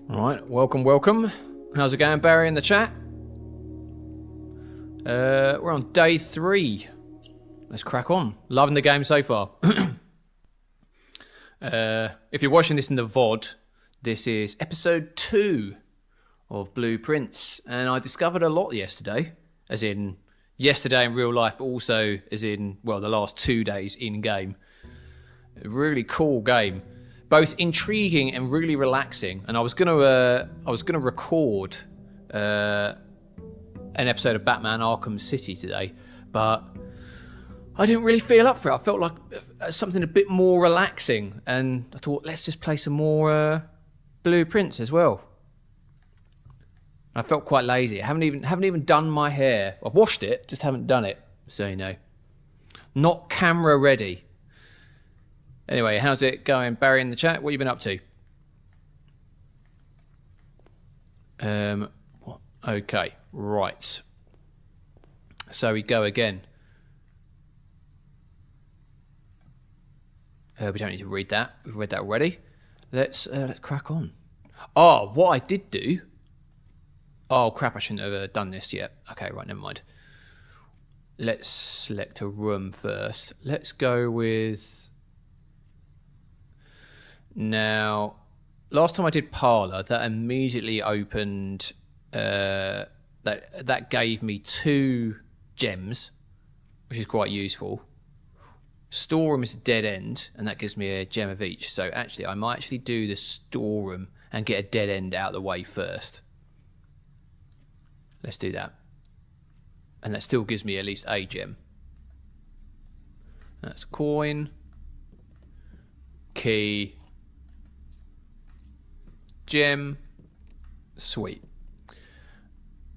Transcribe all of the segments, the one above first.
All right, welcome. How's it going, Barry, in the chat? We're on day 3. Let's crack on. Loving the game so far. If you're watching this in the VOD, this is episode 2 of Blueprints, and I discovered a lot yesterday, as in yesterday in real life, but also as in, well, the last 2 days in-game. A really cool game. Both intriguing and really relaxing. And I was gonna record an episode of Batman Arkham City today, but I didn't really feel up for it. I felt like something a bit more relaxing, and I thought, let's just play some more Blueprints as well. I felt quite lazy. I haven't even done my hair. I've washed it, just haven't done it. So you know, not camera ready. Anyway, how's it going, Barry, in the chat? What have you been up to? What? Okay, right. So we go again. We don't need to read that. We've read that already. Let's crack on. Oh, what I did do... Oh, crap, I shouldn't have done this yet. Okay, right, never mind. Let's select a room first. Let's go with... Now, last time I did Parlour, that immediately opened, that gave me 2 gems, which is quite useful. Storeroom is a dead end, and that gives me a gem of each. So actually, I might actually do the storeroom and get a dead end out of the way first. Let's do that. And that still gives me at least a gem. That's coin, key, gem, sweet.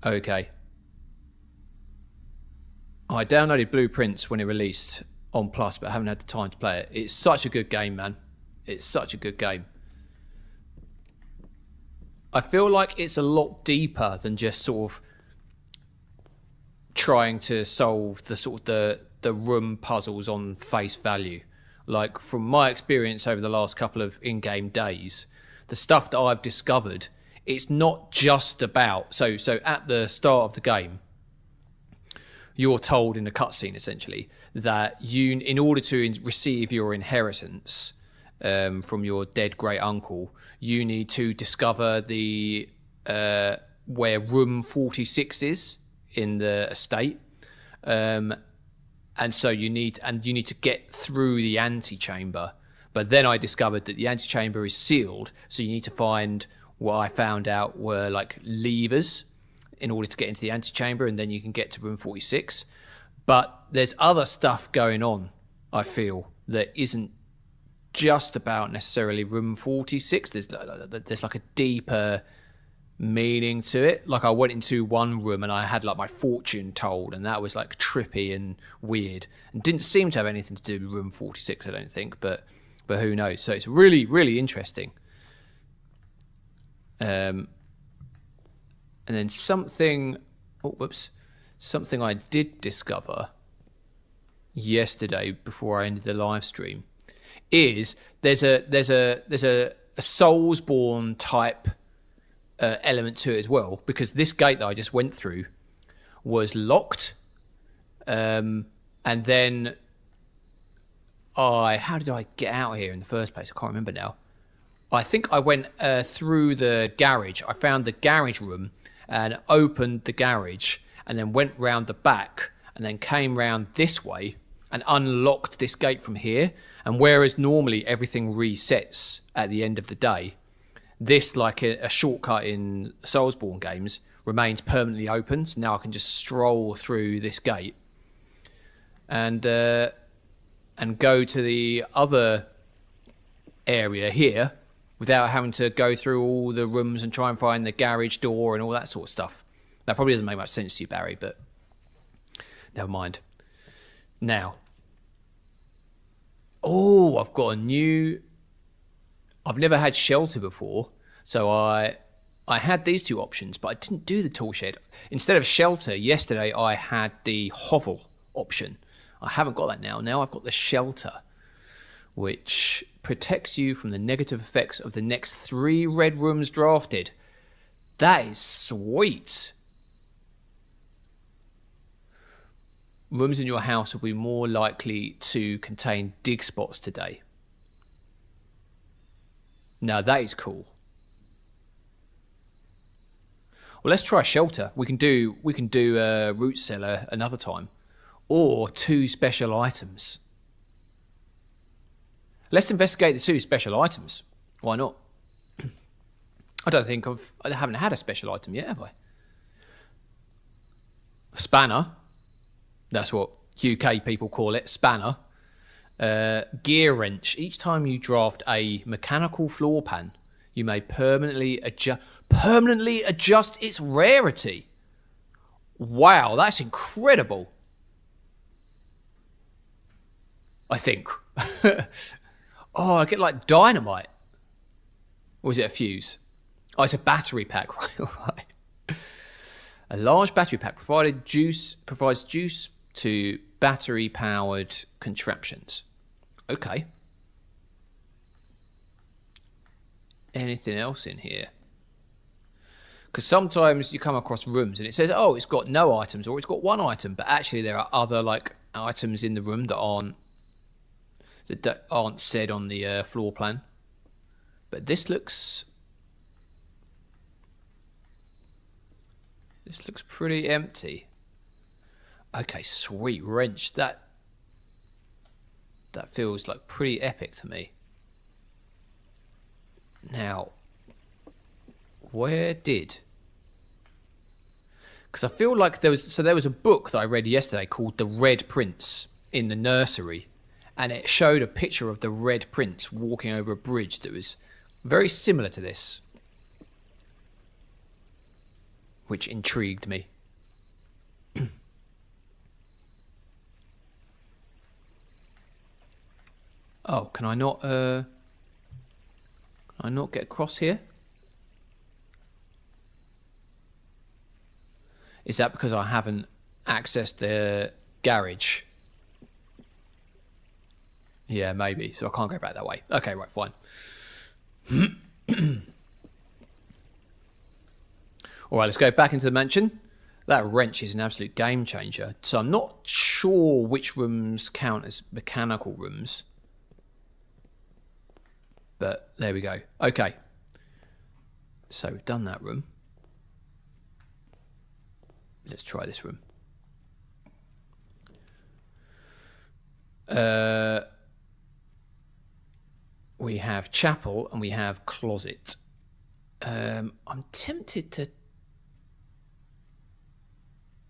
Okay. I downloaded Blueprints when it released on Plus, but I haven't had the time to play it. It's such a good game, man. It's such a good game. I feel like it's a lot deeper than just sort of trying to solve the sort of the room puzzles on face value. Like, from my experience over the last couple of in-game days, the stuff that I've discovered, it's not just about... So at the start of the game, you're told in the cutscene, essentially, that you, in order to receive your inheritance from your dead great uncle, you need to discover the where room 46 is in the estate, and so you need to get through the antechamber. But then I discovered that the antechamber is sealed, so you need to find what I found out were like levers in order to get into the antechamber, and then you can get to room 46. But there's other stuff going on, I feel, that isn't just about necessarily room 46. There's like a deeper meaning to it. Like, I went into one room and I had like my fortune told, and that was like trippy and weird and didn't seem to have anything to do with room 46, I don't think, but who knows. So it's really, really interesting. And then something I did discover yesterday before I ended the live stream is there's a Soulsborne type element to it as well, because this gate that I just went through was locked, and then how did I get out here in the first place? I can't remember now. I think I went through the garage. I found the garage room and opened the garage, and then went round the back, and then came round this way and unlocked this gate from here. And whereas normally everything resets at the end of the day, this, like a shortcut in Soulsborne games, remains permanently open. So now I can just stroll through this gate and go to the other area here without having to go through all the rooms and try and find the garage door and all that sort of stuff. That probably doesn't make much sense to you, Barry, but never mind. Now, I've got a new... I've never had shelter before, so I had these 2 options, but I didn't do the tool shed. Instead of shelter, yesterday I had the hovel option. I haven't got that now. Now I've got the shelter, which protects you from the negative effects of the next 3 red rooms drafted. That is sweet. Rooms in your house will be more likely to contain dig spots today. Now that is cool. Well, let's try shelter. We can do root cellar another time, or 2 special items. Let's investigate the 2 special items. Why not? I haven't had a special item yet, have I? Spanner. That's what UK people call it, spanner. Gear wrench. Each time you draft a mechanical floor pan, you may permanently adjust its rarity. Wow, that's incredible. I think. Oh, I get like dynamite. Or is it a fuse? Oh, it's a battery pack, right? A large battery pack provides juice to battery-powered contraptions. Okay. Anything else in here? Because sometimes you come across rooms and it says, oh, it's got no items or it's got 1 item, but actually there are other like items in the room that aren't said on the floor plan. But this looks pretty empty. Okay, sweet wrench. That feels like pretty epic to me. Now, because I feel like there was a book that I read yesterday called The Red Prince in the nursery, and it showed a picture of the Red Prince walking over a bridge that was very similar to this, which intrigued me. Oh, can I not get across here? Is that because I haven't accessed the garage? Yeah, maybe. So I can't go back that way. Okay, right, fine. All right, let's go back into the mansion. That wrench is an absolute game changer. So I'm not sure which rooms count as mechanical rooms. But there we go. Okay. So we've done that room. Let's try this room. We have chapel and we have closet. I'm tempted to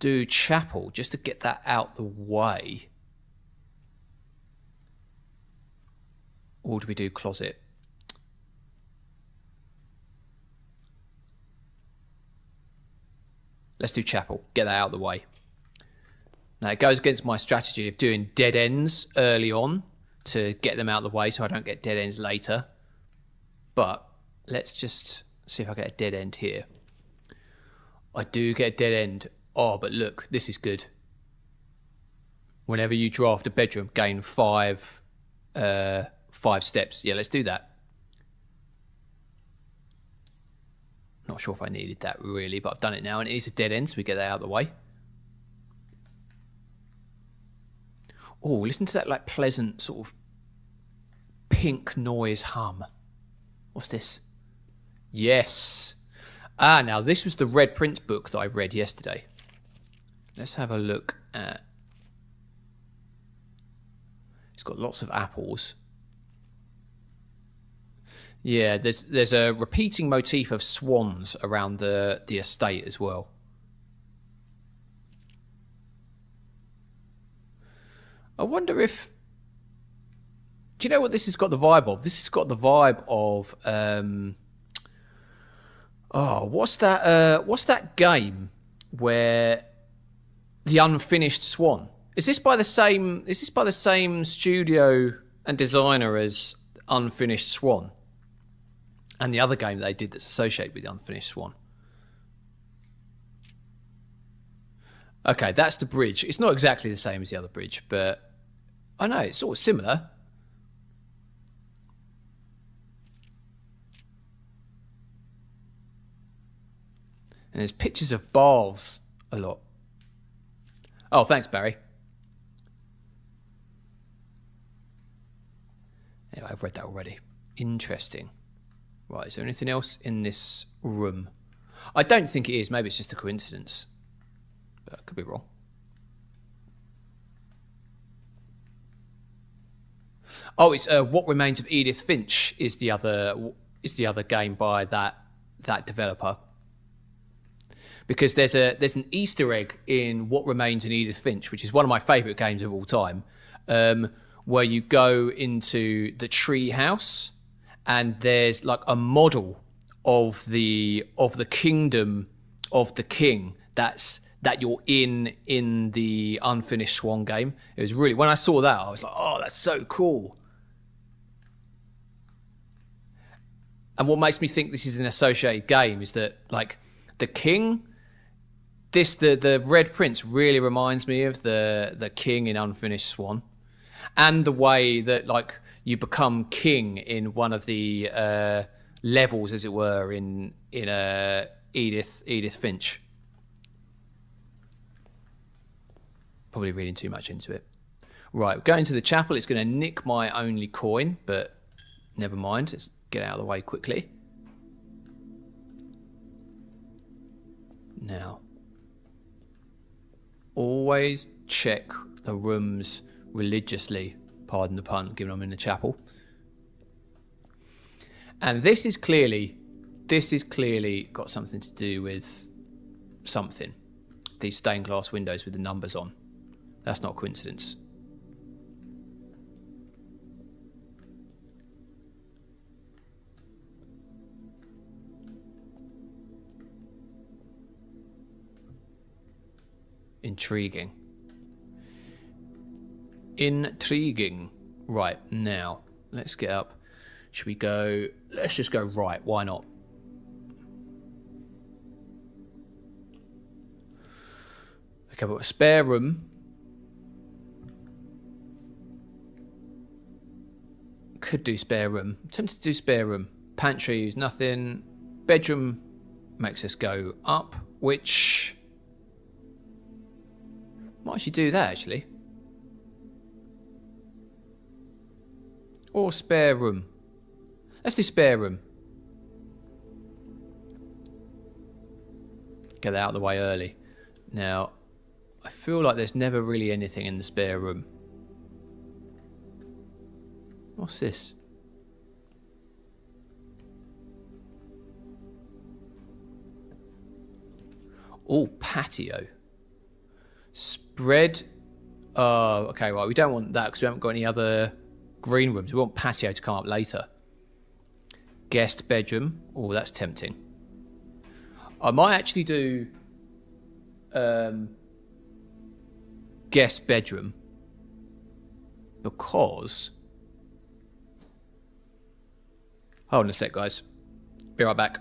do chapel just to get that out the way. Or do we do closet? Let's do chapel. Get that out of the way. Now, it goes against my strategy of doing dead ends early on to get them out of the way so I don't get dead ends later. But let's just see if I get a dead end here. I do get a dead end. Oh, but look, this is good. Whenever you draft a bedroom, gain 5 steps. Yeah, let's do that. Not sure if I needed that really, but I've done it now and it is a dead end, so we get that out of the way. Oh, listen to that like pleasant sort of pink noise hum. What's this? Yes. Ah, now this was the Red Prince book that I read yesterday. Let's have a look at... It's got lots of apples. Yeah, there's a repeating motif of swans around the estate as well. I wonder if... Do you know what this has got the vibe of? This has got the vibe of... what's that game where the Unfinished Swan? Is this by the same studio and designer as Unfinished Swan? And the other game they did that's associated with the Unfinished Swan. Okay, that's the bridge. It's not exactly the same as the other bridge, but I know it's sort of similar. And there's pictures of baths a lot. Oh, thanks, Barry. Anyway, I've read that already. Interesting. Right, is there anything else in this room? I don't think it is. Maybe it's just a coincidence. But I could be wrong. Oh, it's What Remains of Edith Finch is the other game by that developer. Because there's an Easter egg in What Remains in Edith Finch, which is one of my favourite games of all time, where you go into the tree house and there's like a model of the kingdom of the king that you're in the Unfinished Swan game. It was really, when I saw that, I was like, oh, that's so cool. And what makes me think this is an associated game is that, like, the king, the Red Prince really reminds me of the king in Unfinished Swan, and the way that, like, you become king in one of the levels, as it were, in Edith Finch. Probably reading too much into it. Right, going to the chapel. It's going to nick my only coin, but never mind. Let's get out of the way quickly. Now, always check the rooms religiously, pardon the pun, given I'm in the chapel. And this is clearly got something to do with something. These stained glass windows with the numbers on. That's not a coincidence. Intriguing. Right, now, let's get up. Should we go? Let's just go right. Why not? Okay, but a spare room. Could do spare room. I'm tempted to do spare room. Pantry is nothing. Bedroom makes us go up, which might actually do that, actually. Or spare room. Let's do spare room. Get that out of the way early. Now, I feel like there's never really anything in the spare room. What's this? Oh, patio. Spread. Okay, right. We don't want that because we haven't got any other green rooms. We want patio to come up later. Guest bedroom. Oh, that's tempting. I might actually do guest bedroom because... Hold on a sec, guys. Be right back.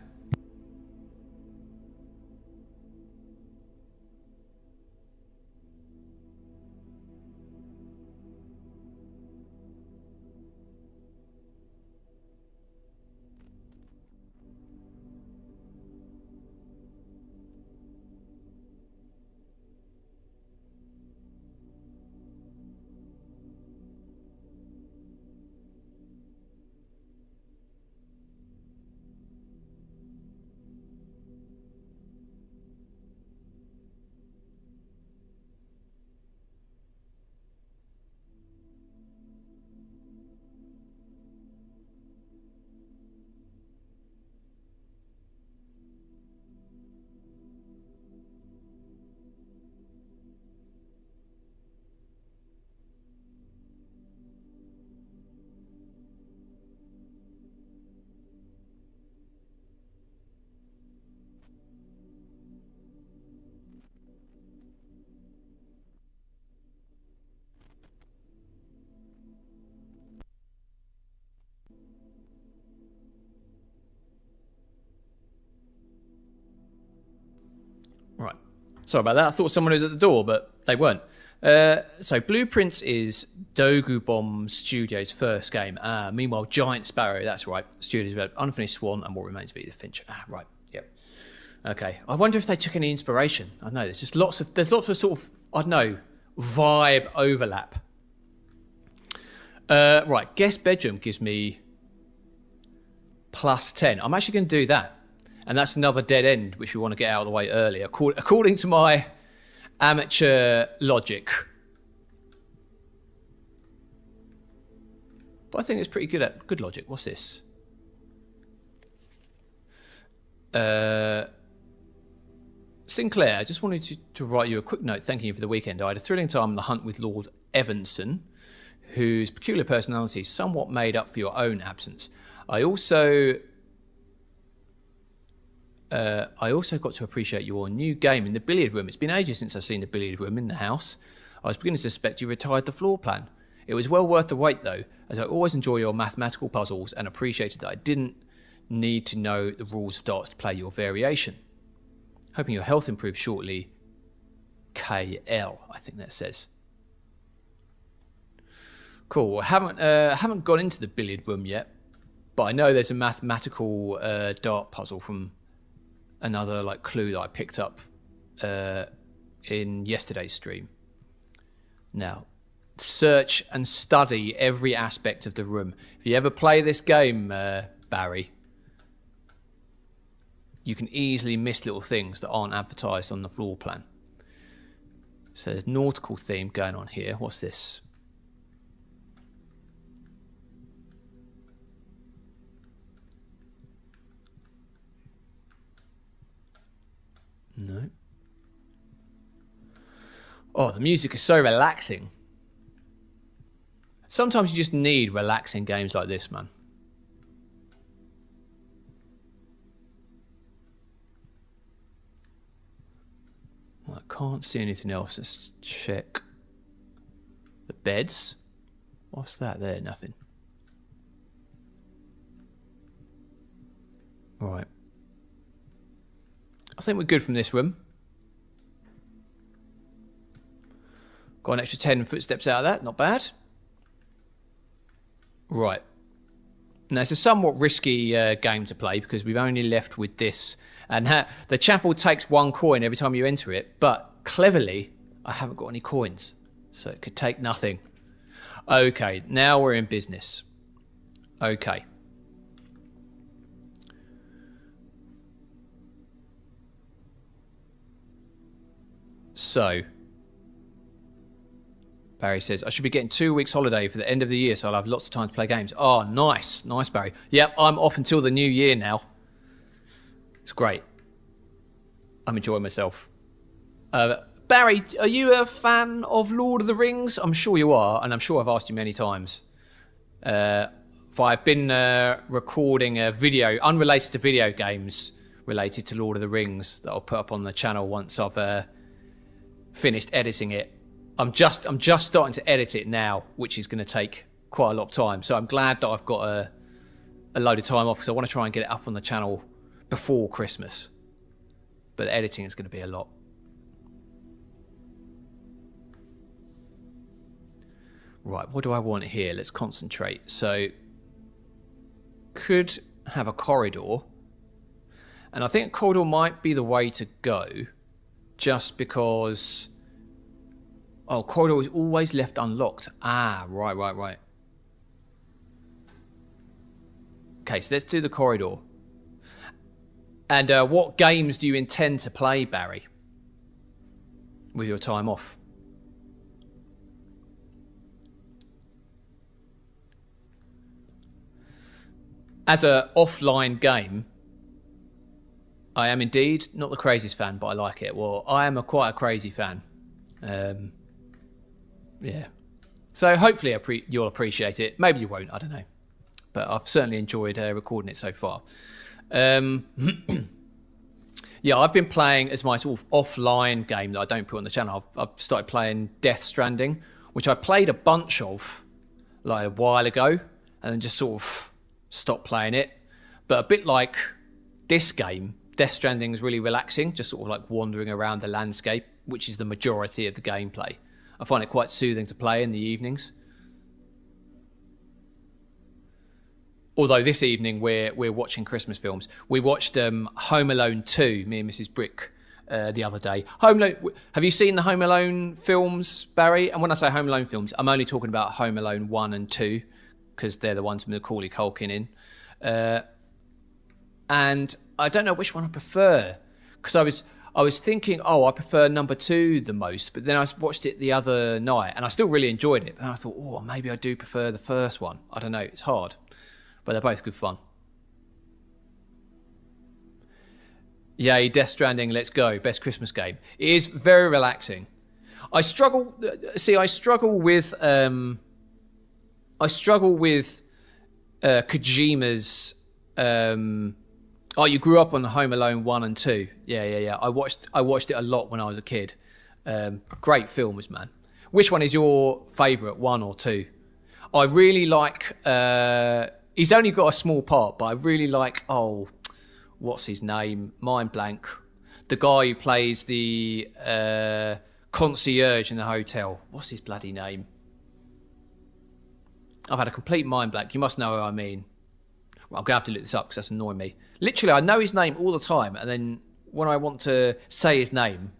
Right. Sorry about that. I thought someone was at the door, but they weren't. So Blueprints is Dogu Bomb Studios' first game. Meanwhile, Giant Sparrow, that's right. Studios developed Unfinished Swan and What Remains of Edith Finch. Right. Yep. Okay. I wonder if they took any inspiration. I know there's just lots of sort of, I don't know, vibe overlap. Right, guest bedroom gives me +10. I'm actually going to do that. And that's another dead end, which we want to get out of the way early, according to my amateur logic. But I think it's pretty good logic. What's this? Sinclair, I just wanted to write you a quick note thanking you for the weekend. I had a thrilling time on the hunt with Lord Evanson, whose peculiar personality somewhat made up for your own absence. I also got to appreciate your new game in the billiard room. It's been ages since I've seen the billiard room in the house. I was beginning to suspect you retired the floor plan. It was well worth the wait, though, as I always enjoy your mathematical puzzles and appreciated that I didn't need to know the rules of darts to play your variation. Hoping your health improves shortly. KL, I think that says. Cool. I haven't gone into the billiard room yet, but I know there's a mathematical dart puzzle from another clue that I picked up in yesterday's stream. Now, search and study every aspect of the room. If you ever play this game, Barry, you can easily miss little things that aren't advertised on the floor plan. So there's nautical theme going on here. What's this? No. Oh, the music is so relaxing. Sometimes you just need relaxing games like this, man. Well, I can't see anything else. Let's check the beds. What's that there? Nothing. Right. I think we're good from this room. Got an extra 10 footsteps out of that. Not bad. Right. Now, it's a somewhat risky game to play because we've only left with this. And the chapel takes 1 coin every time you enter it. But cleverly, I haven't got any coins. So it could take nothing. Okay, now we're in business. Okay. So, Barry says, I should be getting 2 weeks holiday for the end of the year, so I'll have lots of time to play games. Oh, nice. Nice, Barry. Yep, I'm off until the new year now. It's great. I'm enjoying myself. Barry, are you a fan of Lord of the Rings? I'm sure you are, and I'm sure I've asked you many times. I've been recording a video unrelated to video games related to Lord of the Rings that I'll put up on the channel once I've finished editing it. I'm just starting to edit it now, which is going to take quite a lot of time. So I'm glad that I've got a load of time off because I want to try and get it up on the channel before Christmas. But the editing is going to be a lot. Right, what do I want here? Let's concentrate. So, could have a corridor. And I think a corridor might be the way to go. Just because... Oh, corridor is always left unlocked. Ah, right. Okay, so let's do the corridor. And what games do you intend to play, Barry? With your time off? As an offline game, I am indeed not the craziest fan, but I like it. Well, I am quite a crazy fan. Yeah. So hopefully you'll appreciate it. Maybe you won't, I don't know. But I've certainly enjoyed recording it so far. Yeah, I've been playing as my sort of offline game that I don't put on the channel. I've started playing Death Stranding, which I played a bunch of like a while ago and then just sort of stopped playing it. But a bit like this game, Death Stranding is really relaxing, just sort of like wandering around the landscape, which is the majority of the gameplay. I find it quite soothing to play in the evenings. Although this evening we're watching Christmas films. We watched Home Alone 2, me and Mrs. Brick, the other day. Home Alone. Have you seen the Home Alone films, Barry? And when I say Home Alone films, I'm only talking about Home Alone 1 and 2 because they're the ones with Macaulay Culkin in. And I don't know which one I prefer because I was thinking, I prefer number 2 the most, but then I watched it the other night and I still really enjoyed it. And I thought, maybe I do prefer the first one. I don't know, it's hard. But they're both good fun. Yay, Death Stranding, let's go. Best Christmas game. It is very relaxing. I struggle with Kojima's you grew up on Home Alone 1 and 2. Yeah. I watched it a lot when I was a kid. Great films, man. Which one is your favourite, 1 or 2? I really like he's only got a small part, but I really like, what's his name? Mind blank. The guy who plays the concierge in the hotel. What's his bloody name? I've had a complete mind blank. You must know who I mean. Well, I'm going to have to look this up because that's annoying me. Literally, I know his name all the time, and then when I want to say his name,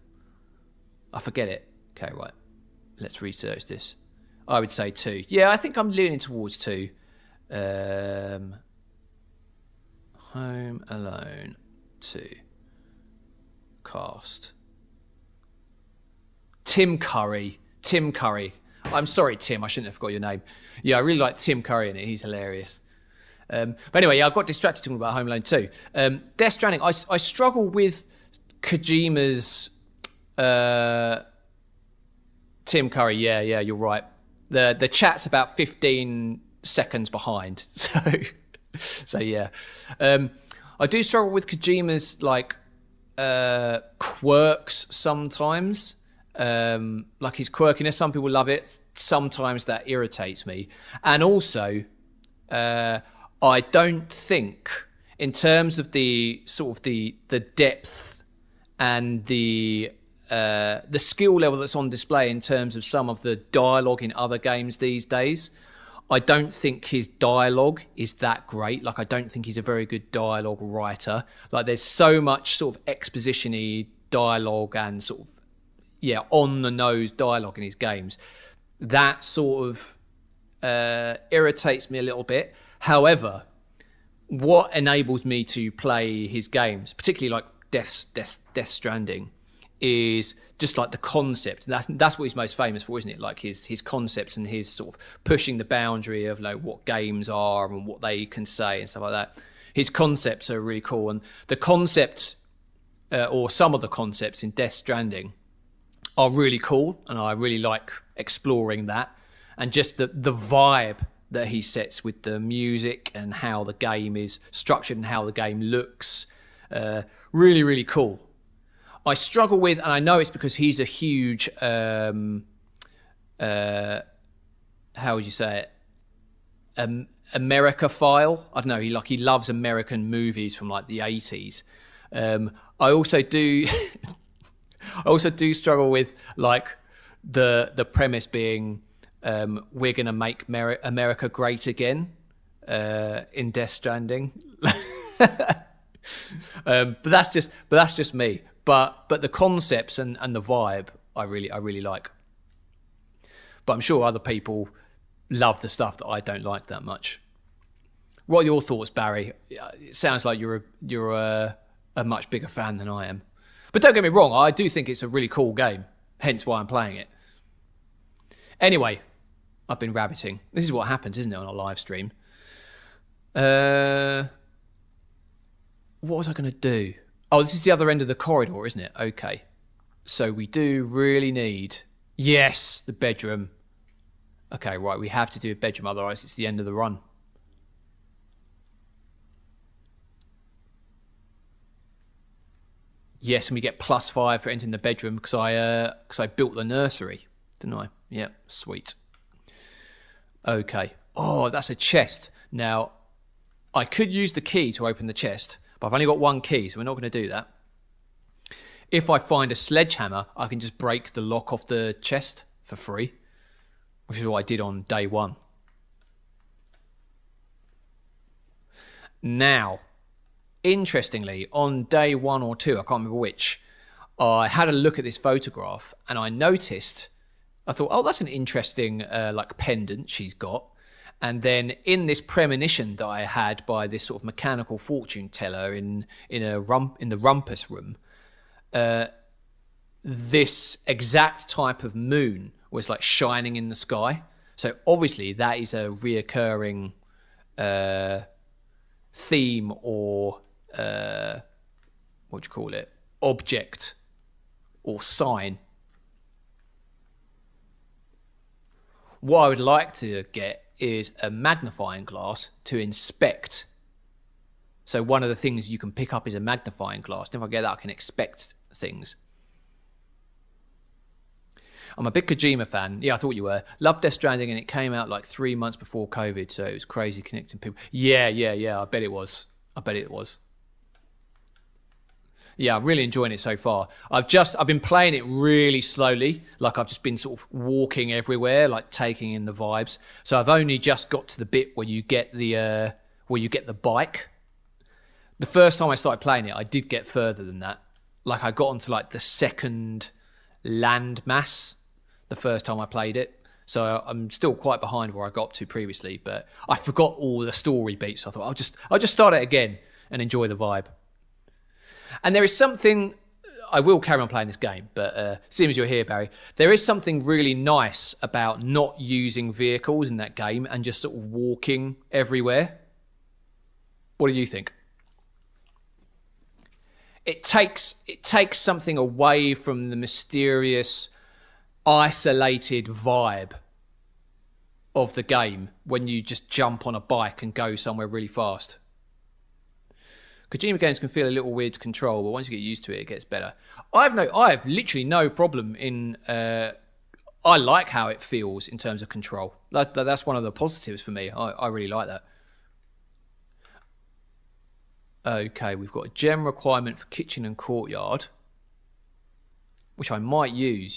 I forget it. Okay, right. Let's research this. I would say 2. Yeah, I think I'm leaning towards 2. Home Alone 2 cast. Tim Curry. I'm sorry, Tim. I shouldn't have forgot your name. Yeah, I really like Tim Curry in it. He's hilarious. But anyway, I got distracted talking about Home Alone 2. Death Stranding. I struggle with Kojima's Tim Curry. Yeah, you're right. The chat's about 15 seconds behind. So yeah. I do struggle with Kojima's quirks sometimes. Like his quirkiness, some people love it. Sometimes that irritates me. And also, I don't think, in terms of the sort of the depth and the skill level that's on display in terms of some of the dialogue in other games these days, I don't think his dialogue is that great. Like, I don't think he's a very good dialogue writer. Like, there's so much sort of exposition-y dialogue and sort of, on-the-nose dialogue in his games. That sort of irritates me a little bit. However, what enables me to play his games, particularly like Death Stranding, is just like the concept. And that's what he's most famous for, isn't it? Like his concepts and his sort of pushing the boundary of like what games are and what they can say and stuff like that. His concepts are really cool. And the concept, or some of the concepts in Death Stranding are really cool. And I really like exploring that. And just the vibe that he sets with the music and how the game is structured and how the game looks. Really, really cool. I struggle with, and I know it's because he's a huge, how would you say it? America-phile. I don't know. He loves American movies from like the 80s. I also do, struggle with like the premise being we're gonna make America great again in Death Stranding. But that's just me. But the concepts and the vibe I really like. But I'm sure other people love the stuff that I don't like that much. What are your thoughts, Barry? It sounds like you're a much bigger fan than I am. But don't get me wrong, I do think it's a really cool game. Hence why I'm playing it. Anyway, I've been rabbiting. This is what happens, isn't it, on a live stream? What was I going to do? Oh, this is the other end of the corridor, isn't it? Okay. So we do really need... Yes, the bedroom. Okay, right, we have to do a bedroom, otherwise it's the end of the run. Yes, and we get +5 for entering the bedroom because I built the nursery, didn't I? Yeah, sweet. Okay. Oh, that's a chest. Now, I could use the key to open the chest, but I've only got one key, so we're not going to do that. If I find a sledgehammer, I can just break the lock off the chest for free, which is what I did on day one. Now, interestingly, on day 1 or 2, I can't remember which, I had a look at this photograph and I noticed, I thought, oh, that's an interesting like pendant she's got. And then in this premonition that I had by this sort of mechanical fortune teller in the rumpus room, this exact type of moon was like shining in the sky. So obviously that is a reoccurring theme or what do you call it? Object or sign. What I would like to get is a magnifying glass to inspect. So one of the things you can pick up is a magnifying glass. And if I get that, I can inspect things. I'm a big Kojima fan. Yeah, I thought you were. Loved Death Stranding, and it came out like 3 months before COVID, so it was crazy connecting people. Yeah. I bet it was. Yeah, I'm really enjoying it so far. I've been playing it really slowly. Like I've just been sort of walking everywhere, like taking in the vibes. So I've only just got to the bit where you get the bike. The first time I started playing it, I did get further than that. Like I got onto like the second landmass the first time I played it. So I'm still quite behind where I got up to previously, but I forgot all the story beats. So I thought I'll just start it again and enjoy the vibe. And there is something, I will carry on playing this game, but seeing as you're here, Barry, there is something really nice about not using vehicles in that game and just sort of walking everywhere. What do you think? It takes something away from the mysterious, isolated vibe of the game when you just jump on a bike and go somewhere really fast. Kojima games can feel a little weird to control, but once you get used to it, it gets better. I have literally no problem in. I like how it feels in terms of control. That's one of the positives for me. I really like that. Okay, we've got a gem requirement for kitchen and courtyard, which I might use,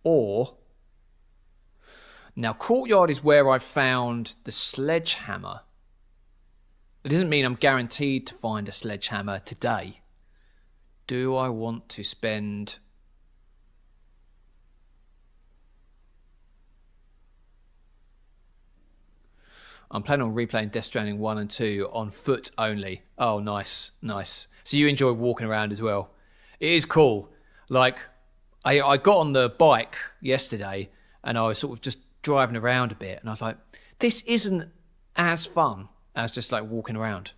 Or, now courtyard is where I found the sledgehammer. It doesn't mean I'm guaranteed to find a sledgehammer today. Do I want to spend... I'm planning on replaying Death Stranding 1 and 2 on foot only. Oh, nice. So you enjoy walking around as well. It is cool. Like, I got on the bike yesterday and I was sort of just driving around a bit and I was like, this isn't as fun as just like walking around.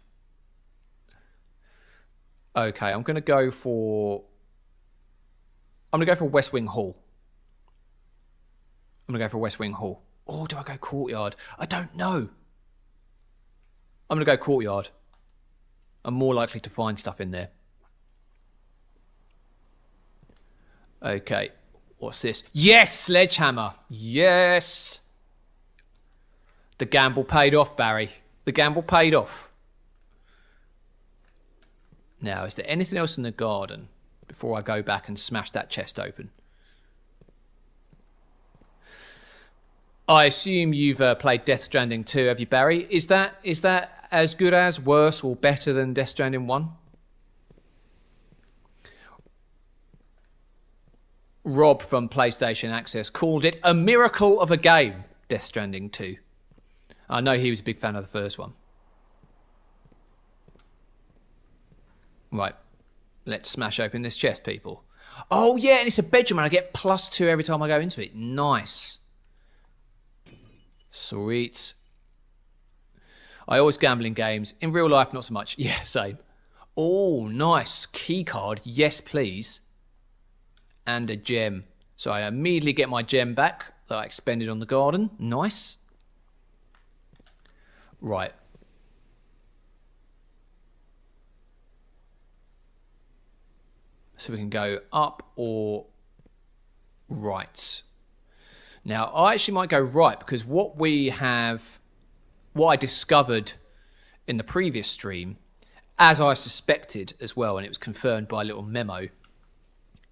Okay, I'm going to go for West Wing Hall. Or do I go courtyard? I don't know. I'm going to go courtyard. I'm more likely to find stuff in there. Okay, what's this? Yes, sledgehammer. Yes. The gamble paid off, Barry. The gamble paid off. Now, is there anything else in the garden before I go back and smash that chest open? I assume you've played Death Stranding 2, have you, Barry? Is that as good as, worse, or better than Death Stranding 1? Rob from PlayStation Access called it a miracle of a game, Death Stranding 2. I know he was a big fan of the first one. Right, let's smash open this chest, people. Oh yeah, and it's a bedroom and I get +2 every time I go into it. Nice. Sweet. I always gamble in games. In real life, not so much. Yeah, same. Oh, nice. Key card. Yes, please. And a gem. So I immediately get my gem back that I expended on the garden. Nice. Right. So we can go up or right. Now, I actually might go right because what I discovered in the previous stream, as I suspected as well, and it was confirmed by a little memo,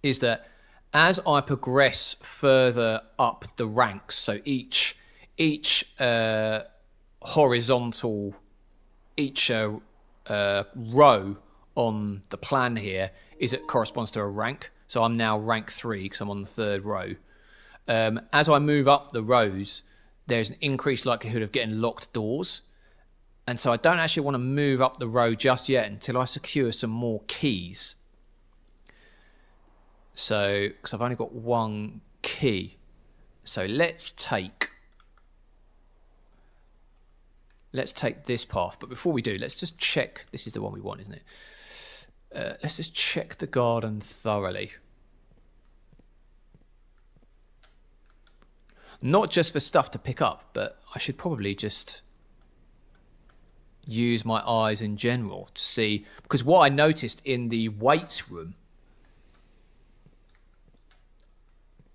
is that as I progress further up the ranks, so each horizontal, each row on the plan here corresponds to a rank. So I'm now rank 3 because I'm on the 3rd row. As I move up the rows, there's an increased likelihood of getting locked doors. And so I don't actually want to move up the row just yet until I secure some more keys. So, because I've only got 1 key. So let's take this path. But before we do, let's just check. This is the one we want, isn't it? Let's just check the garden thoroughly. Not just for stuff to pick up, but I should probably just use my eyes in general to see. Because what I noticed in the weights room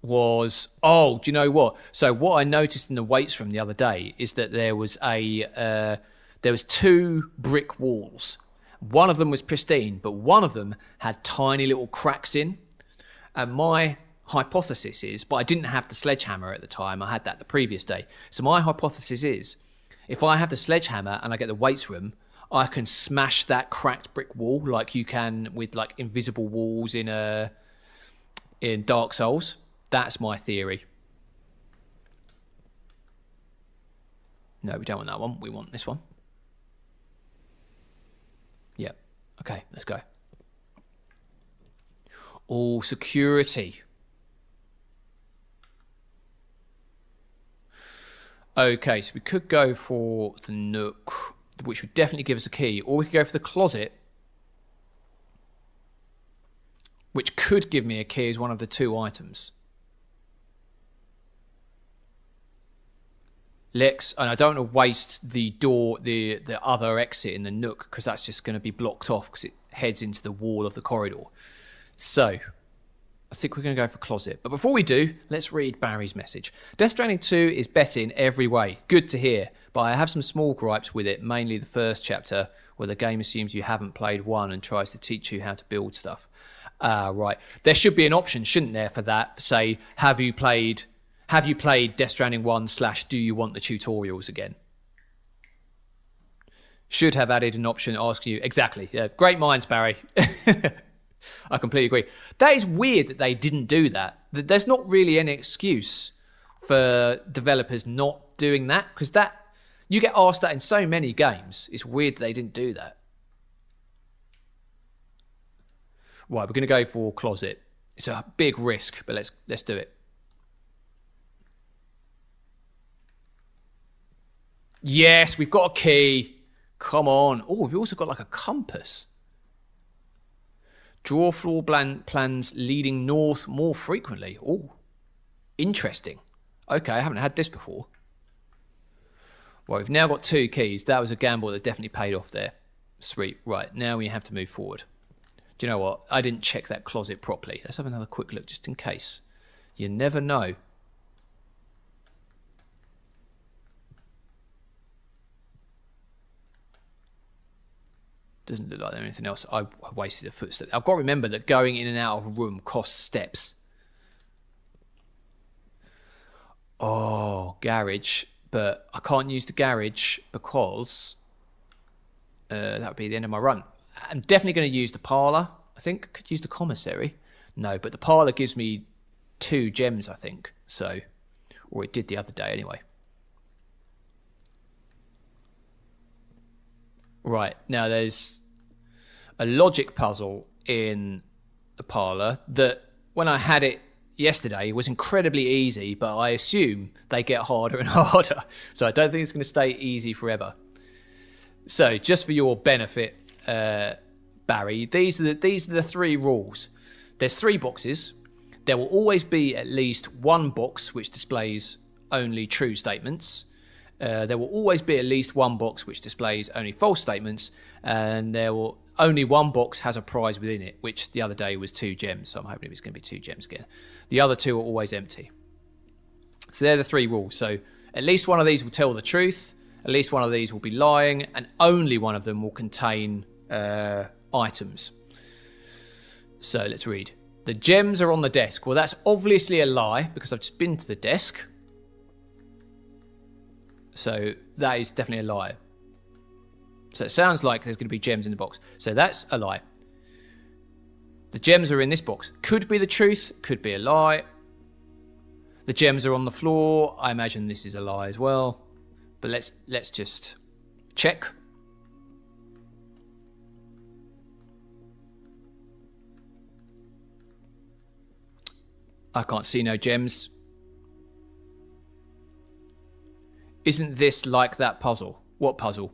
was, do you know what? So what I noticed in the weights room the other day is that there was 2 brick walls. One of them was pristine, but one of them had tiny little cracks in. And my hypothesis is, but I didn't have the sledgehammer at the time, I had that the previous day. So my hypothesis is, if I have the sledgehammer and I get the weights room, I can smash that cracked brick wall like you can with like invisible walls in Dark Souls. That's my theory. No, we don't want that one. We want this one. Yep. Okay, let's go. All security. Okay, so we could go for the nook, which would definitely give us a key, or we could go for the closet, which could give me a key as one of the 2 items. And I don't want to waste the door, the other exit in the nook, because that's just going to be blocked off because it heads into the wall of the corridor. So I think we're going to go for closet. But before we do, let's read Barry's message. Death Stranding 2 is better in every way. Good to hear. But I have some small gripes with it, mainly the first chapter, where the game assumes you haven't played 1 and tries to teach you how to build stuff. Right. There should be an option, shouldn't there, for that? Say, have you played Death Stranding 1 / do you want the tutorials again? Should have added an option asking you. Exactly. Yeah, great minds, Barry. I completely agree. That is weird that they didn't do that. There's not really any excuse for developers not doing that, because you get asked that in so many games. It's weird that they didn't do that. Right, we're going to go for closet. It's a big risk, but let's do it. Yes, we've got a key. Come on. Oh, we've also got like a compass. Draw floor plans leading north more frequently. Oh, interesting. Okay, I haven't had this before. Well, we've now got 2 keys. That was a gamble that definitely paid off there. Sweet. Right, now we have to move forward. Do you know what? I didn't check that closet properly. Let's have another quick look just in case. You never know. Doesn't look like there's anything else. I wasted a footstep. I've got to remember that going in and out of a room costs steps. Oh, garage. But I can't use the garage because that would be the end of my run. I'm definitely going to use the parlour. I think I could use the commissary. No, but the parlour gives me 2 gems, I think. So, or it did the other day anyway. Right, now there's a logic puzzle in the parlour that when I had it yesterday was incredibly easy, but I assume they get harder and harder. So I don't think it's going to stay easy forever. So just for your benefit, Barry, these are the 3 rules. There's 3 boxes. There will always be at least 1 box which displays only true statements. There will always be at least 1 box which displays only false statements, and only 1 box has a prize within it, which the other day was 2 gems, so I'm hoping it's going to be 2 gems again. The other 2 are always empty. So they're the 3 rules. So at least one of these will tell the truth, at least one of these will be lying, and only one of them will contain items. So let's read. The gems are on the desk. Well, that's obviously a lie, because I've just been to the desk. So that is definitely a lie. So it sounds like there's going to be gems in the box. So that's a lie. The gems are in this box. Could be the truth, could be a lie. The gems are on the floor. I imagine this is a lie as well. But let's just check. I can't see no gems. Isn't this like that puzzle? What puzzle?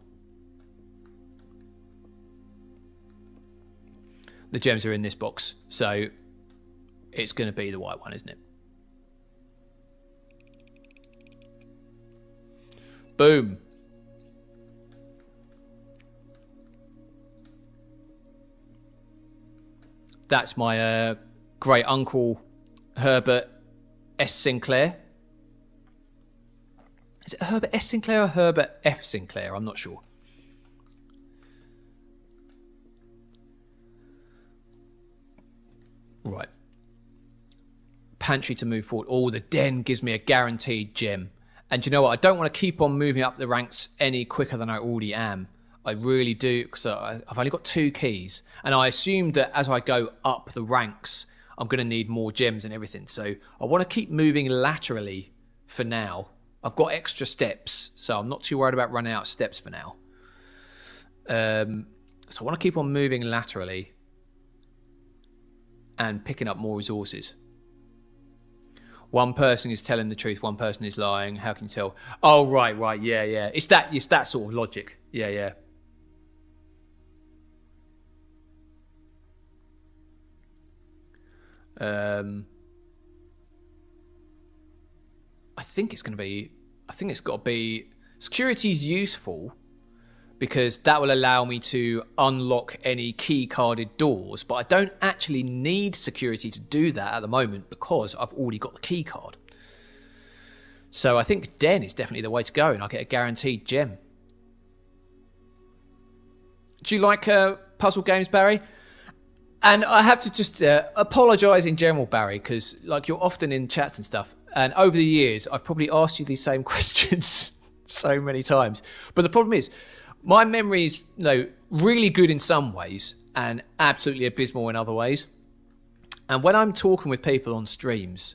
The gems are in this box, so it's going to be the white one, isn't it? Boom. That's my great uncle Herbert S. Sinclair. Is it Herbert S. Sinclair or Herbert F. Sinclair? I'm not sure. Right. Pantry to move forward. Oh, the den gives me a guaranteed gem. And you know what? I don't want to keep on moving up the ranks any quicker than I already am. I really do, because I've only got 2 keys. And I assume that as I go up the ranks, I'm going to need more gems and everything. So I want to keep moving laterally for now. I've got extra steps, so I'm not too worried about running out of steps for now. So I want to keep on moving laterally and picking up more resources. One person is telling the truth, one person is lying. How can you tell? Oh, right, yeah. It's that sort of logic. Yeah. I think it's got to be security is useful because that will allow me to unlock any key carded doors, but I don't actually need security to do that at the moment because I've already got the key card. So I think Den is definitely the way to go and I'll get a guaranteed gem. Do you like puzzle games, Barry? And I have to just apologise in general, Barry, because like you're often in chats and stuff, and over the years I've probably asked you these same questions so many times. But the problem is, my memory is really good in some ways and absolutely abysmal in other ways. And when I'm talking with people on streams,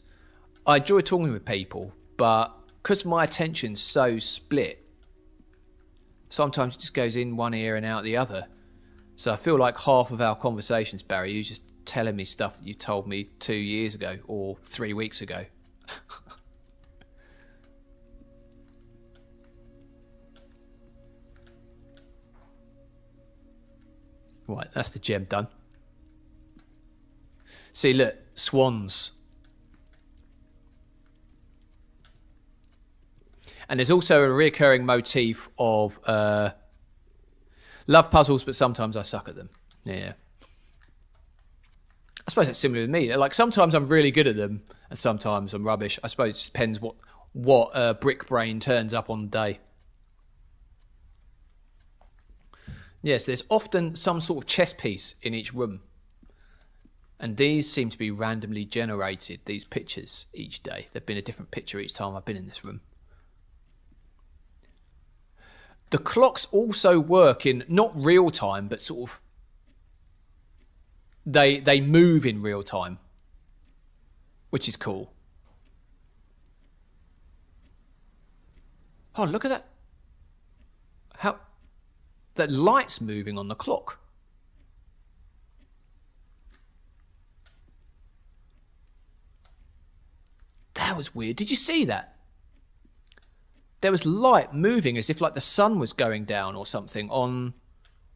I enjoy talking with people, but because my attention's so split, sometimes it just goes in one ear and out the other. So I feel like half of our conversations, Barry, you're just telling me stuff that you told me 2 years ago or 3 weeks ago. Right, that's the gem done. See, look, swans. And there's also a recurring motif of love puzzles, but sometimes I suck at them. Yeah. I suppose that's similar with me. Like sometimes I'm really good at them, and sometimes I'm rubbish. I suppose it just depends what brick brain turns up on the day. Yes, there's often some sort of chess piece in each room. And these seem to be randomly generated, these pictures, each day. They've been a different picture each time I've been in this room. The clocks also work in not real time, but sort of they move in real time, which is cool. Oh, look at that. How that light's moving on the clock. That was weird. Did you see that? There was light moving as if like the sun was going down or something on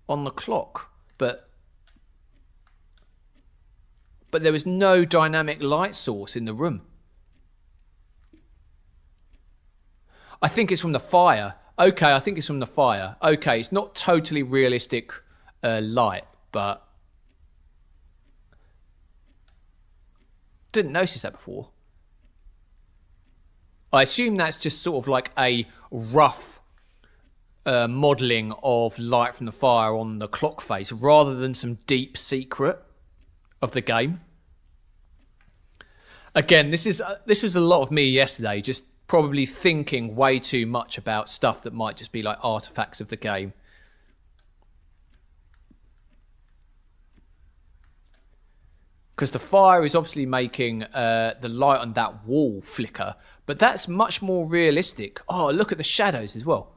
the clock, but there was no dynamic light source in the room. I think it's from the fire. Okay, I think it's from the fire. Okay, it's not totally realistic light, but didn't notice that before. I assume that's just sort of like a rough modelling of light from the fire on the clock face rather than some deep secret of the game. Again, this was a lot of me yesterday, just probably thinking way too much about stuff that might just be like artifacts of the game. Because the fire is obviously making the light on that wall flicker, but that's much more realistic. Oh, look at the shadows as well.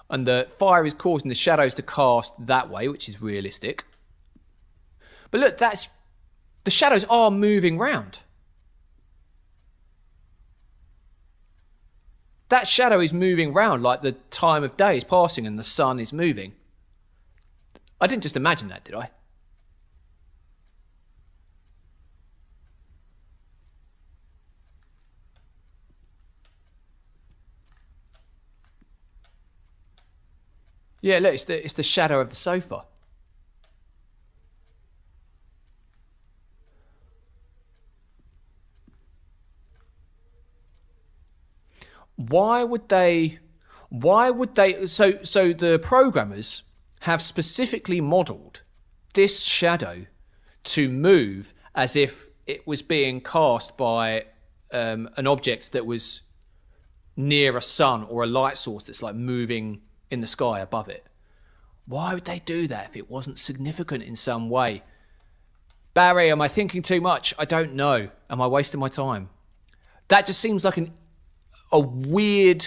And the fire is causing the shadows to cast that way, which is realistic. But look, the shadows are moving round. That shadow is moving round like the time of day is passing and the sun is moving. I didn't just imagine that, did I? Yeah, look, it's the shadow of the sofa. Why would they so the programmers have specifically modeled this shadow to move as if it was being cast by an object that was near a sun or a light source that's like moving in the sky above it. Why would they do that if it wasn't significant in some way? Barry, am I thinking too much? I don't know. Am I wasting my time? That just seems like a weird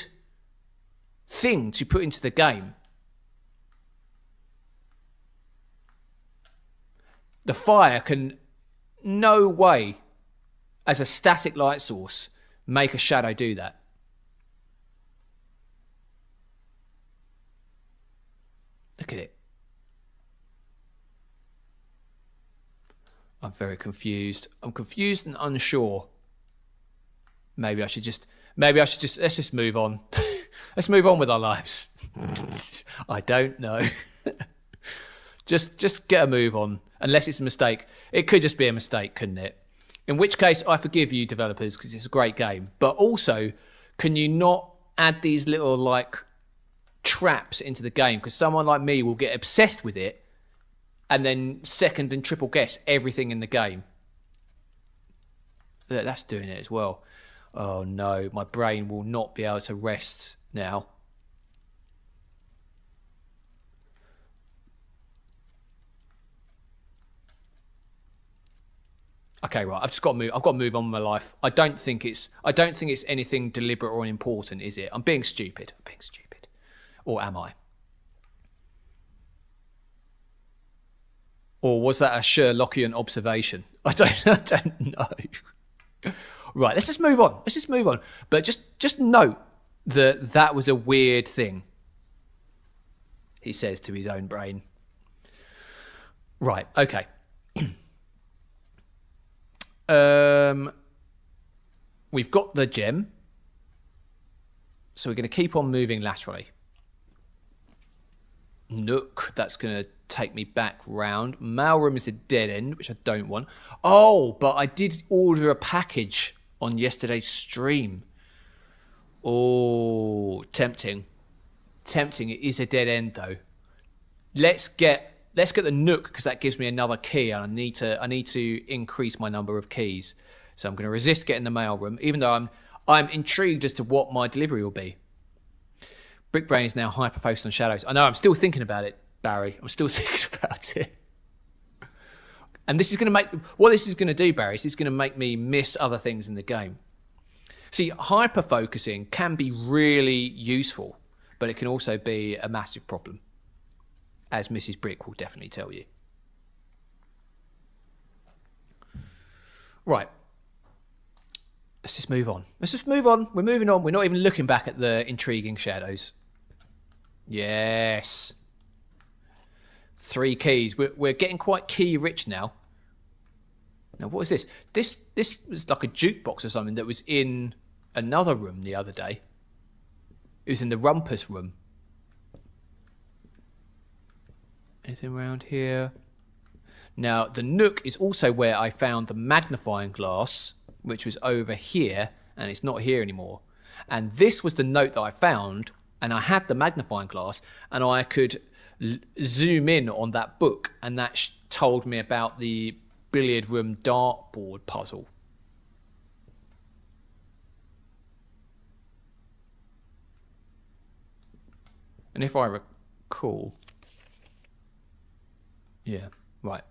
thing to put into the game. The fire can no way, as a static light source, make a shadow do that. Look at it. I'm very confused. I'm confused and unsure. Maybe I should just let's just move on. Let's move on with our lives. I don't know. Just get a move on. Unless it's a mistake. It could just be a mistake, couldn't it? In which case, I forgive you developers because it's a great game. But also, can you not add these little like traps into the game? Because someone like me will get obsessed with it and then second and triple guess everything in the game. Look, that's doing it as well. Oh no, my brain will not be able to rest now. Okay, right. I've got to move on with my life. I don't think it's anything deliberate or important, is it? I'm being stupid. Or am I? Or was that a Sherlockian observation? I don't know. Right, let's just move on. But just note that was a weird thing. He says to his own brain. Right, okay. We've got the gem. So we're going to keep on moving laterally. Nook, that's going to take me back round. Mailroom is a dead end, which I don't want. Oh, but I did order a package on yesterday's stream. Oh, tempting. It is a dead end though. Let's get the Nook because that gives me another key, and I need to increase my number of keys. So I'm going to resist getting the mailroom, even though I'm intrigued as to what my delivery will be. Brickbrain is now hyper focused on shadows. I know, I'm still thinking about it, Barry. I'm still thinking about it. And this is going to do, Barry, is it's going to make me miss other things in the game. See, hyper focusing can be really useful, but it can also be a massive problem, as Mrs. Brick will definitely tell you. Right. Let's just move on. We're moving on. We're not even looking back at the intriguing shadows. Yes. 3 keys. We're getting quite key rich now. Now, what is this? This was like a jukebox or something that was in another room the other day. It was in the rumpus room. Anything around here? Now, the Nook is also where I found the magnifying glass, which was over here, and it's not here anymore. And this was the note that I found, and I had the magnifying glass, and I could zoom in on that book, and that told me about the billiard room dartboard puzzle. And if I recall... Yeah, right.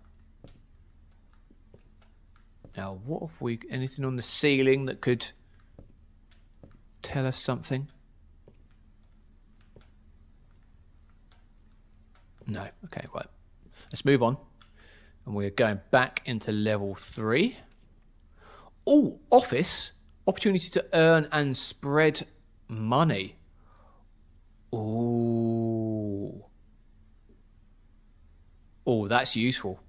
Now, what have we... Anything on the ceiling that could tell us something? No. Okay, right. Let's move on. And we're going back into level 3. Oh, office. Opportunity to earn and spread money. Ooh. Oh, that's useful.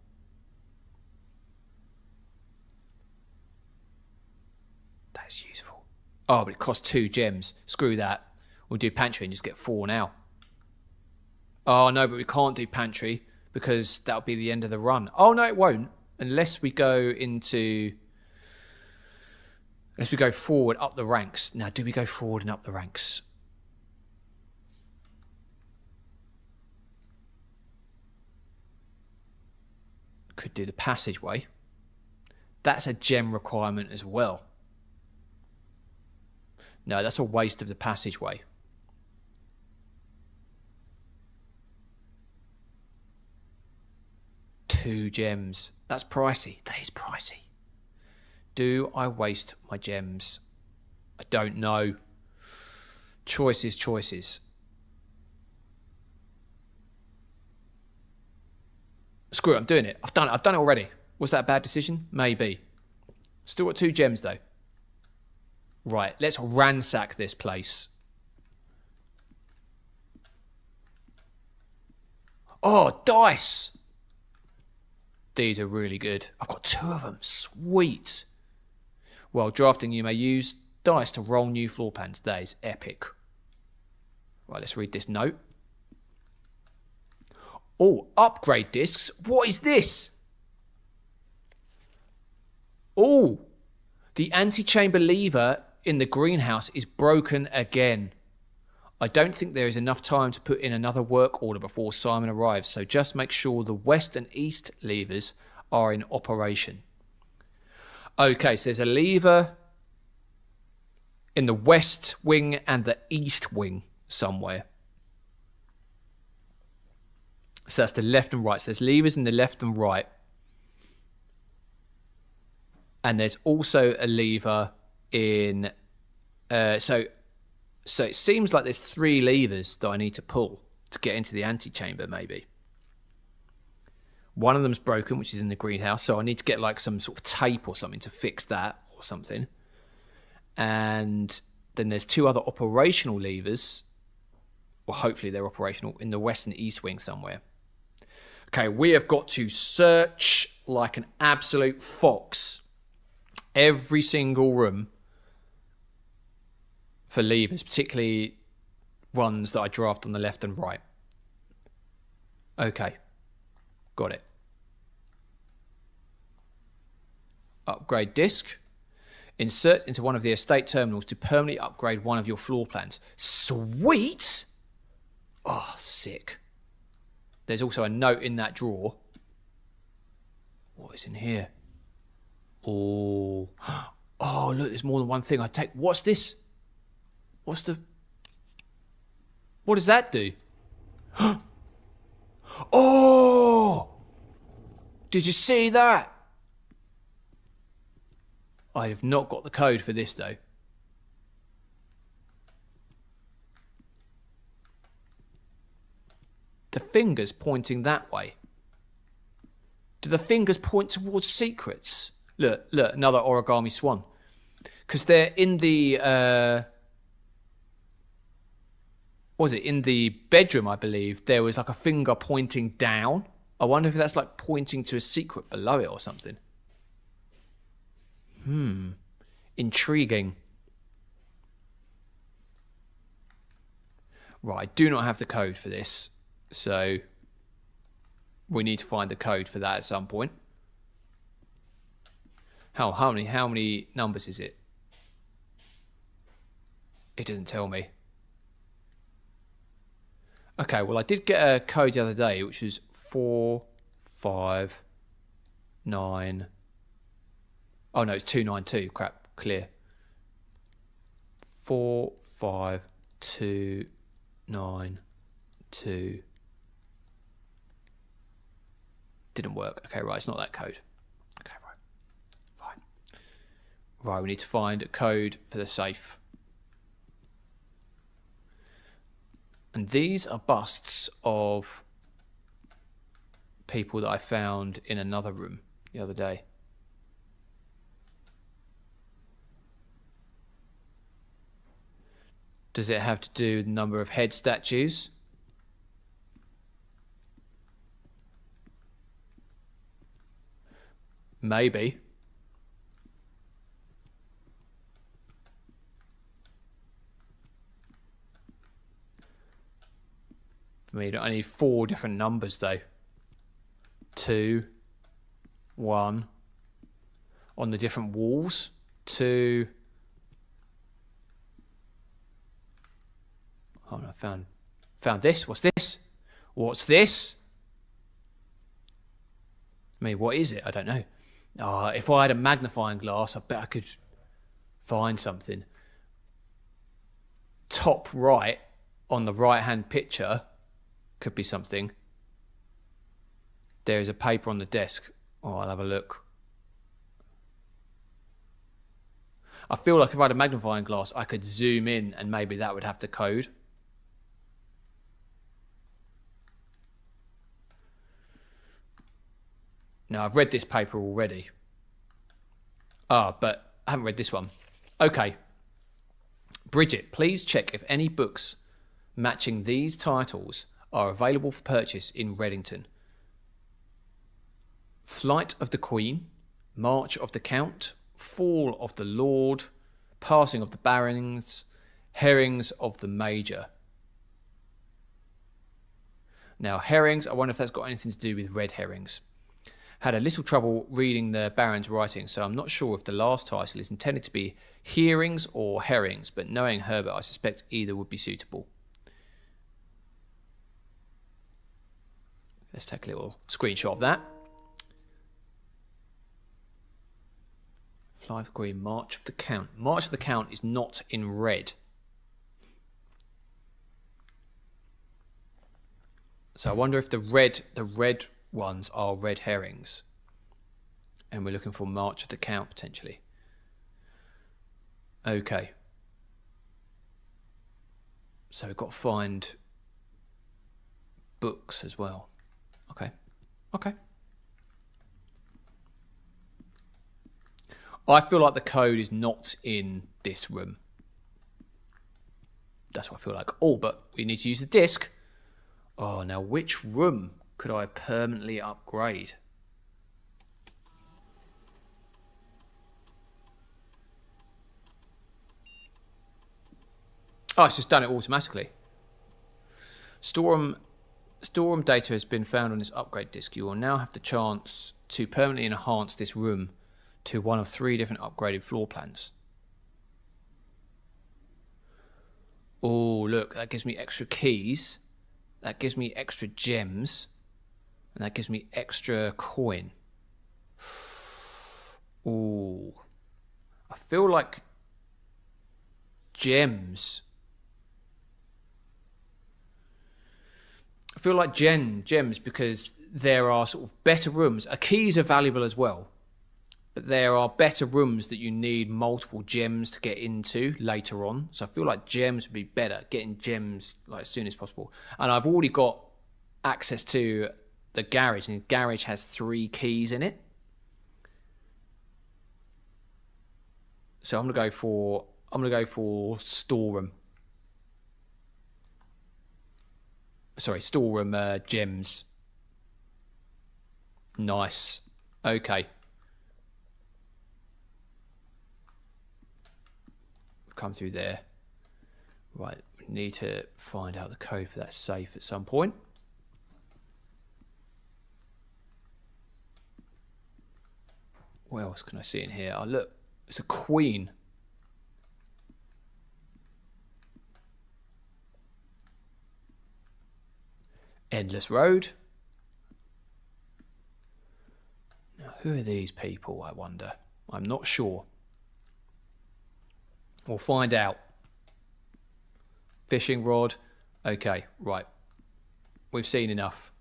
That's useful. Oh, but it costs 2 gems. Screw that. We'll do pantry and just get 4 now. Oh, no, but we can't do pantry because that'll be the end of the run. Oh, no, it won't. Unless we go into... Unless we go forward up the ranks. Now, do we go forward and up the ranks? Could do the passageway. That's a gem requirement as well. No, that's a waste of the passageway. Two gems. That's pricey. That is pricey. Do I waste my gems? I don't know. Choices, choices. Screw it, I'm doing it. I've done it already. Was that a bad decision? Maybe. Still got 2 gems though. Right, let's ransack this place. Oh, dice! These are really good. I've got 2 of them. Sweet. While drafting, you may use dice to roll new floor plans. That is epic. Right, let's read this note. Oh, upgrade discs. What is this? Oh, the antechamber lever in the greenhouse is broken again. I don't think there is enough time to put in another work order before Simon arrives, so just make sure the west and east levers are in operation. Okay, so there's a lever in the west wing and the east wing somewhere. So that's the left and right. So there's levers in the left and right. And there's also a lever in... So it seems like there's 3 levers that I need to pull to get into the antechamber, maybe. One of them's broken, which is in the greenhouse. So I need to get like some sort of tape or something to fix that or something. And then there's 2 other operational levers. Well, hopefully they're operational in the west and east wing somewhere. Okay, we have got to search like an absolute fox every single room for levers, particularly ones that I draft on the left and right. Okay, got it. Upgrade disc. Insert into one of the estate terminals to permanently upgrade one of your floor plans. Sweet! Oh, sick. There's also a note in that drawer. What is in here? Oh, oh! Look, there's more than one thing. I take. What's this? What's the? What does that do? Oh! Did you see that? I have not got the code for this though. The fingers pointing that way. Do the fingers point towards secrets? Look, another origami swan. Because they're in the... what was it? In the bedroom, I believe, there was like a finger pointing down. I wonder if that's like pointing to a secret below it or something. Intriguing. Right, I do not have the code for this. So we need to find the code for that at some point. How many numbers is it? It doesn't tell me. Okay, well I did get a code the other day which was 4, 5, 9. Oh no, it's 292. Crap, clear. 4 5 2 9 2. Didn't work. Okay, right, it's not that code. Okay, right. Fine. Right, we need to find a code for the safe. And these are busts of people that I found in another room the other day. Does it have to do with the number of head statues? Maybe. I mean, I need 4 different numbers though. 2, 1. On the different walls. 2. Oh, I found this. What's this? What's this? I mean, what is it? I don't know. If I had a magnifying glass, I bet I could find something. Top right on the right-hand picture could be something. There is a paper on the desk. Oh, I'll have a look. I feel like if I had a magnifying glass, I could zoom in and maybe that would have the code. Now, I've read this paper already. But I haven't read this one. Okay. Bridget, please check if any books matching these titles are available for purchase in Reddington. Flight of the Queen, March of the Count, Fall of the Lord, Passing of the Barons, Herrings of the Major. Now, herrings, I wonder if that's got anything to do with red herrings. Had a little trouble reading the Baron's writing, so I'm not sure if the last title is intended to be hearings or herrings, but knowing Herbert, I suspect either would be suitable. Let's take a little screenshot of that. Fly of the Queen, March of the Count. March of the Count is not in red. So I wonder if the red ones are red herrings. And we're looking for March of the Count potentially. Okay. So we've got to find books as well. Okay. I feel like the code is not in this room. That's what I feel like. Oh, but we need to use the disc. Oh, now which room could I permanently upgrade? Oh, it's just done it automatically. Storeroom data has been found on this upgrade disk. You will now have the chance to permanently enhance this room to one of 3 different upgraded floor plans. Oh, look, that gives me extra keys. That gives me extra gems. And that gives me extra coin. Ooh. I feel like gems. I feel like gems because there are sort of better rooms. Keys are valuable as well. But there are better rooms that you need multiple gems to get into later on. So I feel like gems would be better. Getting gems like as soon as possible. And I've already got access to the garage, and the garage has 3 keys in it. So I'm gonna go for storeroom. Sorry, storeroom gems. Nice. Okay. We've come through there. Right, we need to find out the code for that safe at some point. What else can I see in here? Oh, look, it's a queen. Endless Road. Now, Who are these people, I wonder? I'm not sure. We'll find out. Fishing rod. Okay, right. We've seen enough.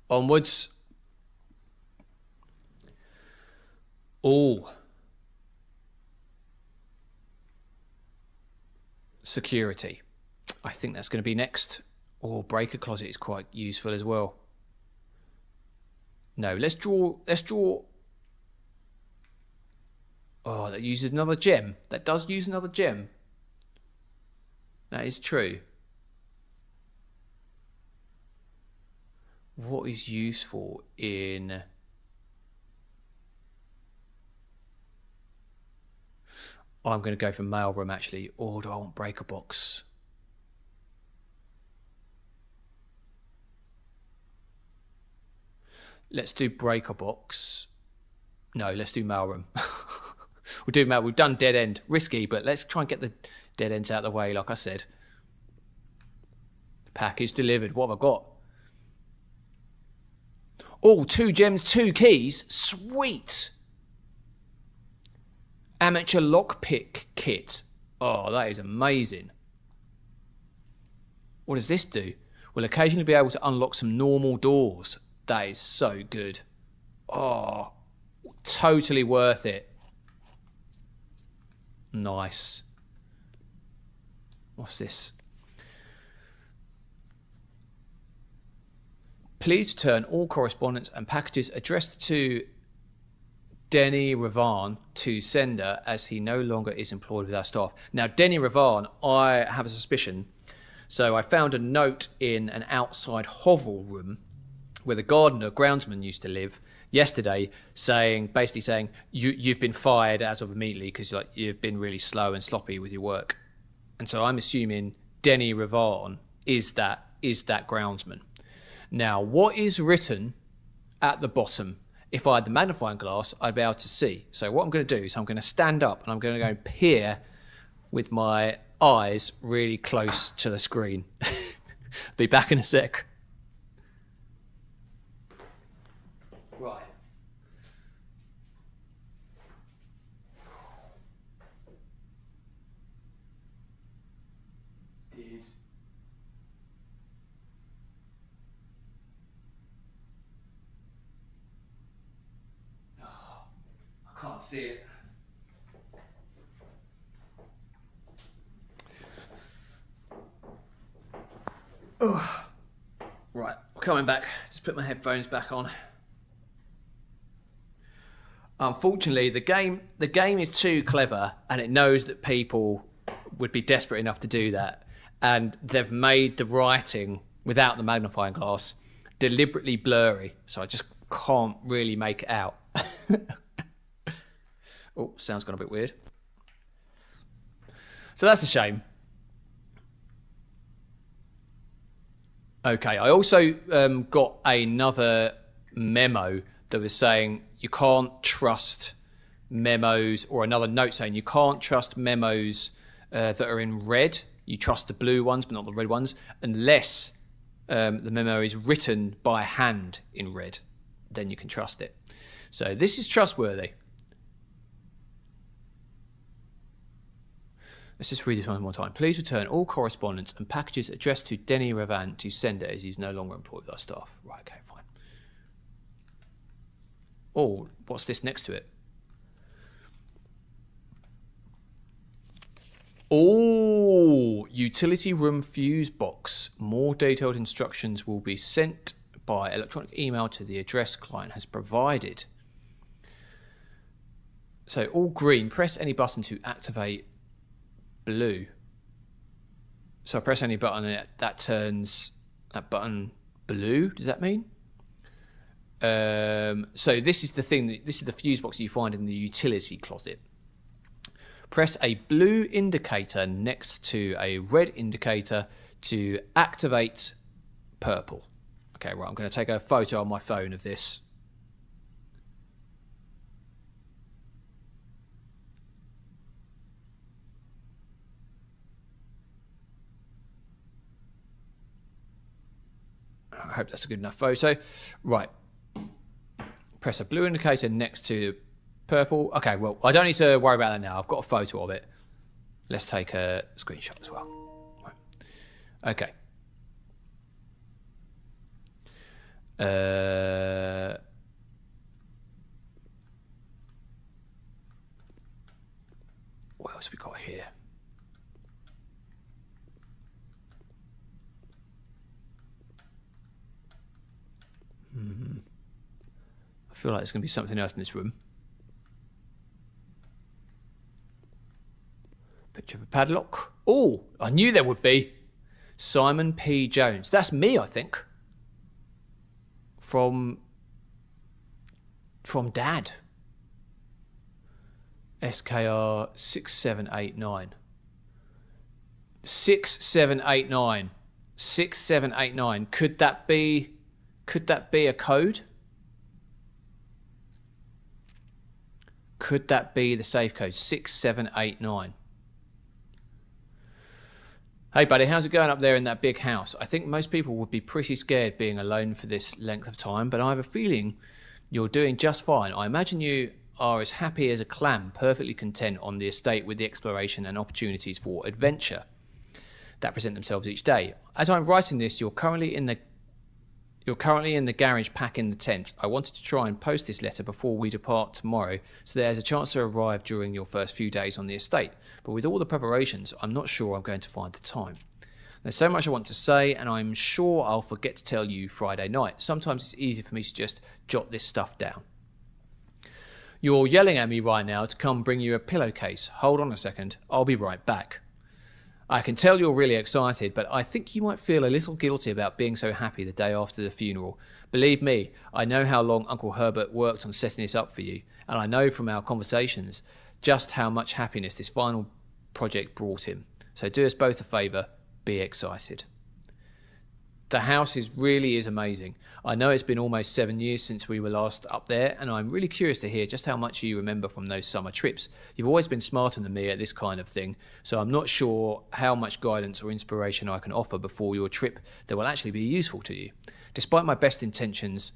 Onwards. Oh. Security. I think that's going to be next. Or breaker closet is quite useful as well. No, let's draw. Oh, that uses another gem. That does use another gem. That is true. What is useful in... Oh, I'm going to go for mailroom actually. Or do I want breaker box? Let's do breaker box. No, let's do mailroom. We'll do mail. We've done dead end. Risky, but let's try and get the dead ends out of the way, like I said. Package delivered. What have I got? Oh, 2 gems, 2 keys. Sweet. Amateur lockpick kit. Oh, that is amazing. What does this do? We'll occasionally be able to unlock some normal doors. That is so good. Oh, totally worth it. Nice. What's this? Please return all correspondence and packages addressed to Denny Ravan to sender as he no longer is employed with our staff. Now, Denny Ravan, I have a suspicion. So I found a note in an outside hovel room where the gardener, groundsman, used to live yesterday, basically saying, you've been fired as of immediately because you've been really slow and sloppy with your work. And so I'm assuming Denny Ravan is that groundsman. Now, what is written at the bottom? If I had the magnifying glass, I'd be able to see. So what I'm going to do is I'm going to stand up and I'm going to go and peer with my eyes really close to the screen. Be back in a sec. Right. I can't see it. Oh. Right, coming back. Just put my headphones back on. Unfortunately, the game is too clever, and it knows that people would be desperate enough to do that, and they've made the writing without the magnifying glass deliberately blurry, so I just can't really make it out. Oh, sound's gone a bit weird. So that's a shame. Okay, I also got another memo that was saying you can't trust memos, or another note saying you can't trust memos that are in red. You trust the blue ones, but not the red ones, unless the memo is written by hand in red. Then you can trust it. So this is trustworthy. Let's just read this one more time. Please return all correspondence and packages addressed to Denny Ravan to sender as he's no longer employed with our staff. Right, okay, fine. Oh, what's this next to it? Oh, utility room fuse box. More detailed instructions will be sent by electronic email to the address client has provided. So all green, press any button to activate blue. So I press any button and that turns that button blue. Does that mean? So this is the thing. This is the fuse box you find in the utility closet. Press a blue indicator next to a red indicator to activate purple. Okay, right. I'm going to take a photo on my phone of this. I hope that's a good enough photo. Right. Press a blue indicator next to purple. Okay, well, I don't need to worry about that now. I've got a photo of it. Let's take a screenshot as well. Right. Okay. What else have we got here? I feel like there's going to be something else in this room. Picture of a padlock. Oh, I knew there would be. Simon P. Jones. That's me, I think. From Dad. SKR 6789. 6789. 6789. Could that be a code? Could that be the safe code? 6789. Hey buddy, how's it going up there in that big house? I think most people would be pretty scared being alone for this length of time, but I have a feeling you're doing just fine. I imagine you are as happy as a clam, perfectly content on the estate with the exploration and opportunities for adventure that present themselves each day. As I'm writing this, you're currently in the garage packing the tent. I wanted to try and post this letter before we depart tomorrow, so there's a chance to arrive during your first few days on the estate. But with all the preparations, I'm not sure I'm going to find the time. There's so much I want to say, and I'm sure I'll forget to tell you Friday night. Sometimes it's easy for me to just jot this stuff down. You're yelling at me right now to come bring you a pillowcase. Hold on a second, I'll be right back. I can tell you're really excited, but I think you might feel a little guilty about being so happy the day after the funeral. Believe me, I know how long Uncle Herbert worked on setting this up for you, and I know from our conversations just how much happiness this final project brought him. So do us both a favour, be excited. The house really is amazing. I know it's been almost 7 years since we were last up there, and I'm really curious to hear just how much you remember from those summer trips. You've always been smarter than me at this kind of thing, so I'm not sure how much guidance or inspiration I can offer before your trip that will actually be useful to you. Despite my best intentions,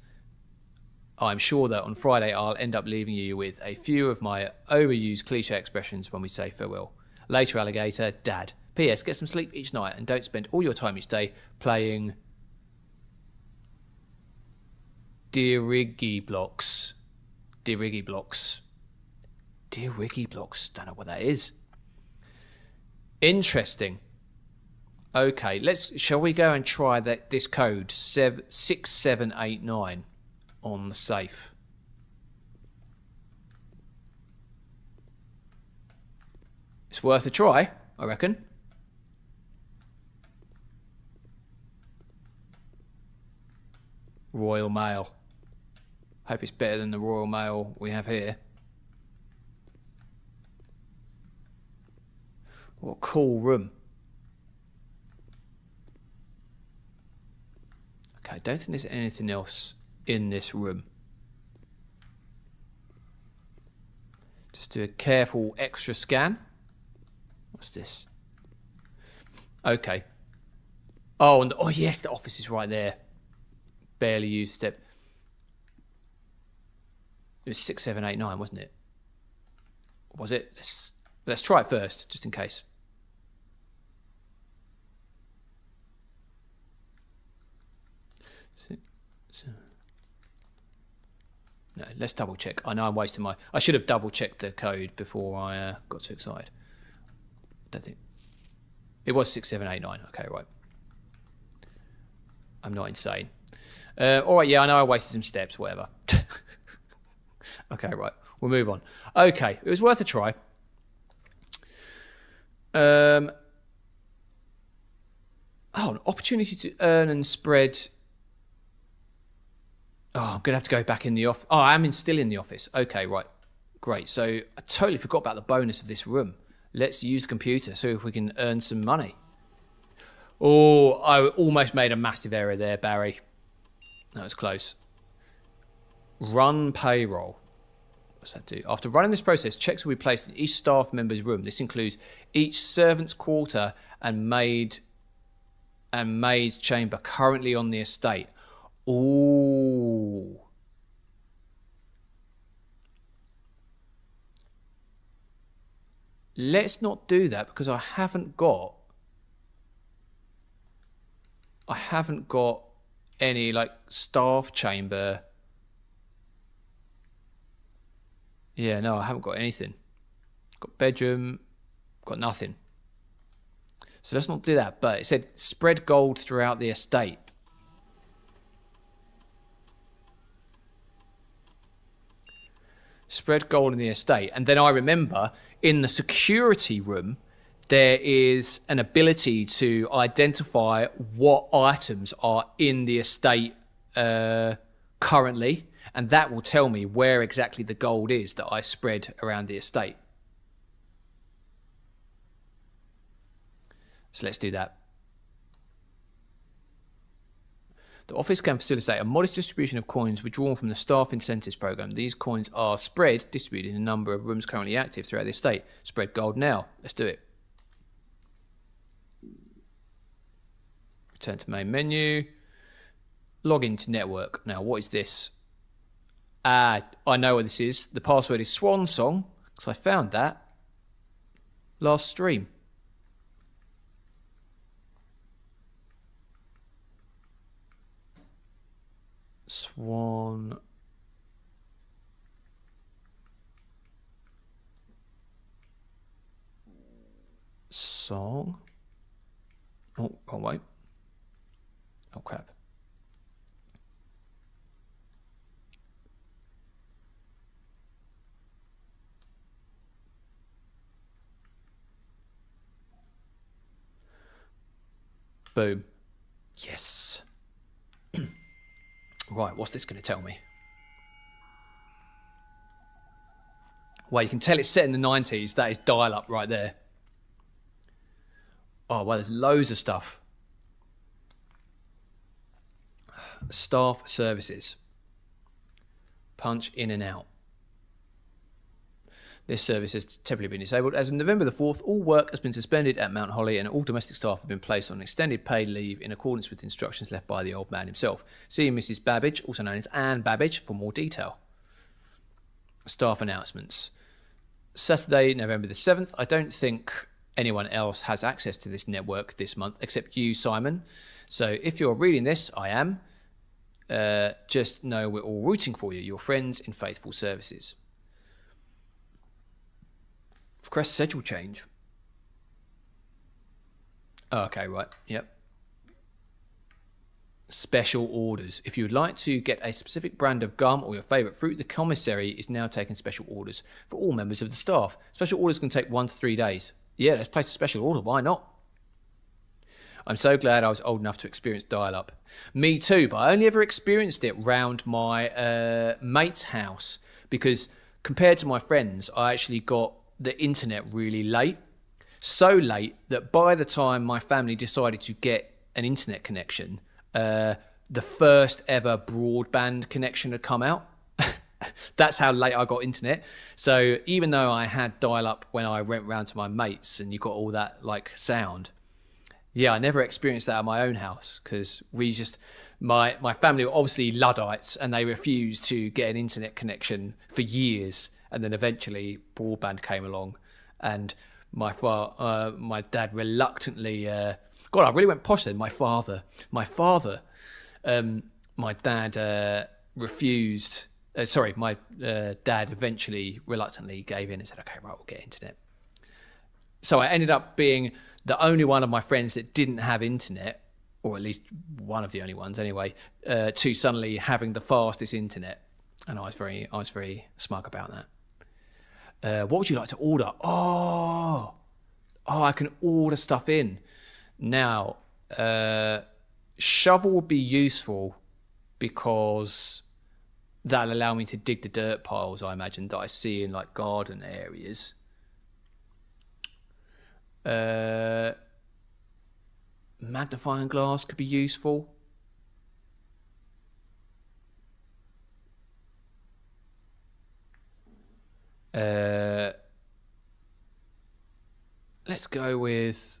I'm sure that on Friday I'll end up leaving you with a few of my overused cliche expressions when we say farewell. Later, alligator, Dad. P.S. Get some sleep each night and don't spend all your time each day playing Dirigi blocks. Dirigi blocks. Dirigi blocks. Don't know what that is. Interesting. Okay, shall we go and try this code 6789 on the safe? It's worth a try, I reckon. Royal Mail. Hope it's better than the Royal Mail we have here. What a cool room. Okay, I don't think there's anything else in this room. Just do a careful extra scan. What's this? Okay. Oh, and yes, the office is right there. Barely used step. It was 6789, wasn't it? Was it? Let's try it first, just in case. No, let's double check. I know I'm wasting I should have double checked the code before I got too excited. Don't think. It was 6789. Okay, right. I'm not insane. All right, yeah, I know I wasted some steps, whatever. Okay, right, we'll move on. Okay, it was worth a try. An opportunity to earn and spread. Oh, I'm going to have to go back in the office. Oh, I am still in the office. Okay, right, great. So I totally forgot about the bonus of this room. Let's use the computer, see if we can earn some money. Oh, I almost made a massive error there, Barry. That was close. Run payroll. What's that do? After running this process, checks will be placed in each staff member's room. This includes each servant's quarter and maid's chamber currently on the estate. Ooh. let's not do that because I haven't got any like staff chamber. Yeah, no, I haven't got anything. Got bedroom, got nothing. So let's not do that. But it said spread gold throughout the estate. Spread gold in the estate. And then I remember in the security room, there is an ability to identify what items are in the estate currently. And that will tell me where exactly the gold is that I spread around the estate. So let's do that. The office can facilitate a modest distribution of coins withdrawn from the staff incentives program. These coins are spread, distributed in a number of rooms currently active throughout the estate. Spread gold now. Let's do it. Return to main menu. Log into network. Now, what is this? I know what this is. The password is Swan Song, because I found that last stream. Swan Song. Oh, wrong way. Oh, crap. Boom. Yes. Right, what's this going to tell me? Well, you can tell it's set in the 90s. That is dial-up right there. Oh, well, there's loads of stuff. Staff services. Punch in and out. This service has temporarily been disabled. As of November the 4th, all work has been suspended at Mount Holly and all domestic staff have been placed on extended paid leave in accordance with instructions left by the old man himself. See Mrs. Babbage, also known as Anne Babbage, for more detail. Staff announcements. Saturday, November the 7th. I don't think anyone else has access to this network this month except you, Simon. So if you're reading this, I am. Just know we're all rooting for you, your friends in Faithful Services. Request schedule change. Okay, right. Yep. Special orders. If you would like to get a specific brand of gum or your favourite fruit, the commissary is now taking special orders for all members of the staff. Special orders can take 1 to 3 days. Yeah, let's place a special order. Why not? I'm so glad I was old enough to experience dial-up. Me too, but I only ever experienced it round my mate's house because compared to my friends, I actually got the internet really late. So late that by the time my family decided to get an internet connection, the first ever broadband connection had come out. That's how late I got internet. So even though I had dial-up when I went round to my mates and you got all that like sound, yeah, I never experienced that at my own house because we just, my family were obviously Luddites and they refused to get an internet connection for years. And then eventually broadband came along and my dad reluctantly, God, I really went posh then. My dad refused, my dad eventually reluctantly gave in and said, okay, right, we'll get internet. So I ended up being the only one of my friends that didn't have internet, or at least one of the only ones anyway, to suddenly having the fastest internet. And I was very smug about that. What would you like to order? Oh, I can order stuff in. Now, shovel would be useful because that'll allow me to dig the dirt piles, I imagine, that I see in like garden areas. Magnifying glass could be useful. Let's go with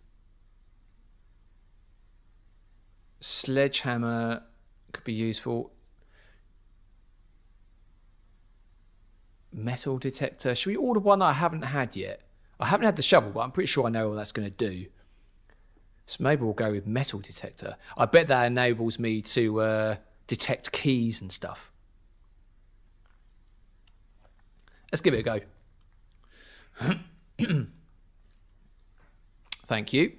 sledgehammer could be useful. Metal detector. Should we order one that I haven't had yet? I haven't had the shovel, but I'm pretty sure I know what that's going to do. So maybe we'll go with metal detector. I bet that enables me to detect keys and stuff. Let's give it a go. Thank you.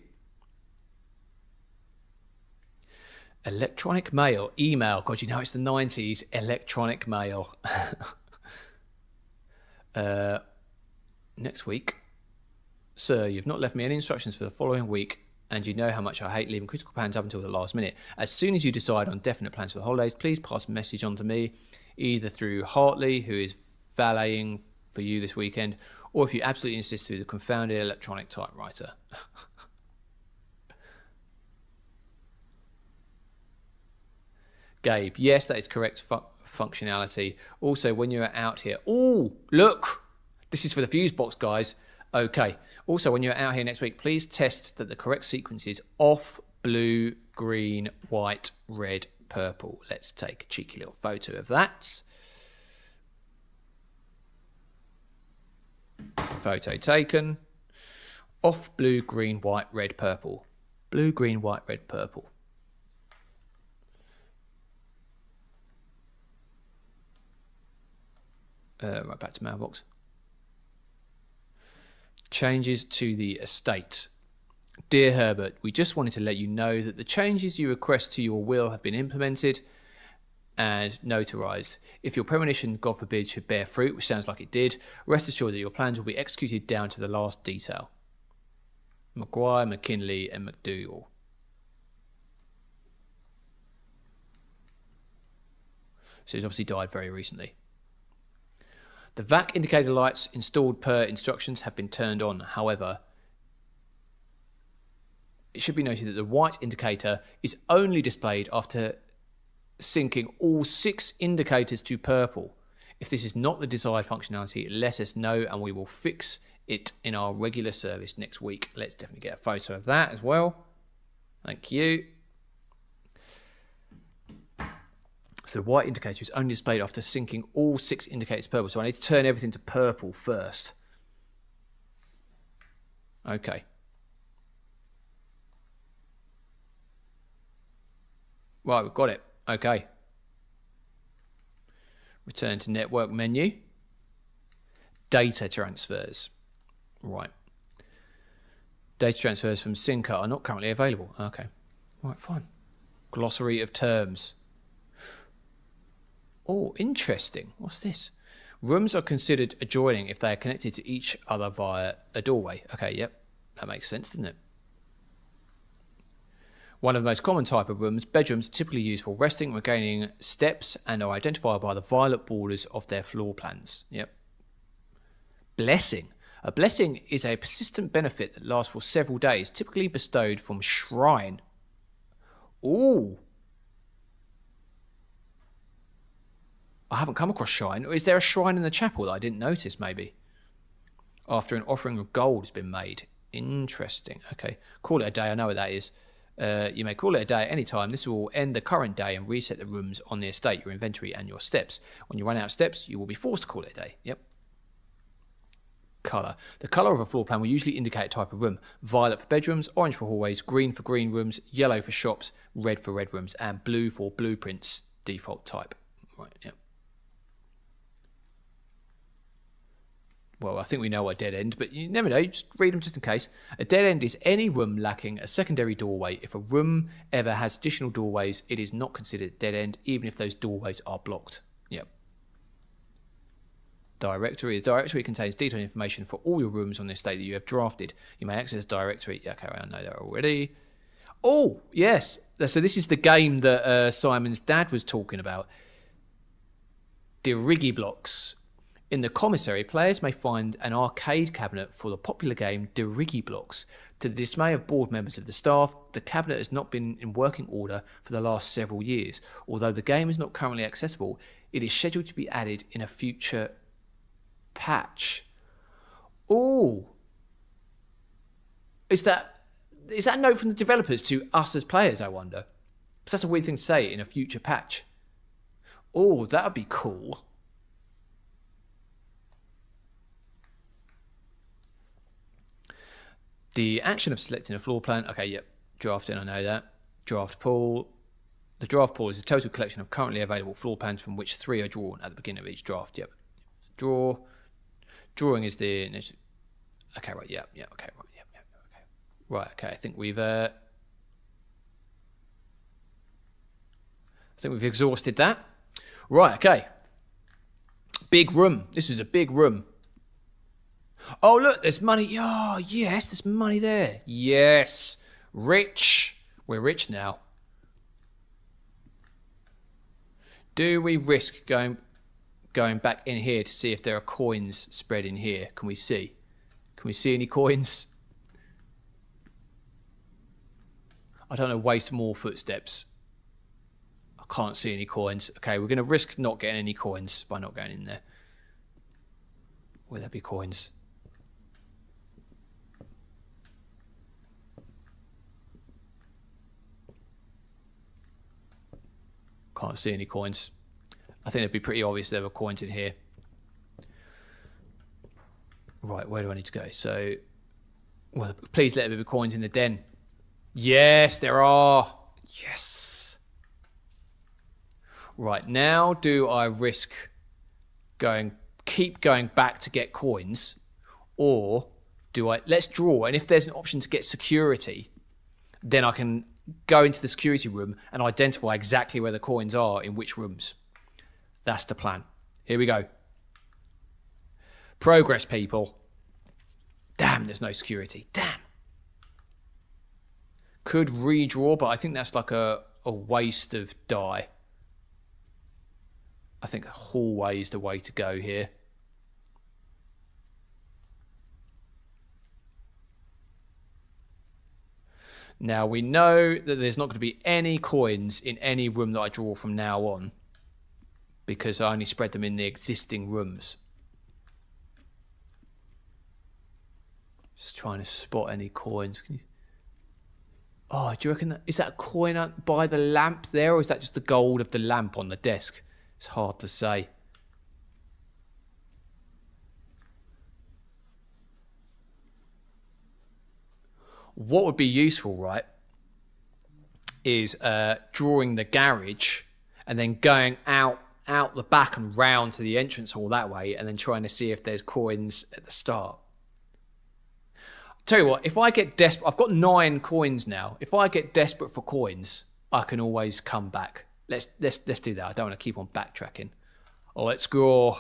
Electronic mail, email. God, you know it's the 90s. Electronic mail. Next week. Sir, you've not left me any instructions for the following week, and you know how much I hate leaving critical plans up until the last minute. As soon as you decide on definite plans for the holidays, please pass a message on to me, either through Hartley, who is valeting for you this weekend, or if you absolutely insist, through the confounded electronic typewriter. Gabe, yes, that is correct functionality. Also, when you're out here... Oh, look! This is for the fuse box, guys. Okay. Also, when you're out here next week, please test that the correct sequence is off, blue, green, white, red, purple. Let's take a cheeky little photo of that. Photo taken. Off, blue, green, white, red, purple. Blue, green, white, red, purple. Right back to mailbox. Changes to the estate. Dear Herbert, we just wanted to let you know that the changes you request to your will have been implemented and notarized. If your premonition, God forbid, should bear fruit, which sounds like it did, rest assured that your plans will be executed down to the last detail. Maguire, McKinley, and McDougall. So he's obviously died very recently. The VAC indicator lights installed per instructions have been turned on. However, it should be noted that the white indicator is only displayed after syncing all 6 indicators to purple. If this is not the desired functionality, let us know and we will fix it in our regular service next week. Let's definitely get a photo of that as well. Thank you. So the white indicator is only displayed after syncing all 6 indicators purple. So I need to turn everything to purple first. Okay. Right, we've got it. Okay. Return to network menu. Data transfers. Right. Data transfers from Synca are not currently available. Okay. Right, fine. Glossary of terms. Oh, interesting. What's this? Rooms are considered adjoining if they are connected to each other via a doorway. Okay, yep. That makes sense, doesn't it? One of the most common type of rooms, bedrooms, are typically used for resting, regaining steps, and are identified by the violet borders of their floor plans. Yep. Blessing. A blessing is a persistent benefit that lasts for several days, typically bestowed from shrine. Ooh. I haven't come across shrine. Is there a shrine in the chapel that I didn't notice, maybe? After an offering of gold has been made. Interesting. Okay. Call it a day. I know what that is. You may call it a day at any time. This will end the current day and reset the rooms on the estate, your inventory, and your steps. When you run out of steps, you will be forced to call it a day. Yep. Colour. The colour of a floor plan will usually indicate a type of room. Violet for bedrooms, orange for hallways, green for green rooms, yellow for shops, red for red rooms, and blue for blueprints, default type. Right, yep. Well, I think we know what a dead end, but you never know. Just read them just in case. A dead end is any room lacking a secondary doorway. If a room ever has additional doorways, it is not considered a dead end, even if those doorways are blocked. Yep. Directory. The directory contains detailed information for all your rooms on the estate that you have drafted. You may access the directory. Yeah, okay, I know that already. Oh, yes. So this is the game that Simon's dad was talking about. Dirigiblocks. In the commissary, players may find an arcade cabinet for the popular game Dirigiblocks. To the dismay of board members of the staff, the cabinet has not been in working order for the last several years. Although the game is not currently accessible, it is scheduled to be added in a future patch. Ooh. Is that a note from the developers to us as players, I wonder? Because that's a weird thing to say, in a future patch. Oh, that would be cool. The action of selecting a floor plan. Okay, yep. Drafting, I know that. Draft pool. The draft pool is a total collection of currently available floor plans from which 3 are drawn at the beginning of each draft. Yep. Draw. Drawing is the... Okay, right, yeah, okay, right, yeah, okay. Right, okay, I think we've exhausted that. Right, okay. Big room. This is a big room. Oh, look, there's money. Oh, yes, there's money there. Yes. Rich. We're rich now. Do we risk going back in here to see if there are coins spread in here? Can we see? Can we see any coins? I don't want to waste more footsteps. I can't see any coins. Okay, we're going to risk not getting any coins by not going in there. Will there be coins? Can't see any coins. I think it'd be pretty obvious there were coins in here. Right, where do I need to go? So, well, please let there be coins in the den. Yes, there are. Yes. Right, now do I risk keep going back to get coins, or do I, let's draw, and if there's an option to get security, then I can go into the security room and identify exactly where the coins are in which rooms. That's the plan. Here we go. Progress, people. Damn, there's no security. Damn. Could redraw, but I think that's like a waste of die. I think hallway is the way to go here. Now, we know that there's not going to be any coins in any room that I draw from now on, because I only spread them in the existing rooms. Just trying to spot any coins. Oh, do you reckon is that a coin by the lamp there, or is that just the gold of the lamp on the desk? It's hard to say. What would be useful, right, is drawing the garage and then going out the back and round to the entrance hall that way, and then trying to see if there's coins at the start. Tell you what, if I get desperate, I've got 9 coins now. If I get desperate for coins, I can always come back. Let's do that. I don't want to keep on backtracking. Oh, let's go.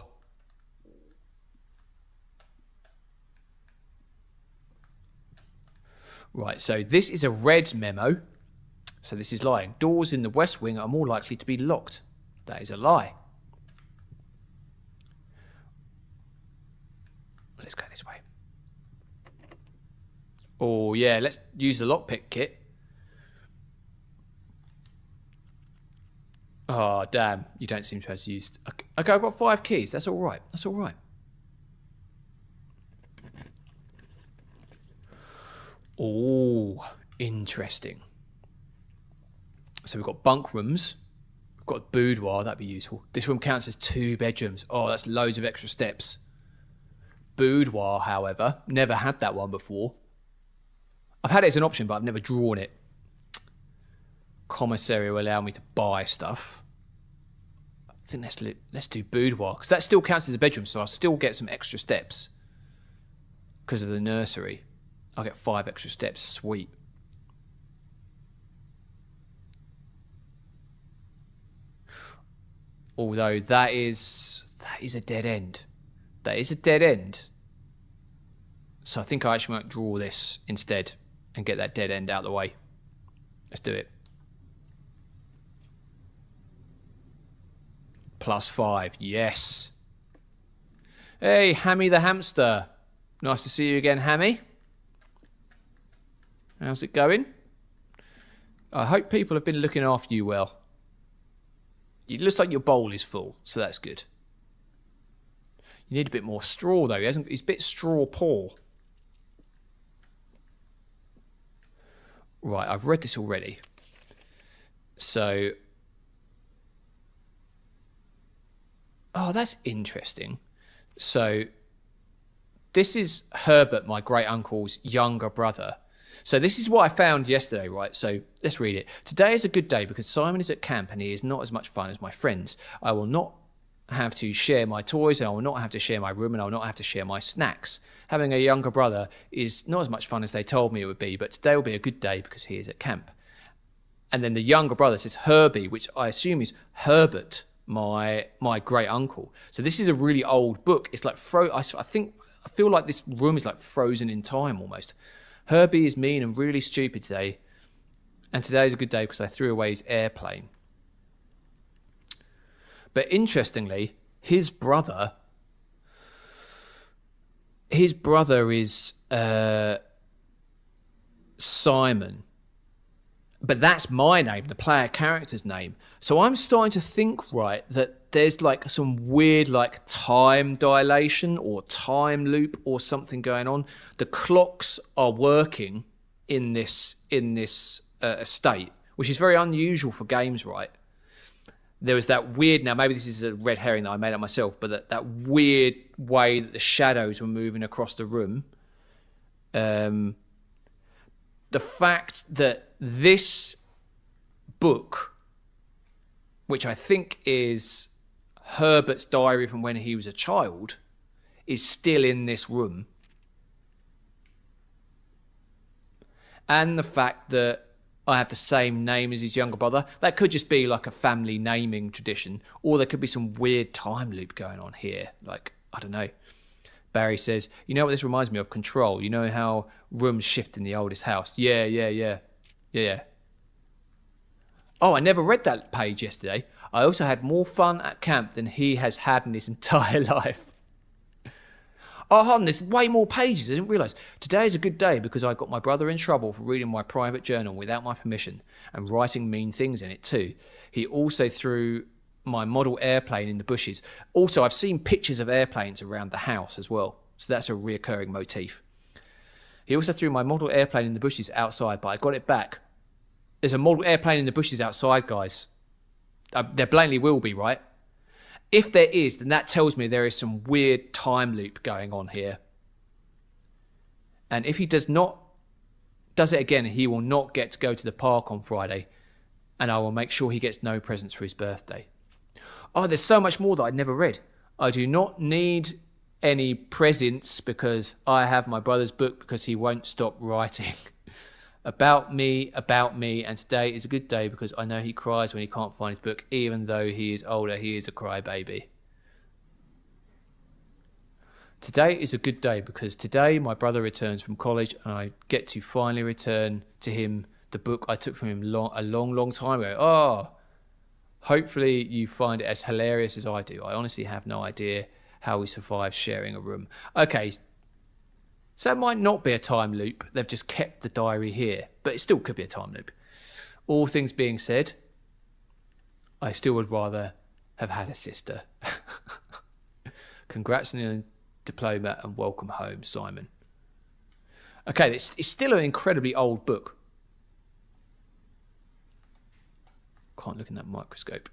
Right, so this is a red memo. So this is lying. Doors in the west wing are more likely to be locked. That is a lie. Let's go this way. Oh, yeah, let's use the lockpick kit. Oh, damn. You don't seem to have used... Okay, I've got 5 keys. That's all right. That's all right. Oh, interesting. So we've got bunk rooms. We've got a boudoir. That'd be useful. This room counts as 2 bedrooms. Oh, that's loads of extra steps. Boudoir, however, never had that one before. I've had it as an option, but I've never drawn it. Commissary will allow me to buy stuff. I think let's do boudoir, because that still counts as a bedroom, so I'll still get some extra steps because of the nursery. I'll get 5 extra steps. Sweet. Although that is a dead end. That is a dead end. So I think I actually might draw this instead and get that dead end out of the way. Let's do it. +5. Yes. Hey, Hammy the hamster. Nice to see you again, Hammy. How's it going? I hope people have been looking after you well. It looks like your bowl is full, so that's good. You need a bit more straw, though. He's a bit straw poor. Right, I've read this already. So... Oh, that's interesting. So, this is Herbert, my great uncle's younger brother. So this is what I found yesterday, right? So let's read it. Today is a good day because Simon is at camp and he is not as much fun as my friends. I will not have to share my toys and I will not have to share my room and I will not have to share my snacks. Having a younger brother is not as much fun as they told me it would be, but today will be a good day because he is at camp. And then the younger brother says Herbie, which I assume is Herbert, my great uncle. So this is a really old book. It's like I feel like this room is like frozen in time almost. Herbie is mean and really stupid today. And today is a good day because I threw away his airplane. But interestingly, his brother is Simon. But that's my name, the player character's name. So I'm starting to think, right, that there's like some weird like time dilation or time loop or something going on. The clocks are working in this estate, which is very unusual for games, right? There was that weird, now maybe this is a red herring that I made up myself, but that weird way that the shadows were moving across the room. The fact that this book, which I think is Herbert's diary from when he was a child, is still in this room. And the fact that I have the same name as his younger brother. That could just be like a family naming tradition, or there could be some weird time loop going on here. Like, I don't know. Barry says, you know what this reminds me of? Control. You know how rooms shift in the oldest house? Yeah. Oh, I never read that page yesterday. I also had more fun at camp than he has had in his entire life. Oh, hold on, there's way more pages. I didn't realise. Today is a good day because I got my brother in trouble for reading my private journal without my permission and writing mean things in it too. He also threw my model airplane in the bushes. Also, I've seen pictures of airplanes around the house as well. So that's a reoccurring motif. He also threw my model airplane in the bushes outside, but I got it back. There's a model airplane in the bushes outside, guys. There blatantly will be, right? If there is, then that tells me there is some weird time loop going on here. And if he does it again, he will not get to go to the park on Friday. And I will make sure he gets no presents for his birthday. Oh, there's so much more that I'd never read. I do not need any presents because I have my brother's book because he won't stop writing. About me, and today is a good day because I know he cries when he can't find his book, even though he is older, he is a crybaby. Today is a good day because today my brother returns from college and I get to finally return to him the book I took from him a long time ago. Oh, hopefully you find it as hilarious as I do. I honestly have no idea how we survived sharing a room. Okay. So it might not be a time loop. They've just kept the diary here, but it still could be a time loop. All things being said, I still would rather have had a sister. Congrats on your diploma and welcome home, Simon. Okay, it's still an incredibly old book. Can't look in that microscope.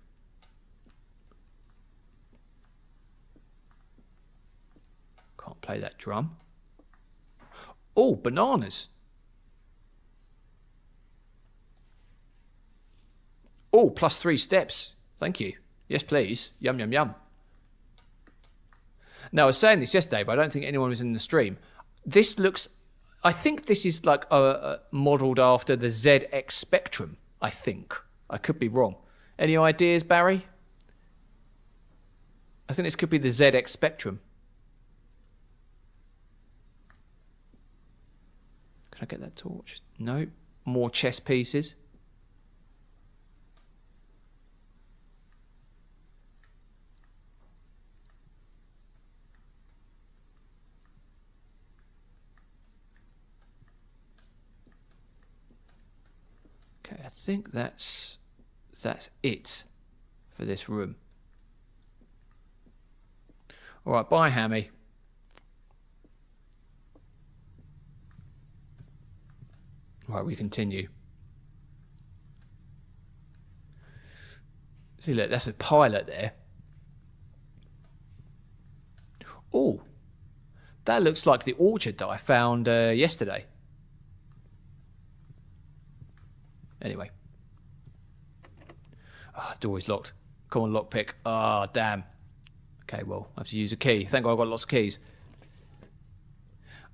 Can't play that drum. Oh, bananas. Oh, +3 steps. Thank you. Yes, please. Yum, yum, yum. Now, I was saying this yesterday, but I don't think anyone was in the stream. This looks... I think this is like modelled after the ZX Spectrum, I think. I could be wrong. Any ideas, Barry? I think this could be the ZX Spectrum. Can I get that torch? No. More chess pieces. Okay, I think that's it for this room. All right, bye, Hammy. Right, we continue. See, look, that's a pilot there. Oh, That looks like the orchard that I found yesterday. Anyway. Oh, the door is locked. Come on, lockpick. Ah, oh, damn. Okay, well, I have to use a key. Thank God I've got lots of keys.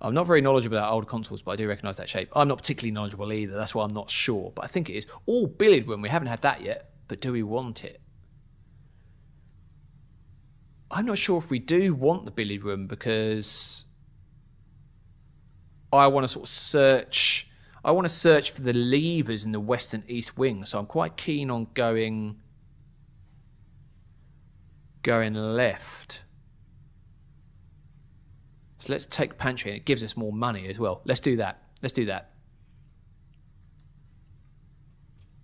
I'm not very knowledgeable about old consoles, but I do recognise that shape. I'm not particularly knowledgeable either. That's why I'm not sure. But I think it is. Oh, billiard room. We haven't had that yet. But do we want it? I'm not sure if we do want the billiard room because I want to sort of search. I want to search for the levers in the west and east wing. So I'm quite keen on going left. So let's take pantry, and it gives us more money as well. Let's do that. Let's do that.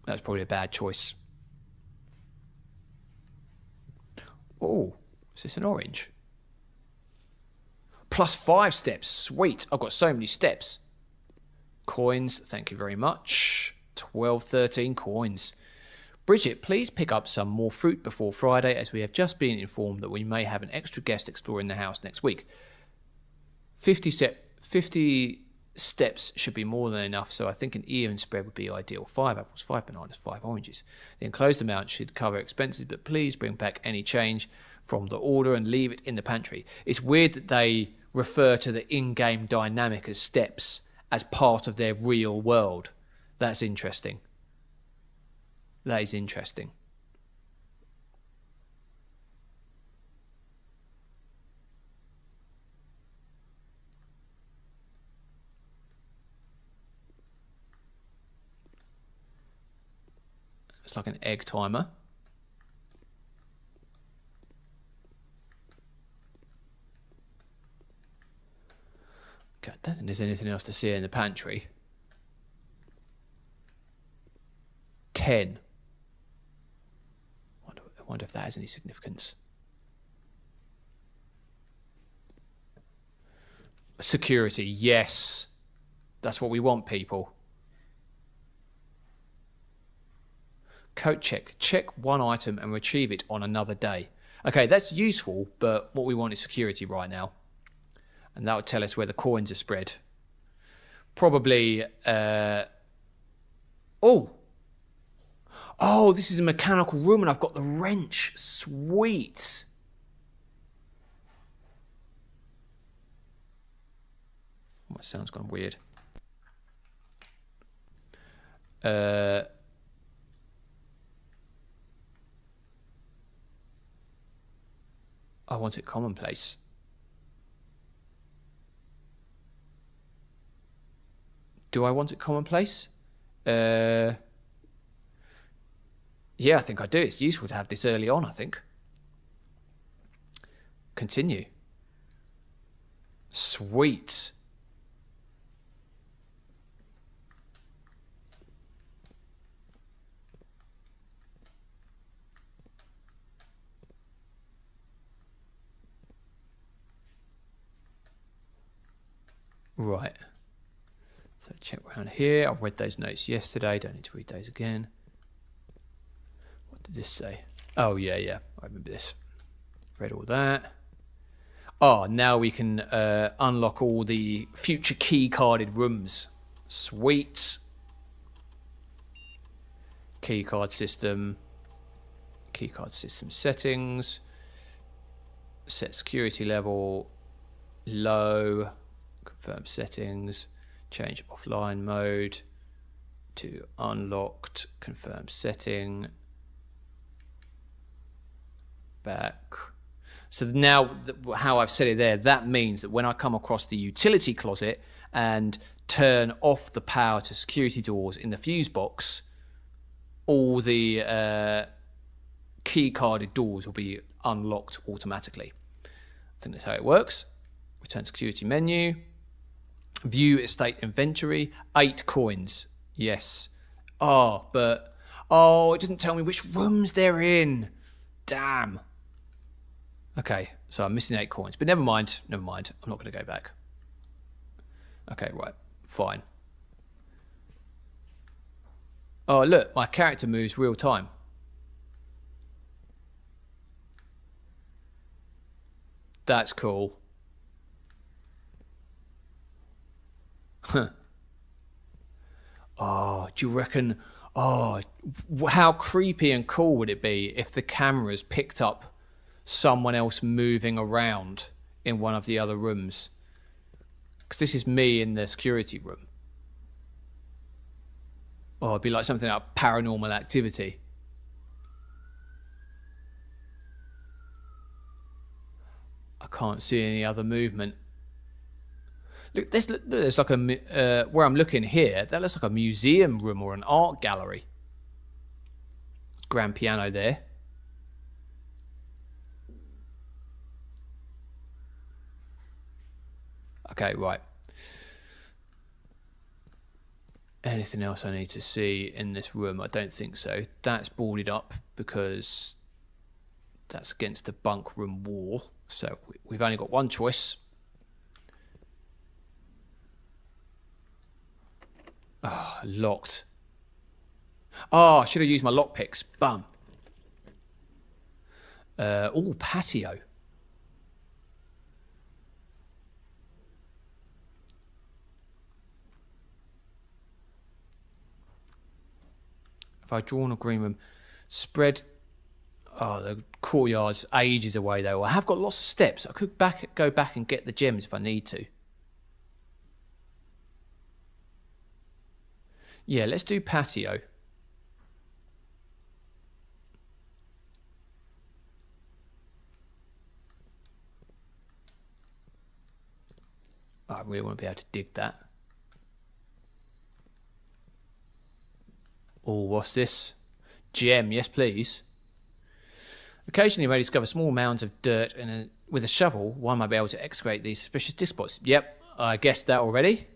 That's probably a bad choice. Oh, is this an orange? +5 steps. Sweet. I've got so many steps. Coins. Thank you very much. 12, 13 coins. Bridget, please pick up some more fruit before Friday, as we have just been informed that we may have an extra guest exploring the house next week. 50 steps should be more than enough, so I think an even spread would be ideal. 5 apples, 5 bananas, 5 oranges. The enclosed amount should cover expenses, but please bring back any change from the order and leave it in the pantry. It's weird that they refer to the in-game dynamic as steps as part of their real world. That's interesting. That is interesting. It's like an egg timer. Okay, I don't think there's anything else to see in the pantry. 10. I wonder if that has any significance. Security, yes. That's what we want, people. Coat check. Check one item and retrieve it on another day. Okay, that's useful, but what we want is security right now. And that would tell us where the coins are spread. Probably... Oh, this is a mechanical room and I've got the wrench. Sweet. Oh, my sound's gone weird. I want it commonplace. Do I want it commonplace? Yeah, I think I do. It's useful to have this early on, I think. Continue. Sweet. Right. So check around here. I've read those notes yesterday. Don't need to read those again. What did this say? Oh, yeah. I remember this. Read all that. Oh, now we can unlock all the future key-carded rooms. Sweet. Keycard system. Keycard system settings. Set security level. Low. Confirm settings. Change offline mode to unlocked. Confirm setting. Back. So now, how I've set it there, that means that when I come across the utility closet and turn off the power to security doors in the fuse box, all the key-carded doors will be unlocked automatically. I think that's how it works. Return security menu. View estate inventory. 8 coins. Yes. Oh, but... Oh, it doesn't tell me which rooms they're in. Damn. Okay, so I'm missing 8 coins. But never mind. I'm not going to go back. Okay, right. Fine. Oh, look. My character moves real time. That's cool. Oh, do you reckon? Oh, how creepy and cool would it be if the cameras picked up someone else moving around in one of the other rooms? Because this is me in the security room. Oh, it'd be like something out of Paranormal Activity. I can't see any other movement. Look, there's like a where I'm looking here. That looks like a museum room or an art gallery. Grand piano there. Okay, right. Anything else I need to see in this room? I don't think so. That's boarded up because that's against the bunk room wall. So we've only got one choice. Ah, locked. Oh, I should have used my lockpicks. Bum. Oh, patio. If I draw on a green room, spread. Oh, the courtyard's ages away though. I have got lots of steps. I could go back and get the gems if I need to. Yeah, let's do patio. I really want to be able to dig that. Oh, what's this? Gem, yes please. Occasionally you may discover small mounds of dirt and with a shovel, one might be able to excavate these suspicious disc spots. Yep, I guessed that already.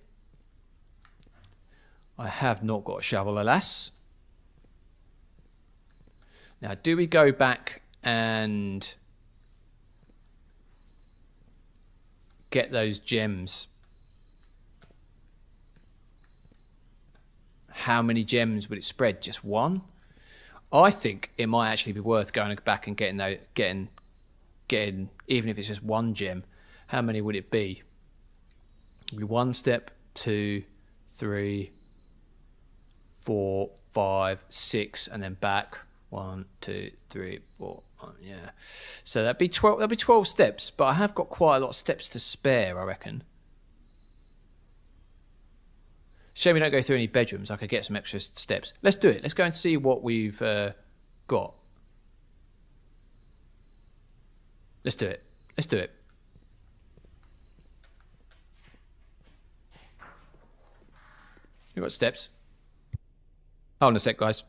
I have not got a shovel, alas. Now, do we go back and get those gems? How many gems would it spread? Just one? I think it might actually be worth going back and getting, even if it's just one gem. How many would it be? It'd be 1 step, 2, 3, 4, 5, 6, and then back. 1, 2, 3, 4. Yeah. So that'd be 12. That'd be 12 steps. But I have got quite a lot of steps to spare, I reckon. Shame we don't go through any bedrooms. I could get some extra steps. Let's do it. Let's go and see what we've got. Let's do it. Let's do it. We've got steps. Hold on a sec, guys.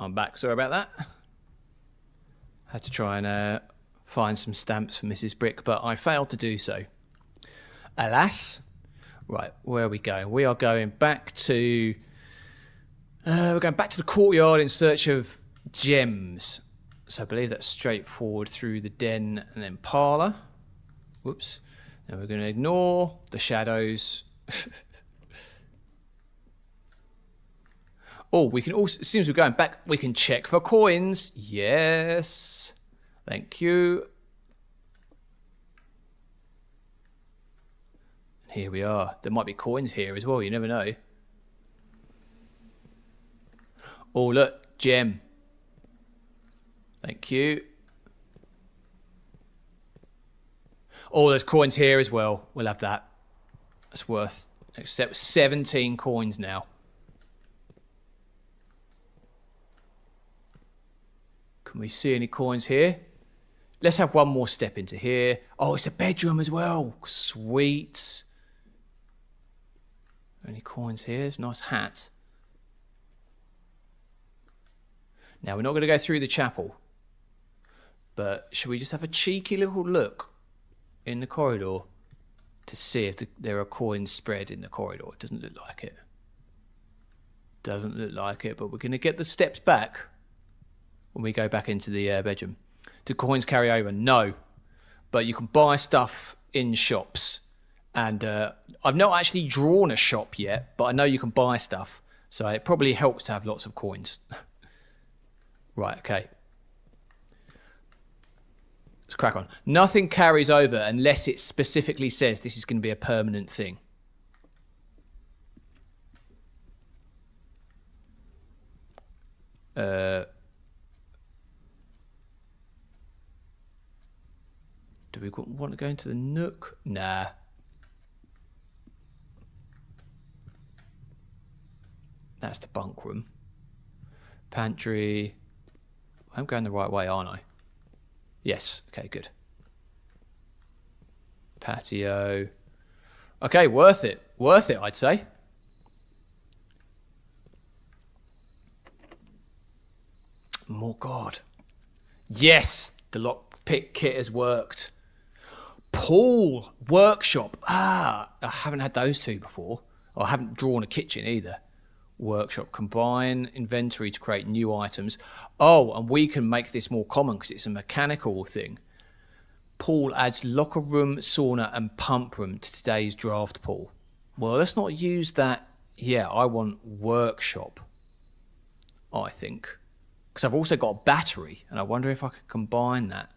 I'm back. Sorry about that. Had to try and find some stamps for Mrs. Brick, but I failed to do so. Alas. Right, where are we going? We are going back to... we're going back to the courtyard in search of gems. So I believe that's straightforward through the den and then parlour. Whoops. Now we're going to ignore the shadows. Oh, we can also, as soon as we're going back, we can check for coins. Yes. Thank you. Here we are. There might be coins here as well. You never know. Oh, look. Gem. Thank you. Oh, there's coins here as well. We'll have that. That's worth... Except 17 coins now. Can we see any coins here? Let's have one more step into here. Oh, it's a bedroom as well. Sweet. Any coins here? It's a nice hat. Now, we're not going to go through the chapel. But should we just have a cheeky little look in the corridor to see if there are coins spread in the corridor? It doesn't look like it. Doesn't look like it, but we're going to get the steps back when we go back into the bedroom. Do coins carry over? No. But you can buy stuff in shops. And I've not actually drawn a shop yet, but I know you can buy stuff. So it probably helps to have lots of coins. Right, okay. Let's crack on. Nothing carries over unless it specifically says this is going to be a permanent thing. Do we want to go into the nook? Nah. That's the bunk room. Pantry. I'm going the right way, aren't I? Yes. Okay, good. Patio. Okay, worth it. Worth it, I'd say. More God. Yes, the lockpick kit has worked. Pool. Workshop. Ah, I haven't had those two before. I haven't drawn a kitchen either. Workshop. Combine inventory to create new items. Oh, and we can make this more common because it's a mechanical thing. Pool adds locker room, sauna and pump room to today's draft pool. Well, let's not use that. Yeah, I want workshop, I think. Because I've also got a battery and I wonder if I could combine that.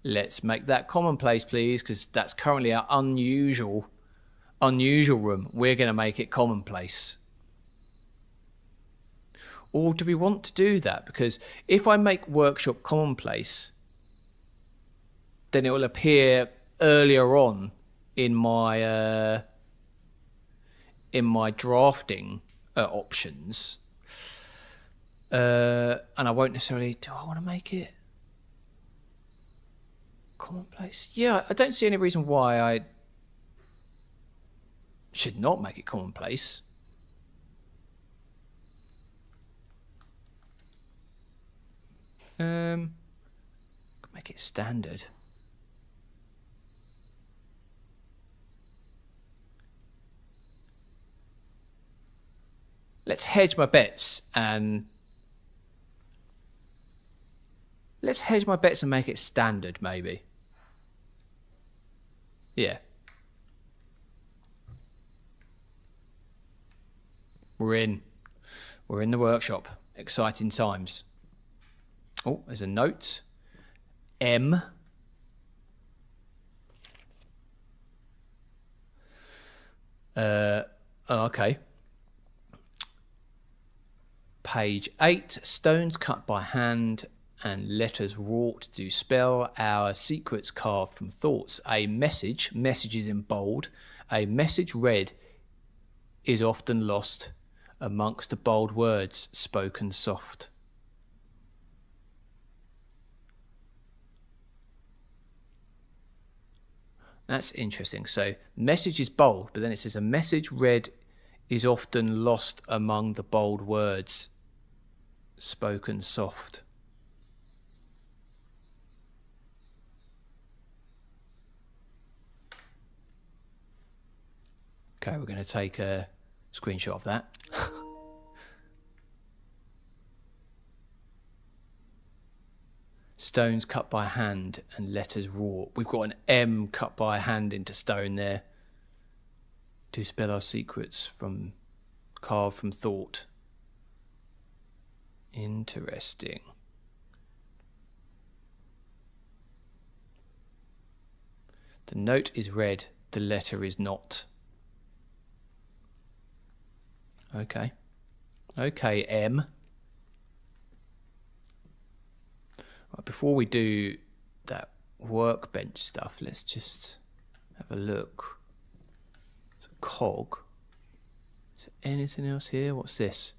Let's make that commonplace, please, because that's currently our unusual room. We're going to make it commonplace. Or do we want to do that? Because if I make workshop commonplace, then it will appear earlier on in my drafting options, and I won't necessarily. Do I want to make it commonplace? Yeah, I don't see any reason why I should not make it commonplace. Make it standard. Let's hedge my bets and make it standard, maybe. Yeah. We're in the workshop. Exciting times. Oh, there's a note. M. Okay. Page 8. Stones cut by hand and letters wrought to spell our secrets carved from thoughts. A message is in bold. A message read is often lost amongst the bold words spoken soft. That's interesting. So message is bold, but then it says a message read is often lost among the bold words spoken soft. Okay, we're going to take a screenshot of that. Stones cut by hand and letters wrought. We've got an M cut by hand into stone there. To spell our secrets from carved from thought. Interesting. The note is red, the letter is not. Okay. Okay, M. Right, before we do that workbench stuff, let's just have a look. It's a cog. Is there anything else here? What's this?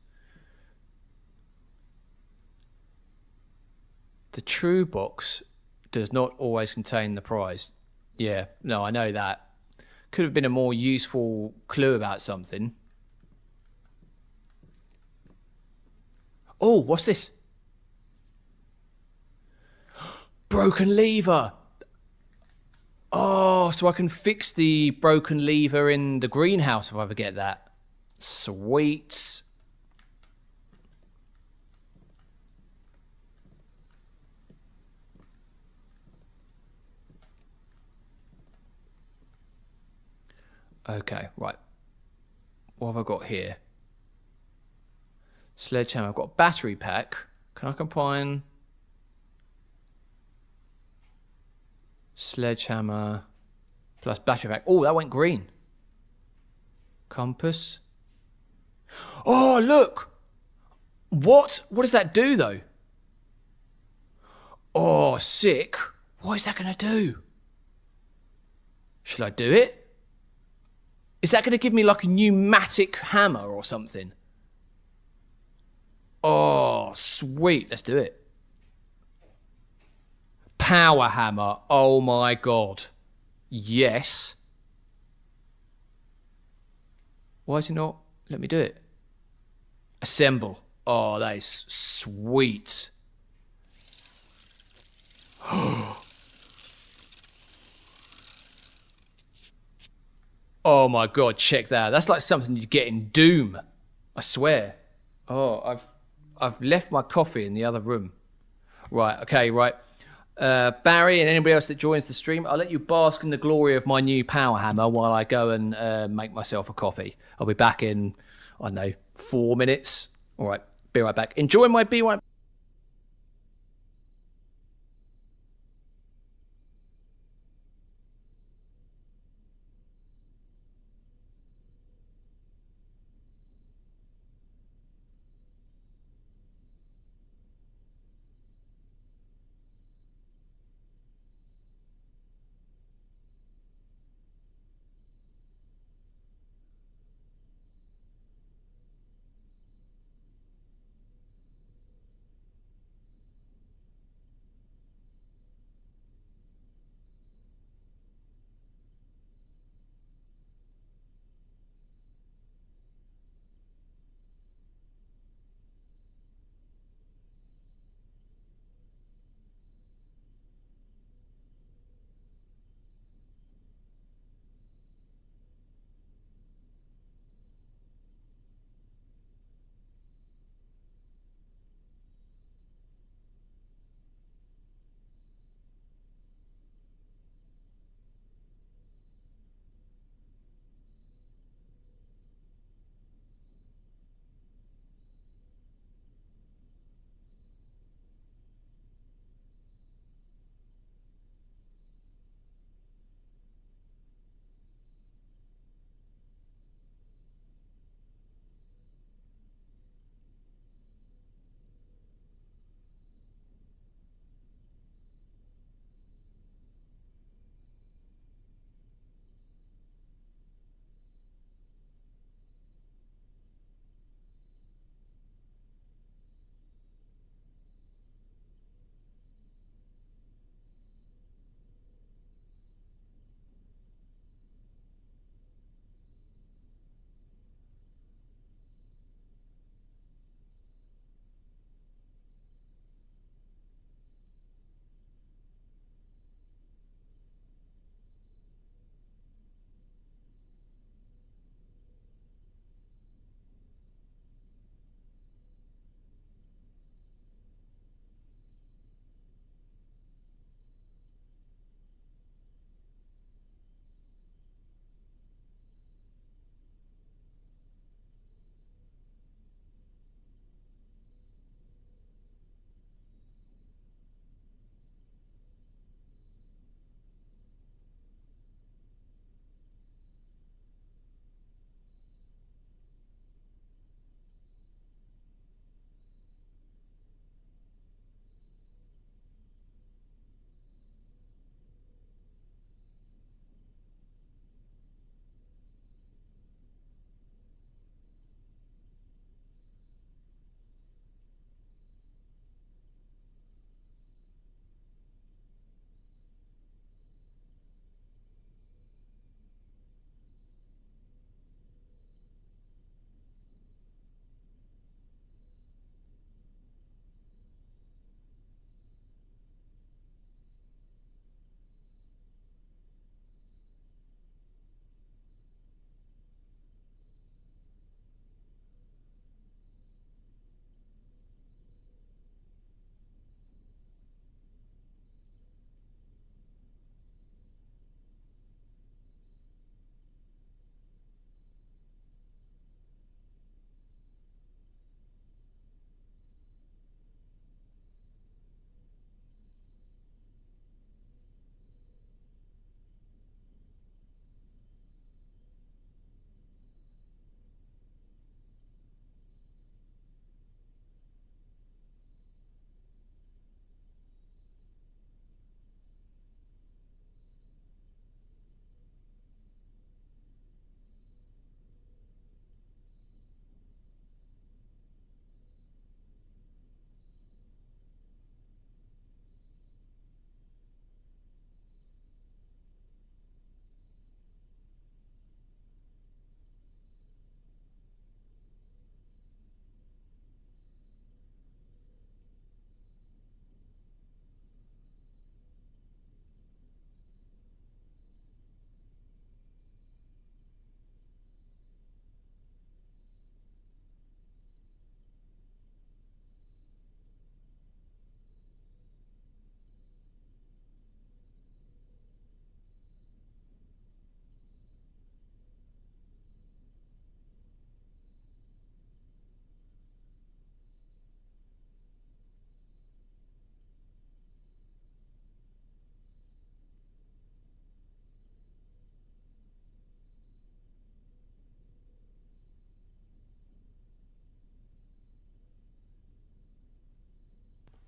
The true box does not always contain the prize. Yeah, no, I know that. Could have been a more useful clue about something. Oh, what's this? Broken lever. Oh, so I can fix the broken lever in the greenhouse if I ever get that. Sweet. Okay, right. What have I got here? Sledgehammer. I've got a battery pack. Can I combine sledgehammer plus battery pack? Oh, that went green. Compass. Oh, look. What does that do, though? Oh, sick. What is that going to do? Should I do it? Is that going to give me like a pneumatic hammer or something? Oh, sweet. Let's do it. Power hammer. Oh my God. Yes. Why is it not? Let me do it. Assemble. Oh, that is sweet. Oh my God, check that. That's like something you get in Doom. I swear. Oh, I've left my coffee in the other room. Right, okay, right. Barry and anybody else that joins the stream, I'll let you bask in the glory of my new power hammer while I go and make myself a coffee. I'll be back in, I don't know, 4 minutes. All right, be right back. Enjoy my B1.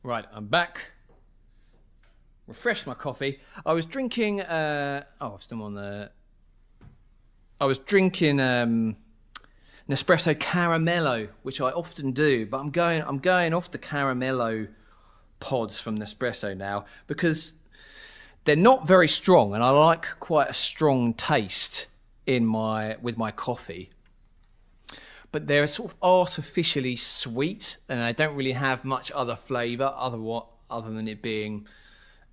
Right, I'm back. Refresh my coffee. I was drinking. I'm still on the. I was drinking Nespresso Caramello, which I often do, but I'm going off the Caramello pods from Nespresso now because they're not very strong, and I like quite a strong taste with my coffee. But they're sort of artificially sweet, and they don't really have much other flavour other than it being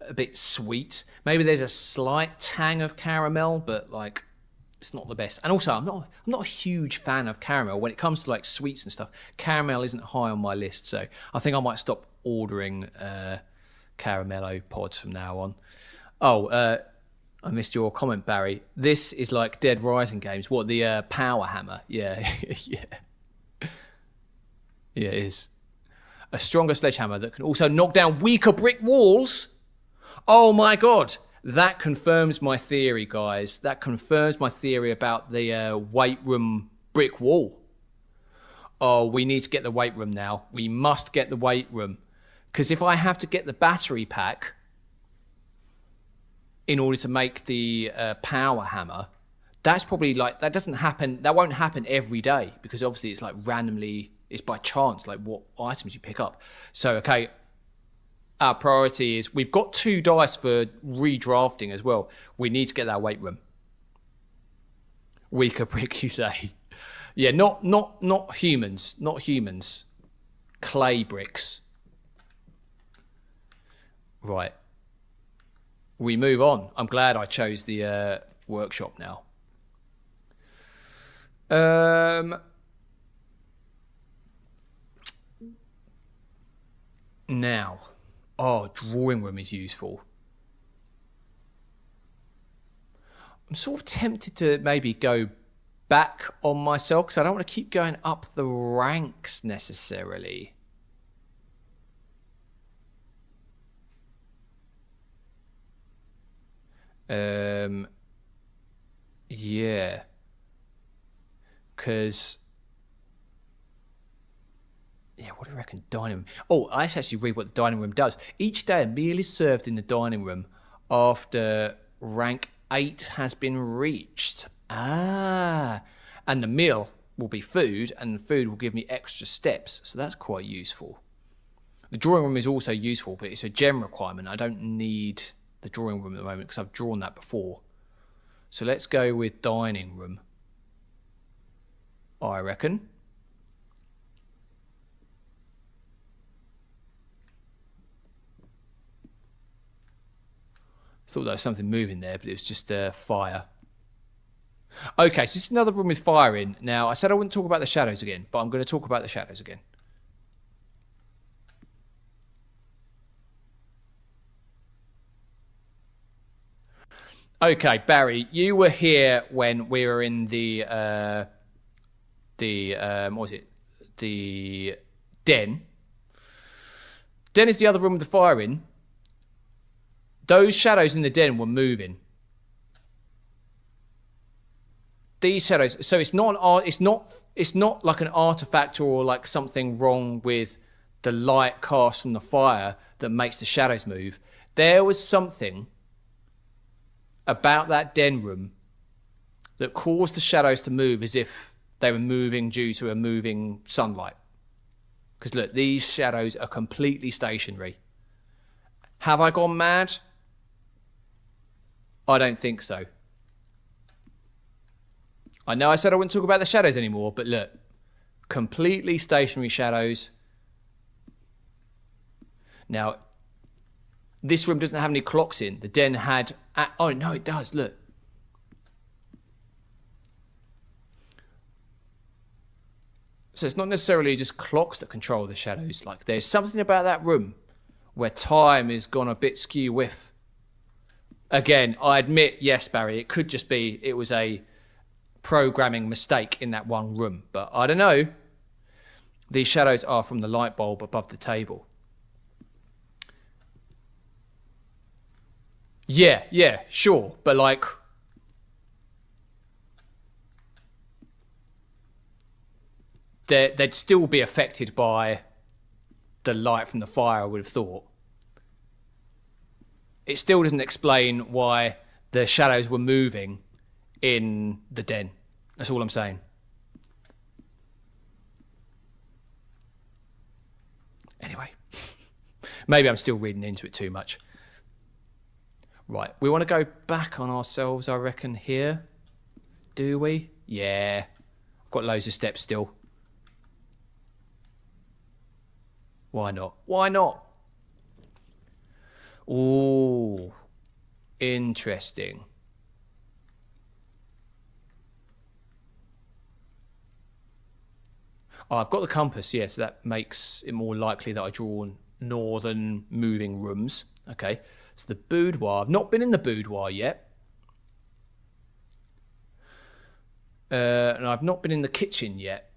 a bit sweet. Maybe there's a slight tang of caramel, but like it's not the best. And also, I'm not a huge fan of caramel when it comes to like sweets and stuff. Caramel isn't high on my list, so I think I might stop ordering Caramello pods from now on. I missed your comment, Barry. This is like Dead Rising games. What, the power hammer? Yeah, yeah. Yeah, it is. A stronger sledgehammer that can also knock down weaker brick walls. Oh my God. That confirms my theory, guys. That confirms my theory about the weight room brick wall. Oh, we need to get the weight room now. We must get the weight room. Because if I have to get the battery pack in order to make the power hammer, that's probably like, that doesn't happen, that won't happen every day, because obviously it's like randomly, it's by chance, like what items you pick up. So, okay, our priority is, we've got 2 dice for redrafting as well. We need to get that weight room. Weaker brick, you say? Yeah, not humans, not humans. Clay bricks. Right. We move on. I'm glad I chose the workshop now. Now, drawing room is useful. I'm sort of tempted to maybe go back on myself because I don't want to keep going up the ranks necessarily. Yeah. Because... Yeah, what do you reckon? Dining room. Oh, I actually read what the dining room does. Each day, a meal is served in the dining room after rank 8 has been reached. And the meal will be food, and the food will give me extra steps. So that's quite useful. The drawing room is also useful, but it's a gem requirement. I don't need the drawing room at the moment because I've drawn that before. So let's go with dining room, I reckon. Thought there was something moving there, but it was just fire. Okay, so this is another room with fire in. Now, I said I wouldn't talk about the shadows again, but I'm going to talk about the shadows again. Okay, Barry, you were here when we were in the what was it? The den. Den is the other room with the fire in. Those shadows in the den were moving. These shadows, so it's not like an artifact or like something wrong with the light cast from the fire that makes the shadows move. There was something about that den room that caused the shadows to move as if they were moving due to a moving sunlight. Because look, these shadows are completely stationary. Have I gone mad? I don't think so. I know I said I wouldn't talk about the shadows anymore, but look, completely stationary shadows. Now, this room doesn't have any clocks in. The den had... Oh, no, it does. Look. So it's not necessarily just clocks that control the shadows. Like, there's something about that room where time has gone a bit skew with. Again, I admit, yes, Barry, it could just be it was a programming mistake in that one room. But I don't know. These shadows are from the light bulb above the table. Yeah, sure. But like... they'd still be affected by the light from the fire, I would have thought. It still doesn't explain why the shadows were moving in the den. That's all I'm saying. Anyway, maybe I'm still reading into it too much. Right, we want to go back on ourselves, I reckon, here. Do we? Yeah. I've got loads of steps still. Why not? Why not? Ooh, interesting. Oh, I've got the compass, yes. That makes it more likely that I draw northern moving rooms. Okay, so the boudoir. I've not been in the boudoir yet. And I've not been in the kitchen yet.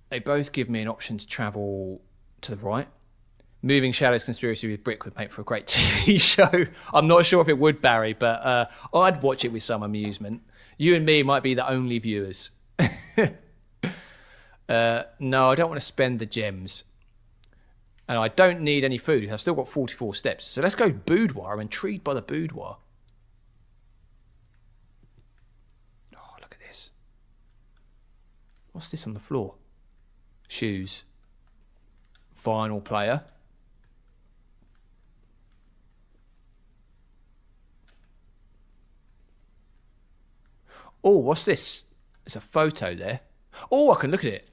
They both give me an option to travel to the right. Moving Shadows Conspiracy with Brick would make for a great TV show. I'm not sure if it would, Barry, but I'd watch it with some amusement. You and me might be the only viewers. No, I don't want to spend the gems. And I don't need any food. I've still got 44 steps. So let's go boudoir. I'm intrigued by the boudoir. Oh, look at this. What's this on the floor? Shoes. Vinyl player. Oh, what's this? There's a photo there. Oh, I can look at it.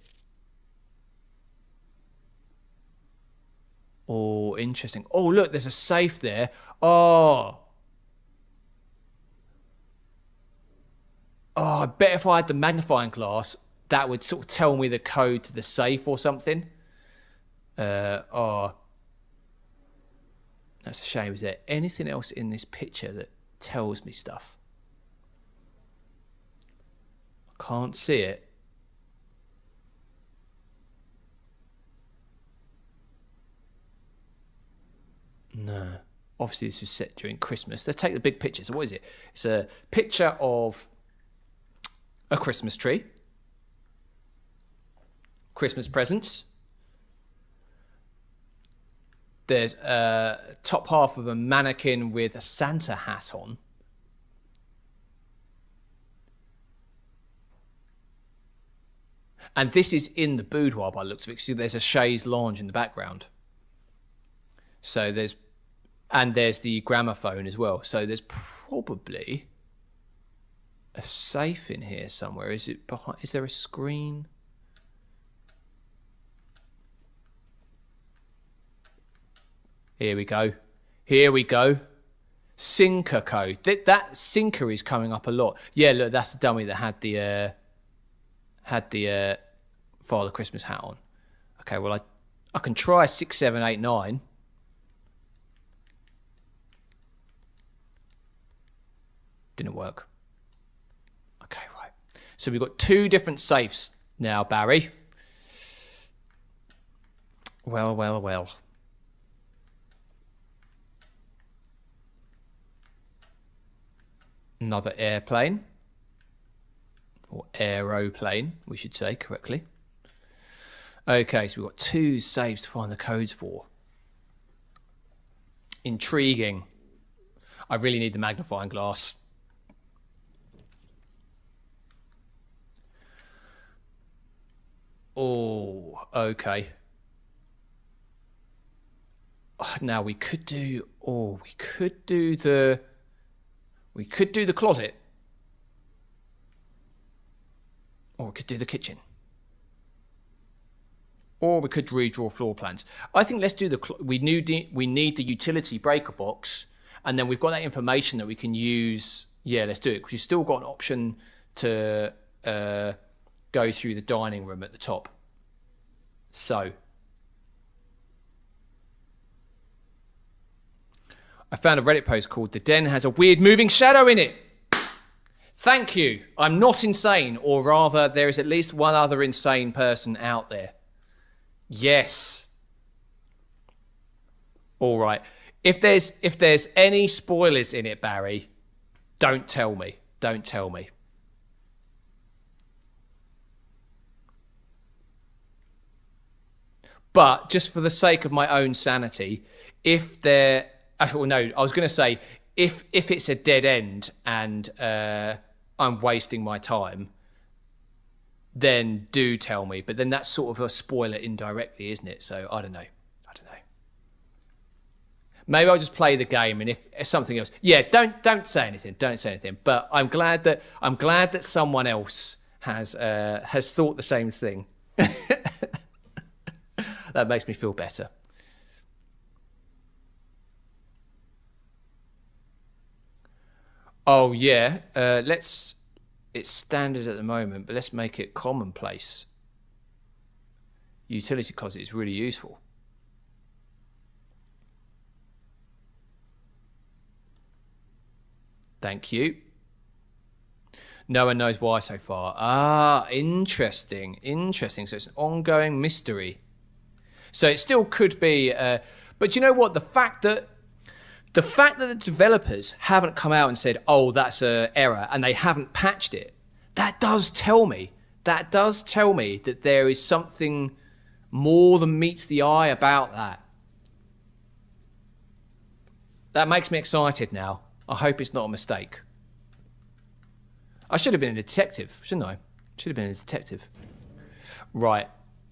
Oh, interesting. Oh, look, there's a safe there. Oh. Oh, I bet if I had the magnifying glass, that would sort of tell me the code to the safe or something. Oh. That's a shame. Is there anything else in this picture that tells me stuff? I can't see it. No. Obviously, this is set during Christmas. Let's take the big picture. So what is it? It's a picture of a Christmas tree. Christmas presents. There's a top half of a mannequin with a Santa hat on. And this is in the boudoir by the looks of it. So there's a chaise lounge in the background. So there's the gramophone as well. So there's probably a safe in here somewhere. Is it behind? Is there a screen? Here we go. Here we go. Sinker code. That sinker is coming up a lot. Yeah, look, that's the dummy that had the Father Christmas hat on. Okay, well I can try 6, 7, 8, 9. Didn't work. Okay, right. So we've got 2 different safes now, Barry. Well, well, well. Another airplane. Or aeroplane, we should say correctly. Okay, so we've got 2 safes to find the codes for. Intriguing. I really need the magnifying glass. Oh, okay. Now we could do the closet. Or we could do the kitchen. Or we could redraw floor plans. I think let's do we need the utility breaker box, and then we've got that information that we can use. Yeah, let's do it, because you've still got an option to go through the dining room at the top. So I found a Reddit post called "The Den Has a Weird Moving Shadow in It." Thank you. I'm not insane, or rather, there is at least one other insane person out there. Yes. All right. If there's any spoilers in it, Barry, don't tell me. Don't tell me. But just for the sake of my own sanity, if they're... Actually, no, I was going to say, if it's a dead end and I'm wasting my time, then do tell me. But then that's sort of a spoiler indirectly, isn't it? So I don't know. Maybe I'll just play the game, and if something else, yeah, don't say anything. Don't say anything. But I'm glad that someone else has thought the same thing. That makes me feel better. Oh yeah, it's standard at the moment, but let's make it commonplace. Utility closet is really useful. Thank you. No one knows why so far. Ah, interesting. So it's an ongoing mystery. So it still could be, but you know what? The fact that the developers haven't come out and said, "Oh, that's an error," and they haven't patched it, that does tell me that there is something more than meets the eye about that. That makes me excited now. I hope it's not a mistake. I should have been a detective, shouldn't I? Should have been a detective. Right.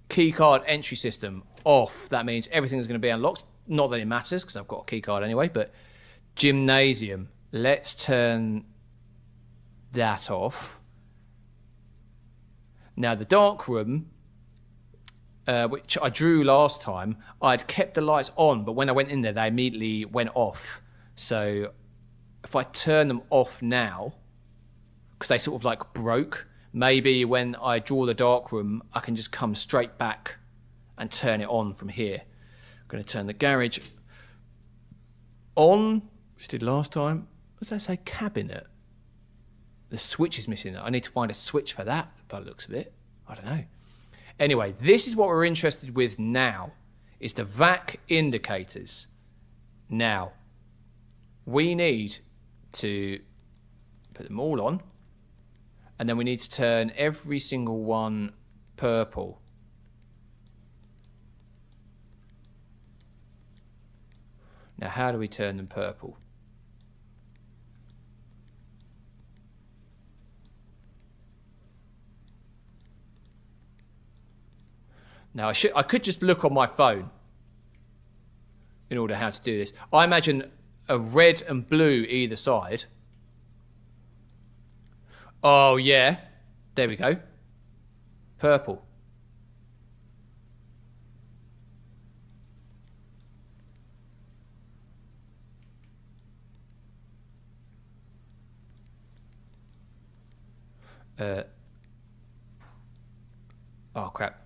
Keycard entry system off. That means everything's going to be unlocked. Not that it matters, because I've got a keycard anyway, but gymnasium. Let's turn that off. Now, the dark room, which I drew last time, I'd kept the lights on, but when I went in there, they immediately went off. So if I turn them off now, because they sort of like broke, maybe when I draw the dark room, I can just come straight back and turn it on from here. I'm going to turn the garage on, which I did last time. What did I say? Cabinet. The switch is missing. I need to find a switch for that, by the looks of it. I don't know. Anyway, this is what we're interested with now, is the VAC indicators. Now, we need to put them all on, and then we need to turn every single one purple. Now, how do we turn them purple? Now, I could just look on my phone in order how to do this. I imagine a red and blue either side. Oh, yeah. There we go. Purple. Oh, crap.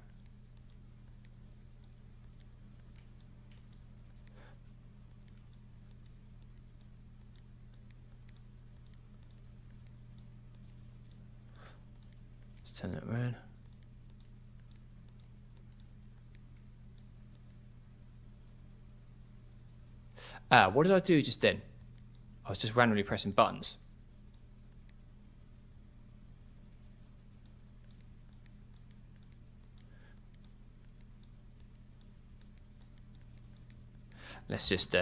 Turn it around. What did I do just then? I was just randomly pressing buttons. Let's just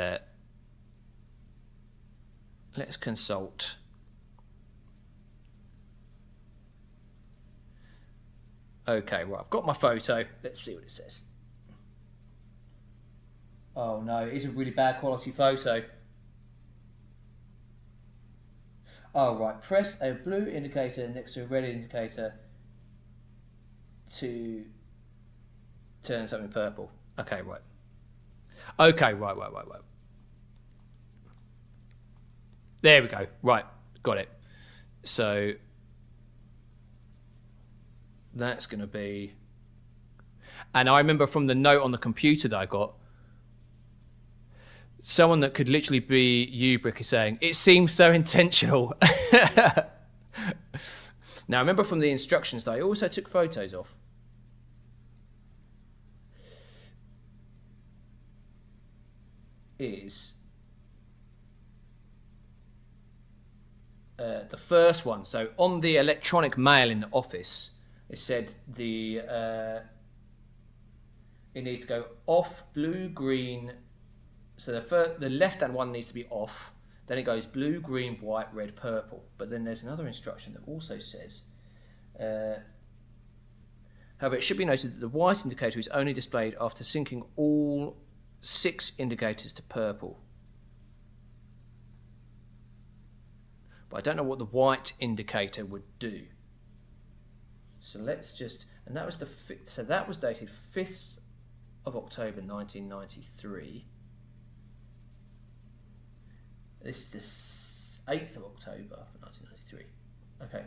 let's consult. Okay, right, I've got my photo. Let's see what it says. Oh no, it is a really bad quality photo. Oh right, press a blue indicator next to a red indicator to turn something purple. Okay, right. Okay, right. There we go. Right, got it. So that's going to be... And I remember from the note on the computer that I got, someone that could literally be you, Brick, is saying, it seems so intentional. Now, I remember from the instructions that I also took photos of. Is the first one. So on the electronic mail in the office, it said it needs to go off, blue, green. So the left-hand one needs to be off. Then it goes blue, green, white, red, purple. But then there's another instruction that also says, however, it should be noted that the white indicator is only displayed after syncing all 6 indicators to purple. But I don't know what the white indicator would do. So let's just, and that was so that was dated 5th of October 1993. This is the 8th of October 1993. Okay.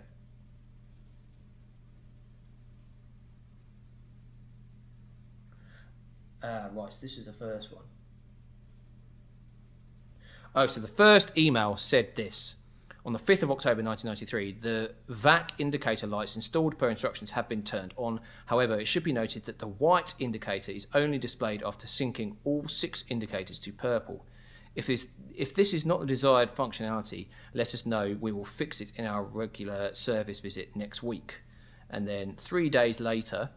Right, so this is the first one. Oh, so the first email said this. On the 5th of October 1993, the VAC indicator lights installed per instructions have been turned on. However, it should be noted that the white indicator is only displayed after syncing all 6 indicators to purple. If this is not the desired functionality, let us know. We will fix it in our regular service visit next week. And then 3 days later,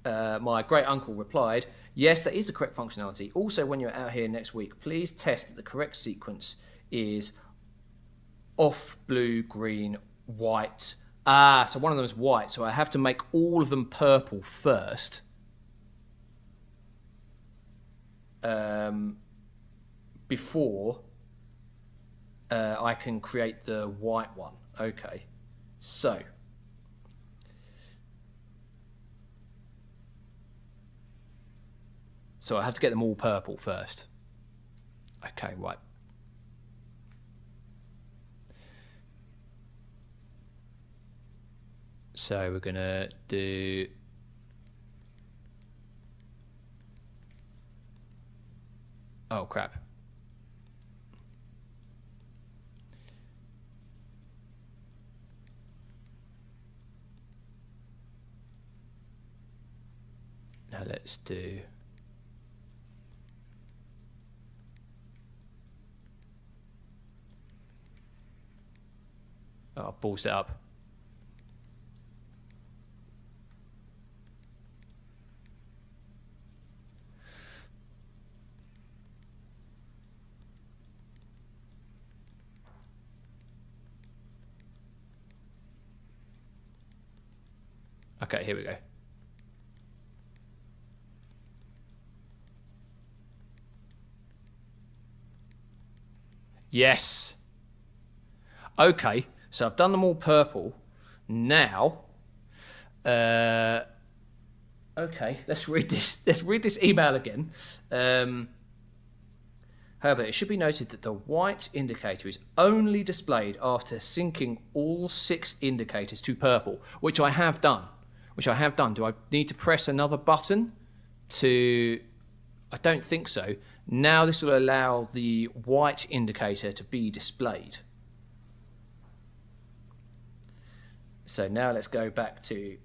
my great uncle replied, yes, that is the correct functionality. Also, when you're out here next week, please test that the correct sequence is off, blue, green, white. So one of them is white, so I have to make all of them purple first. Before I can create the white one. Okay, so I have to get them all purple first. Okay, right. So we're gonna do oh crap. Now let's do I've ballsed it up. Okay, here we go. Yes. Okay, so I've done them all purple. Now, okay, let's read this. Let's read this email again. However, it should be noted that the white indicator is only displayed after syncing all 6 indicators to purple, which I have done. Do I need to press another button to... I don't think so. Now this will allow the white indicator to be displayed. So now let's go back to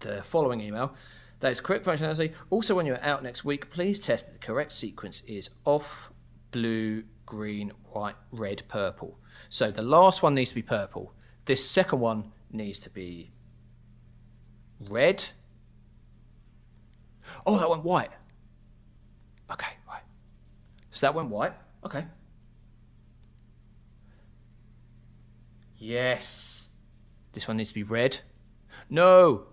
the following email. That is correct functionality. Also, when you're out next week, please test that the correct sequence is off, blue, green, white, red, purple. So the last one needs to be purple. This second one needs to be red. Oh, that went white. Okay, right. So that went white. Okay. Yes. This one needs to be red. No.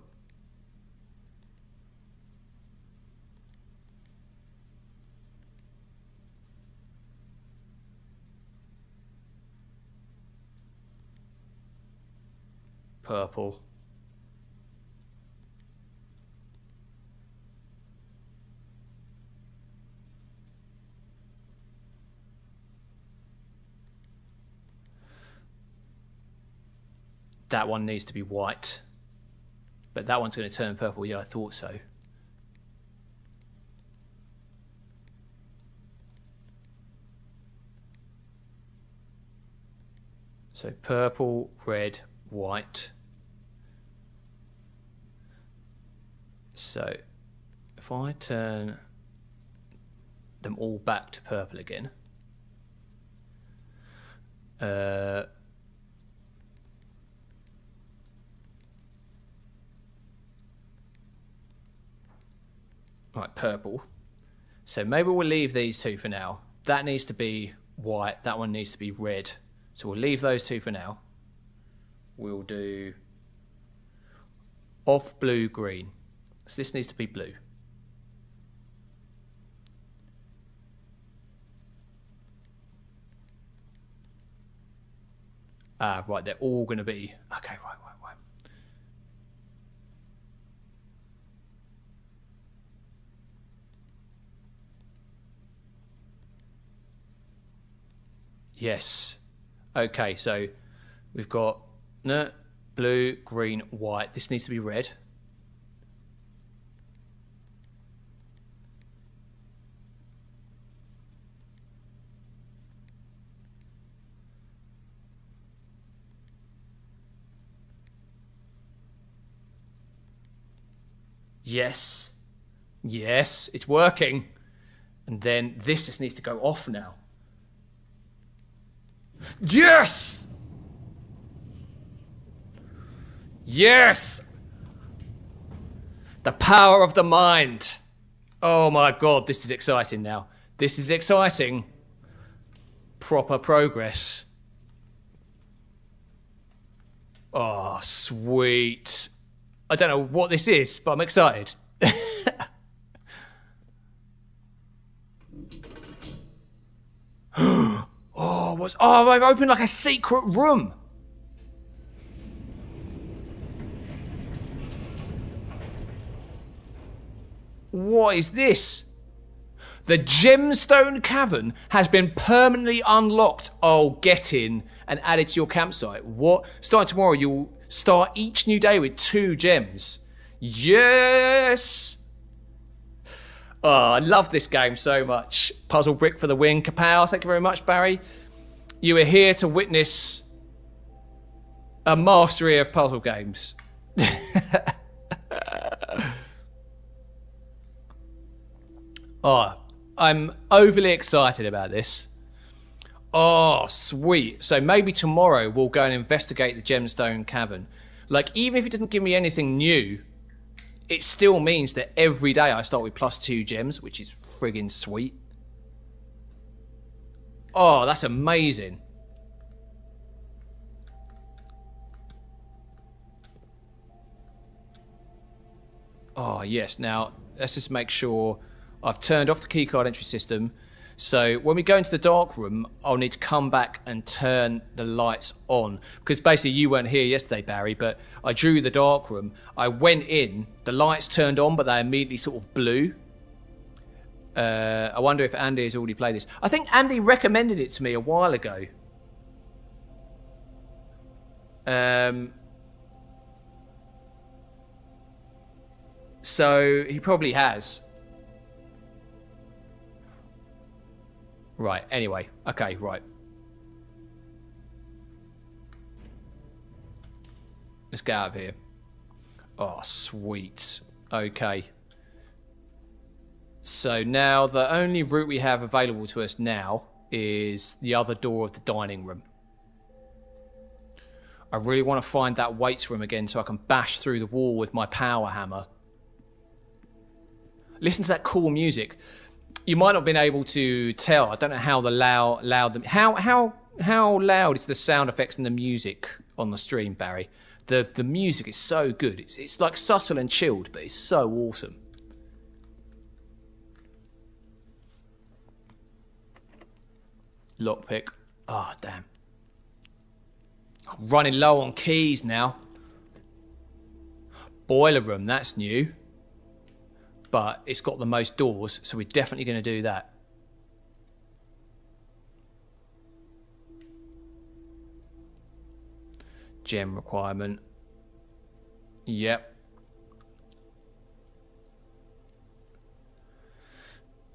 Purple. That one needs to be white. But that one's going to turn purple. Yeah, I thought so. So purple, red, white. So if I turn them all back to purple again, Right, purple. So maybe we'll leave these two for now. That needs to be white. That one needs to be red. So we'll leave those two for now. We'll do off blue, green. So this needs to be blue. Ah, right, they're all going to be... Okay, right. Yes. Okay, so we've got blue, green, white. This needs to be red. Yes. Yes, it's working. And then this just needs to go off now. Yes! Yes! The power of the mind. Oh my god, this is exciting now. This is exciting. Proper progress. Oh, sweet. I don't know what this is, but I'm excited. Oh, I've opened like a secret room. What is this? The Gemstone Cavern has been permanently unlocked. Oh, get in and added to your campsite. What? Starting tomorrow, you'll start each new day with 2 gems. Yes! Oh, I love this game so much. Puzzle brick for the win. Kapow, thank you very much, Barry. You are here to witness a mastery of puzzle games. Oh, I'm overly excited about this. Oh, sweet. So maybe tomorrow we'll go and investigate the Gemstone Cavern. Like, even if it doesn't give me anything new, it still means that every day I start with +2 gems, which is friggin' sweet. Oh, that's amazing. Oh, yes. Now, let's just make sure I've turned off the keycard entry system. So when we go into the dark room, I'll need to come back and turn the lights on. Because basically you weren't here yesterday, Barry, but I drew the dark room. I went in, the lights turned on, but they immediately sort of blew. I wonder if Andy has already played this. I think Andy recommended it to me a while ago. So he probably has. Right, anyway. Okay, right. Let's get out of here. Oh, sweet. Okay. So now the only route we have available to us now is the other door of the dining room. I really want to find that weights room again so I can bash through the wall with my power hammer. Listen to that cool music. You might not have been able to tell. I don't know how how loud is the sound effects and the music on the stream, Barry. The music is so good. It's like subtle and chilled, but it's so awesome. Lockpick. Ah, oh, damn. I'm running low on keys now. Boiler room, that's new. But it's got the most doors, so we're definitely going to do that. Gem requirement. Yep.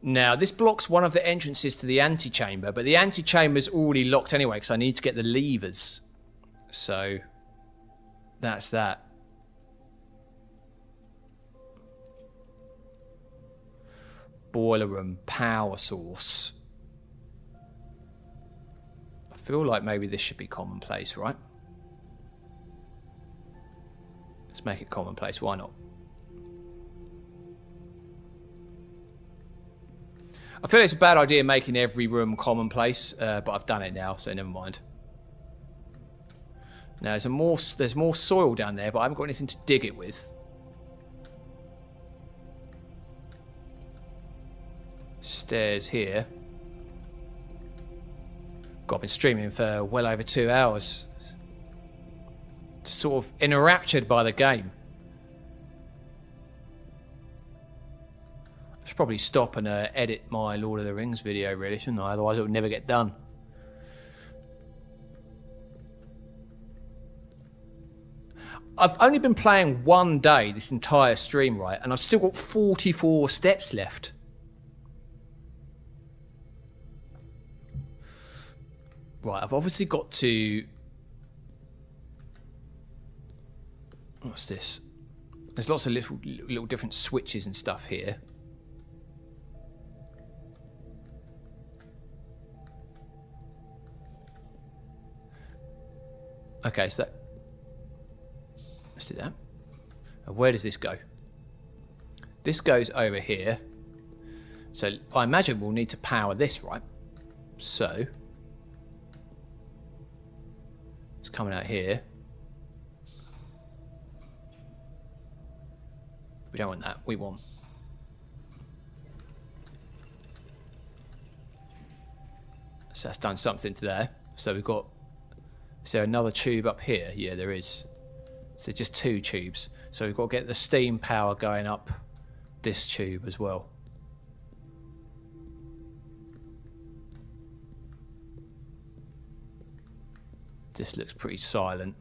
Now, this blocks one of the entrances to the antechamber, but the antechamber's already locked anyway, because I need to get the levers. So, that's that. Boiler room, power source. feel like maybe this should be commonplace, right? Let's make it commonplace. Why not? I feel it's a bad idea making every room commonplace, but I've done it now, so never mind. Now, there's more soil down there, but I haven't got anything to dig it with. Stairs here. God, I've been streaming for well over 2 hours. Just sort of enraptured by the game. I should probably stop and edit my Lord of the Rings video, really, shouldn't I? Otherwise it would never get done. I've only been playing one day this entire stream, right? And I've still got 44 steps left. Right, I've obviously got to... What's this? There's lots of little different switches and stuff here. Okay, so that... Let's do that. And where does this go? This goes over here. So I imagine we'll need to power this, right? So... It's coming out here. We don't want that. We want... So that's done something to there. So we've got... Is there another tube up here? Yeah, there is. So just 2 tubes. So we've got to get the steam power going up this tube as well. This looks pretty silent.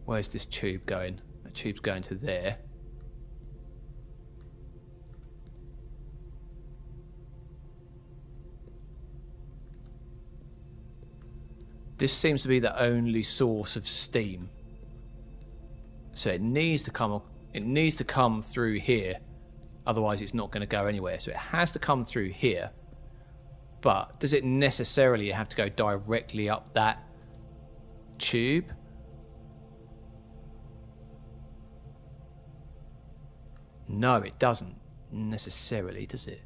Where's this tube going? The tube's going to there. This seems to be the only source of steam. So it needs to come through here. Otherwise it's not going to go anywhere. So it has to come through here. But does it necessarily have to go directly up that tube? No, it doesn't necessarily, does it?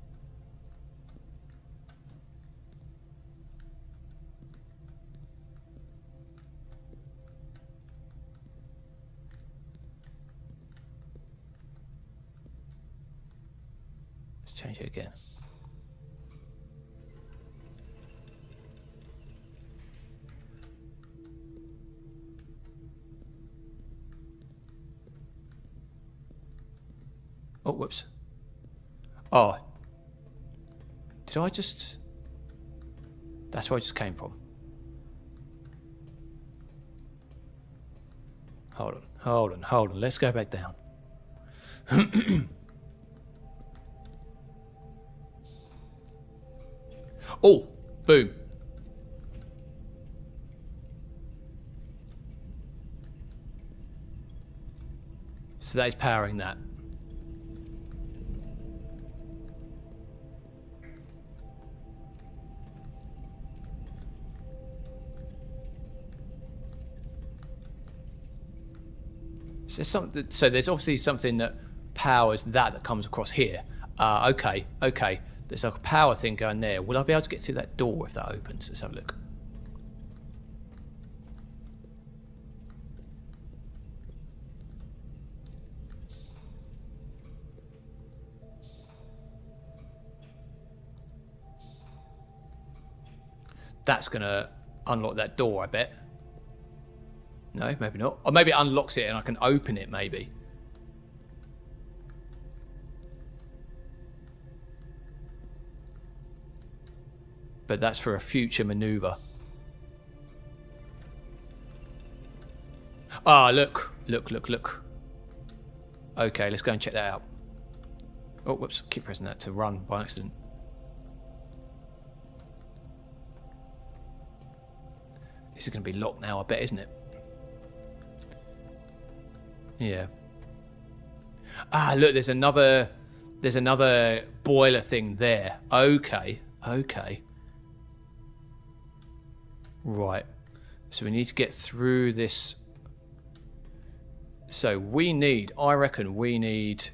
Let's change it again. Oh, whoops. Oh. Did I just... That's where I just came from. Hold on. Let's go back down. Oh, boom. So that is powering that. So there's obviously something that powers that comes across here. Okay. There's like a power thing going there. Will I be able to get through that door if that opens? Let's have a look. That's going to unlock that door, I bet. No, maybe not. Or maybe it unlocks it and I can open it, maybe. But that's for a future maneuver. Ah, look. Okay, let's go and check that out. Oh, whoops. Keep pressing that to run by accident. This is going to be locked now, I bet, isn't it? Yeah. Ah, look, there's another There's another boiler thing there. Okay. Okay. Right. So we need to get through this. So we need, I reckon we need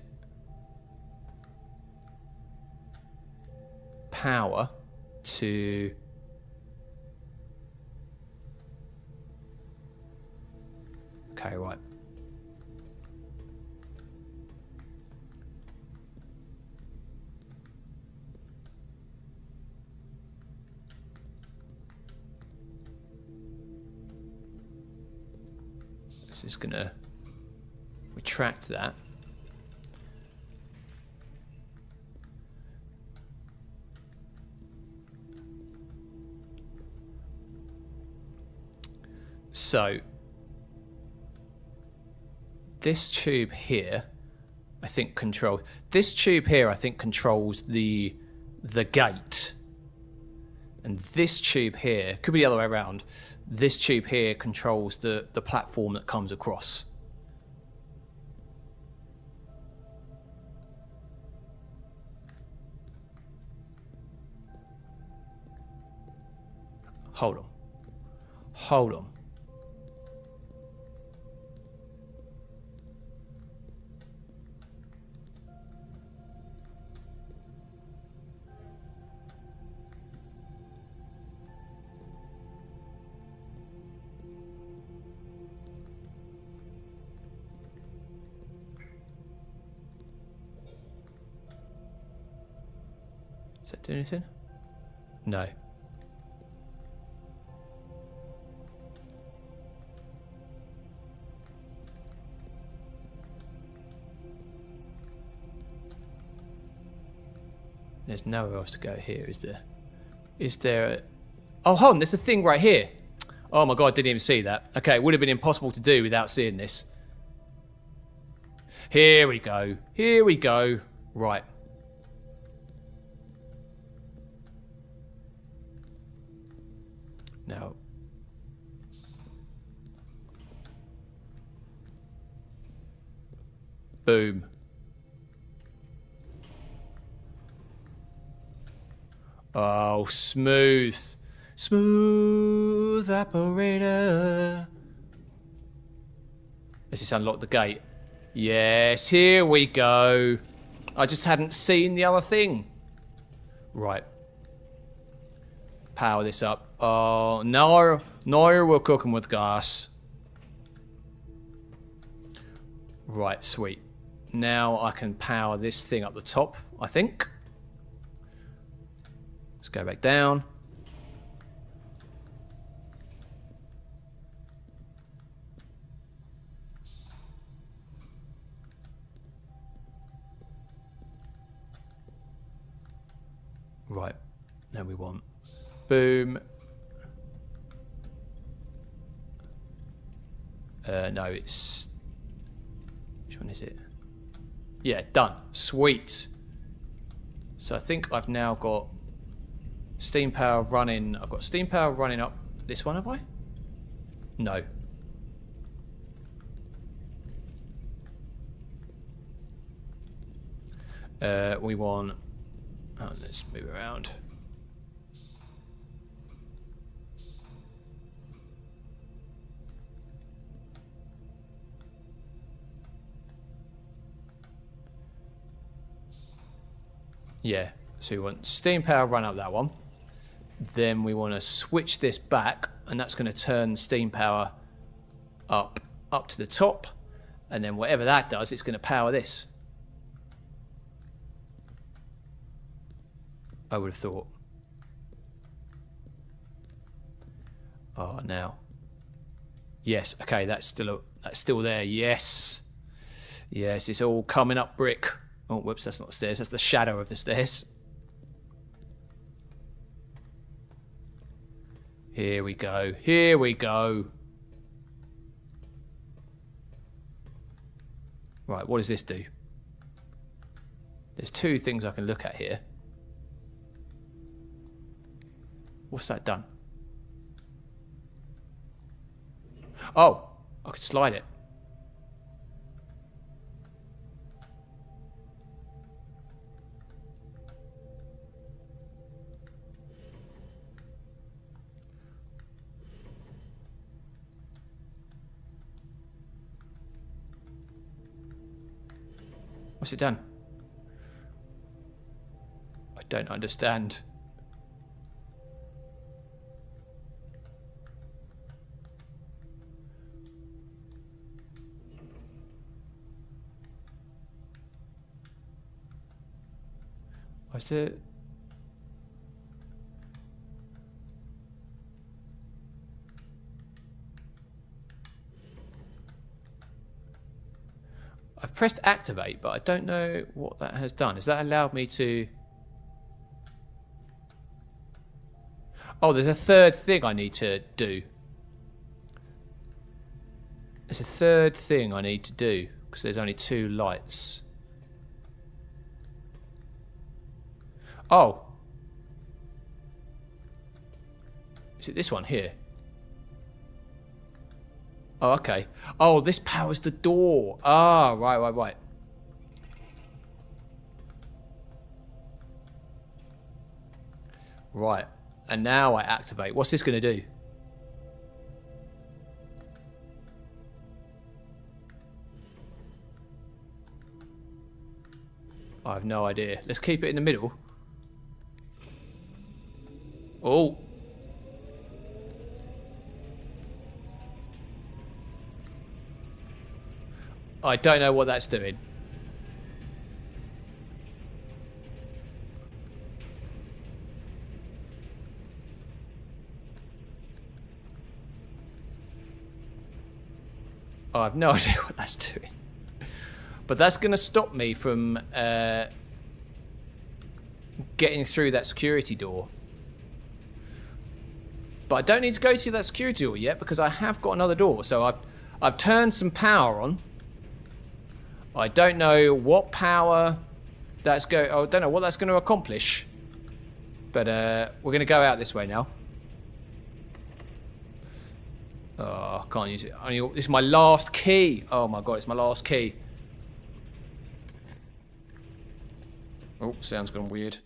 power to okay, right. This is gonna retract that. So this tube here, I think controls the gate, and this tube here could be the other way around. This tube here controls the platform that comes across. Hold on. Hold on. Does that do anything? No. There's nowhere else to go here, is there? Is there a... Oh, hold on, there's a thing right here. Oh my god, I didn't even see that. Okay, it would have been impossible to do without seeing this. Here we go. Here we go. Right. Now. Boom. Oh, smooth. Smooth operator. Does this unlock the gate? Yes, here we go. I just hadn't seen the other thing. Right. Power this up. Oh, now we're cooking with gas. Right, sweet. Now I can power this thing up the top, I think. Let's go back down. Right. Now we want boom. No, it's... Which one is it? Yeah, done. Sweet. So I think I've now got steam power running. I've got steam power running up this one, have I? No. We want... Oh, let's move around. Yeah, so we want steam power run up that one. Then we want to switch this back, and that's going to turn steam power up to the top. And then whatever that does, it's going to power this. I would have thought. Oh, now. Yes, okay, that's still there. Yes. Yes, it's all coming up brick. Oh, whoops, that's not the stairs. That's the shadow of the stairs. Here we go. Here we go. Right, what does this do? There's two things I can look at here. What's that done? Oh, I could slide it. What's it done? I don't understand. What's it? I've pressed activate, but I don't know what that has done. Has that allowed me to... Oh, there's a third thing I need to do. There's a third thing I need to do, because there's only 2 lights. Oh. Is it this one here? Oh, okay. Oh, this powers the door. Ah, right. Right. And now I activate. What's this going to do? I have no idea. Let's keep it in the middle. Oh. I don't know what that's doing. I have no idea what that's doing. But that's going to stop me from getting through that security door. But I don't need to go through that security door yet because I have got another door. So I've turned some power on. I don't know what power that's I don't know what that's going to accomplish. But we're going to go out this way now. Oh, I can't use it. This is my last key. Oh my god, it's my last key. Oh, sound's gone weird.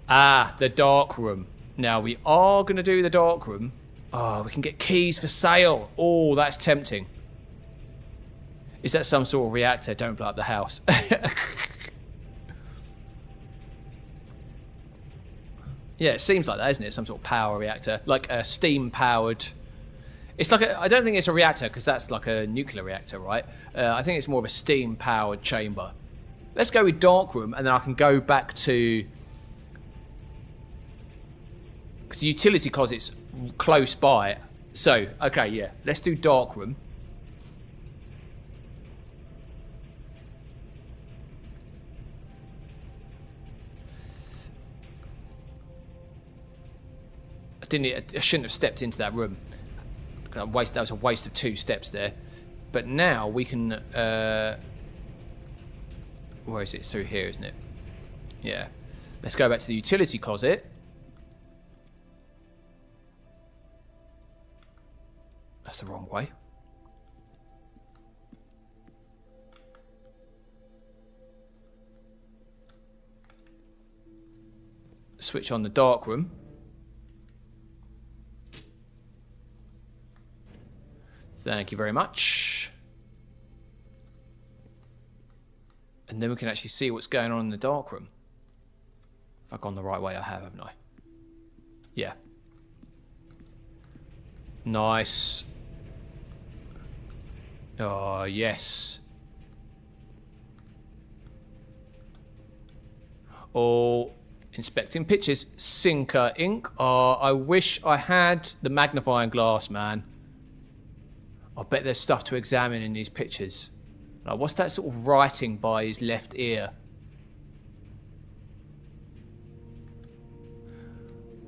Ah, the dark room. Now we are going to do the dark room. Oh, we can get keys for sale. Oh, that's tempting. Is that some sort of reactor? Don't blow up the house. Yeah, it seems like that, isn't it? Some sort of power reactor. Like a steam-powered... It's like I don't think it's a reactor, because that's like a nuclear reactor, right? I think it's more of a steam-powered chamber. Let's go with dark room, and then I can go back to... Because the utility closet's close by. So, okay, yeah. Let's do dark room. I shouldn't have stepped into that room. That was a waste of 2 steps there. But now we can... where is it? It's through here, isn't it? Yeah. Let's go back to the utility closet. That's the wrong way. Switch on the dark room. Thank you very much. And then we can actually see what's going on in the dark room. If I've gone the right way, I have, haven't I? Yeah. Nice. Oh, yes. Oh, inspecting pictures. Sinker ink. Oh, I wish I had the magnifying glass, man. I bet there's stuff to examine in these pictures. Like, what's that sort of writing by his left ear?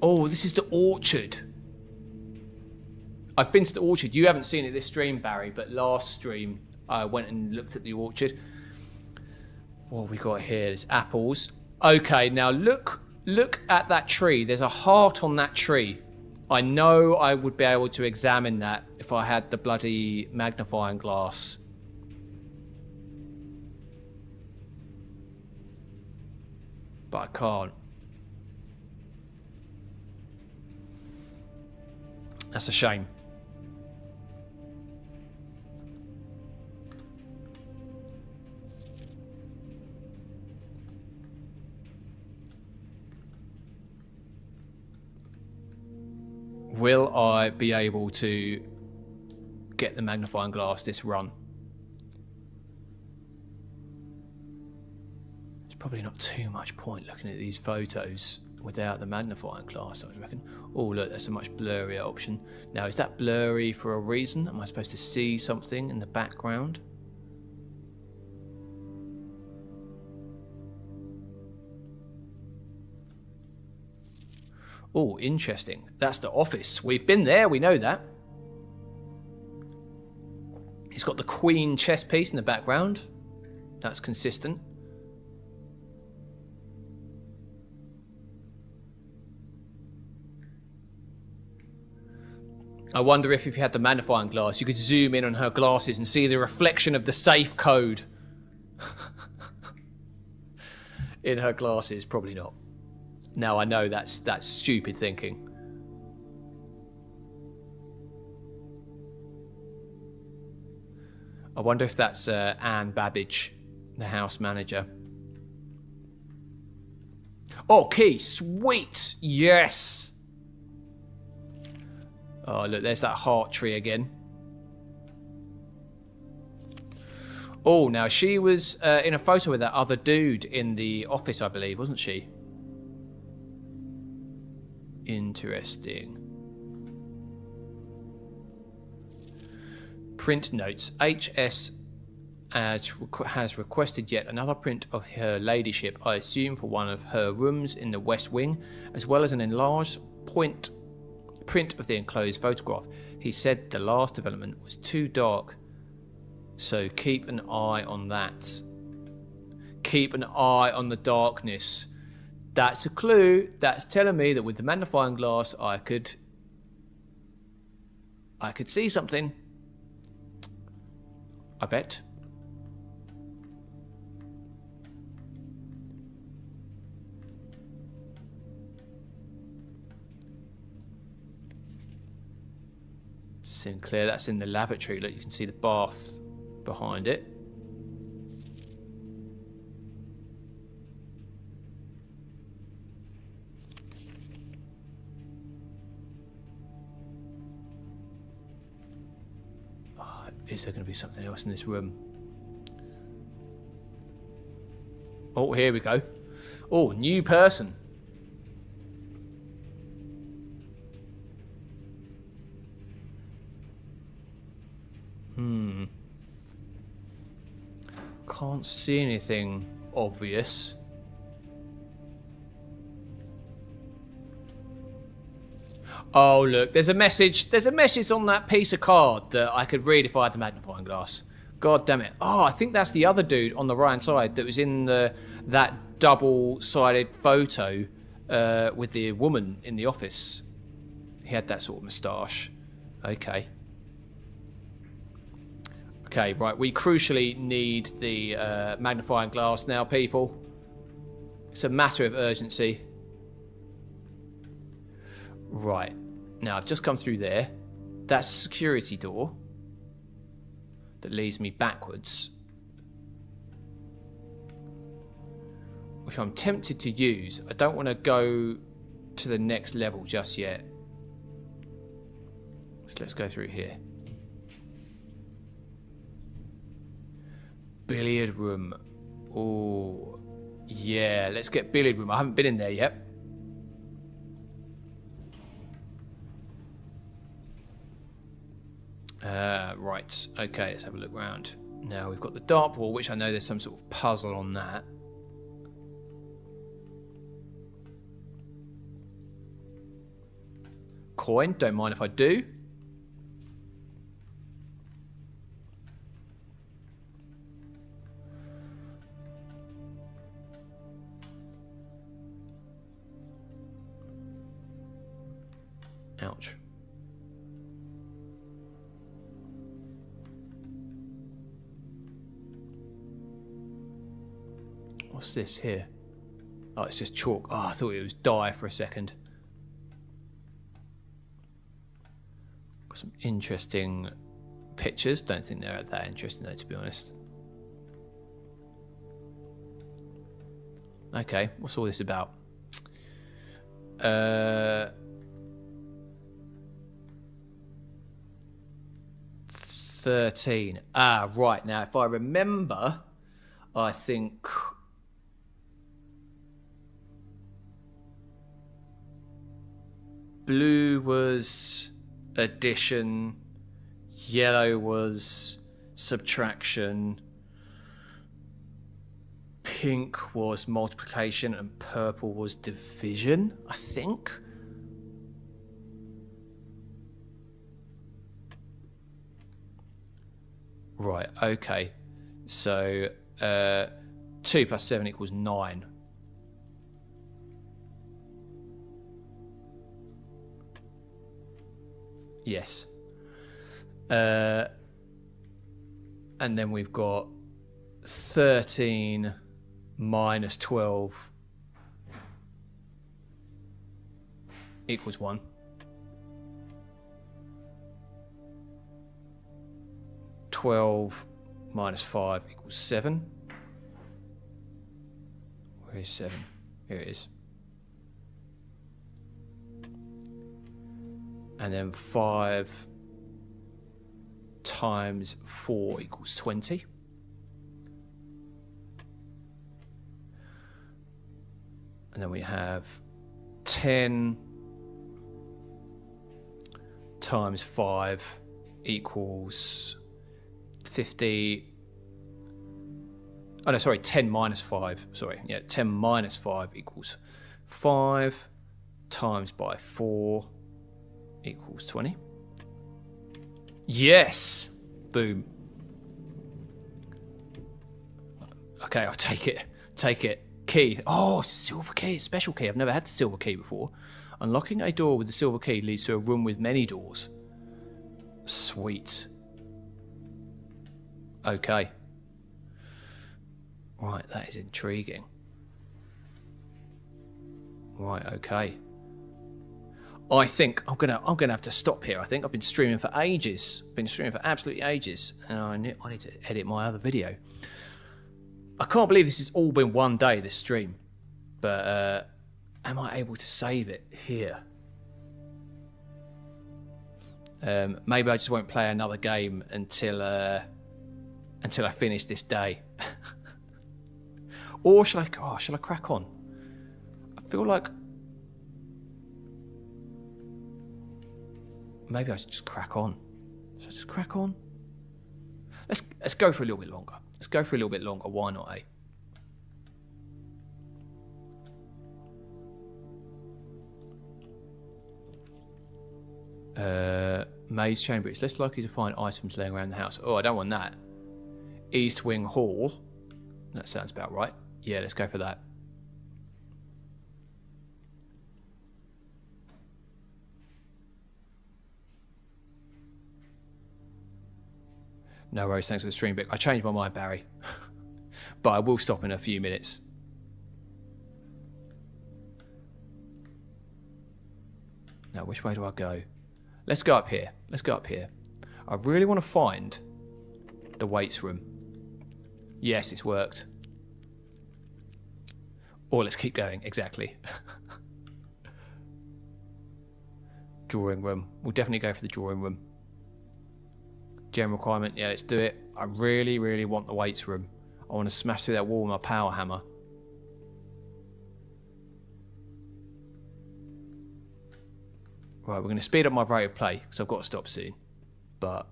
Oh, this is the orchard. I've been to the orchard. You haven't seen it this stream, Barry, but last stream I went and looked at the orchard. What have we got here? There's apples. Okay, now look at that tree. There's a heart on that tree. I know I would be able to examine that if I had the bloody magnifying glass. But I can't. That's a shame. Will I be able to get the magnifying glass this run? There's probably not too much point looking at these photos without the magnifying glass, I reckon. Oh, look, that's a much blurrier option. Now, is that blurry for a reason? Am I supposed to see something in the background? Oh, interesting. That's the office. We've been there, we know that. It's got the Queen chess piece in the background. That's consistent. I wonder if you had the magnifying glass, you could zoom in on her glasses and see the reflection of the safe code in her glasses. Probably not. Now I know that's stupid thinking. I wonder if that's Anne Babbage, the house manager. Oh, key, sweet, yes. Oh, look, there's that heart tree again. Oh, now she was in a photo with that other dude in the office, I believe, wasn't she? Interesting. Print notes. HS has requested yet another print of her ladyship, I assume for one of her rooms in the West Wing, as well as an enlarged print of the enclosed photograph. He said the last development was too dark, so keep an eye on that. Keep an eye on the darkness. That's a clue. That's telling me that with the magnifying glass I could see something. I bet. Sinclair, that's in the lavatory. Look, you can see the bath behind it. Is there going to be something else in this room? Oh, here we go. Oh, new person. Can't see anything obvious. Oh, look, there's a message. There's a message on that piece of card that I could read if I had the magnifying glass. God damn it. Oh, I think that's the other dude on the right-hand side that was in that double-sided photo with the woman in the office. He had that sort of moustache. Okay. Okay, right. We crucially need the magnifying glass now, people. It's a matter of urgency. Right. Now, I've just come through there. That's a security door that leads me backwards, which I'm tempted to use. I don't want to go to the next level just yet. So let's go through here. Billiard room. Oh, yeah. Let's get billiard room. I haven't been in there yet. Right. Okay, let's have a look round. Now we've got the dartboard, which I know there's some sort of puzzle on that. Coin. Don't mind if I do. Ouch. What's this here? Oh, it's just chalk. Oh, I thought it was dye for a second. Got some interesting pictures. Don't think they're that interesting though, to be honest. Okay, what's all this about? 13. Ah, right. Now, if I remember, I think... blue was addition, yellow was subtraction, pink was multiplication, and purple was division, I think. Right, okay. So 2 plus 7 equals 9. Yes. And then we've got 13 minus 12 equals 1. (12 minus 5 equals 7. Where is 7? Here it is. And then 5 times 4 equals 20. And then we have 10 times 5 equals 50. Oh no, sorry, 10 minus 5. Sorry, yeah, 10 minus 5 equals 5 times by 4 equals 20. Yes! Boom. Okay, I'll take it. Take it. Key. Oh, it's a silver key. It's a special key. I've never had the silver key before. Unlocking a door with the silver key leads to a room with many doors. Sweet. Okay. Right, that is intriguing. Right, okay. I think I'm gonna have to stop here. I think I've been streaming for ages. Been streaming for absolutely ages, and I need to edit my other video. I can't believe this has all been one day, this stream. But am I able to save it here? Maybe I just won't play another game until I finish this day. Or shall I crack on? I feel like maybe I should just crack on. Should I just crack on? Let's go for a little bit longer. Let's go for a little bit longer. Why not, eh? Maze chamber. It's less likely to find items laying around the house. Oh, I don't want that. East Wing Hall. That sounds about right. Yeah, let's go for that. No worries, thanks for the stream, but I changed my mind, Barry. But I will stop in a few minutes. Now, which way do I go? Let's go up here. Let's go up here. I really want to find the weights room. Yes, it's worked. Or let's keep going, exactly. Drawing room. We'll definitely go for the drawing room. Gem requirement, yeah, let's do it. I really, really want the weights room. I want to smash through that wall with my power hammer. Right, we're going to speed up my rate of play because I've got to stop soon. But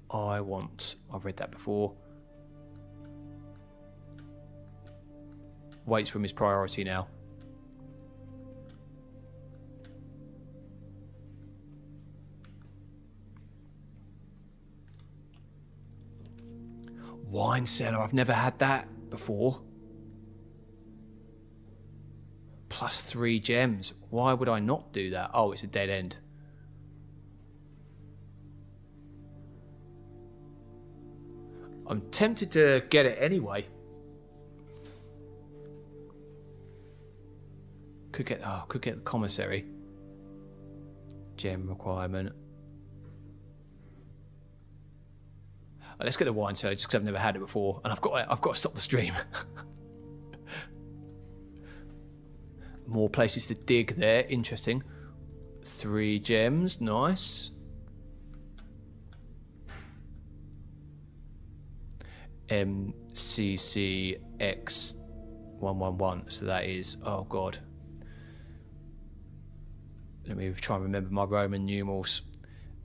I've read that before. Weights room is priority now. Wine cellar, I've never had that before. +3 gems. Why would I not do that? Oh, it's a dead end. I'm tempted to get it anyway. Could get the commissary. Gem requirement. Let's get the wine cellar just because I've never had it before, and I've got to stop the stream. More places to dig there. Interesting. 3 gems. Nice. MCCX111. So that is, oh God. Let me try and remember my Roman numerals.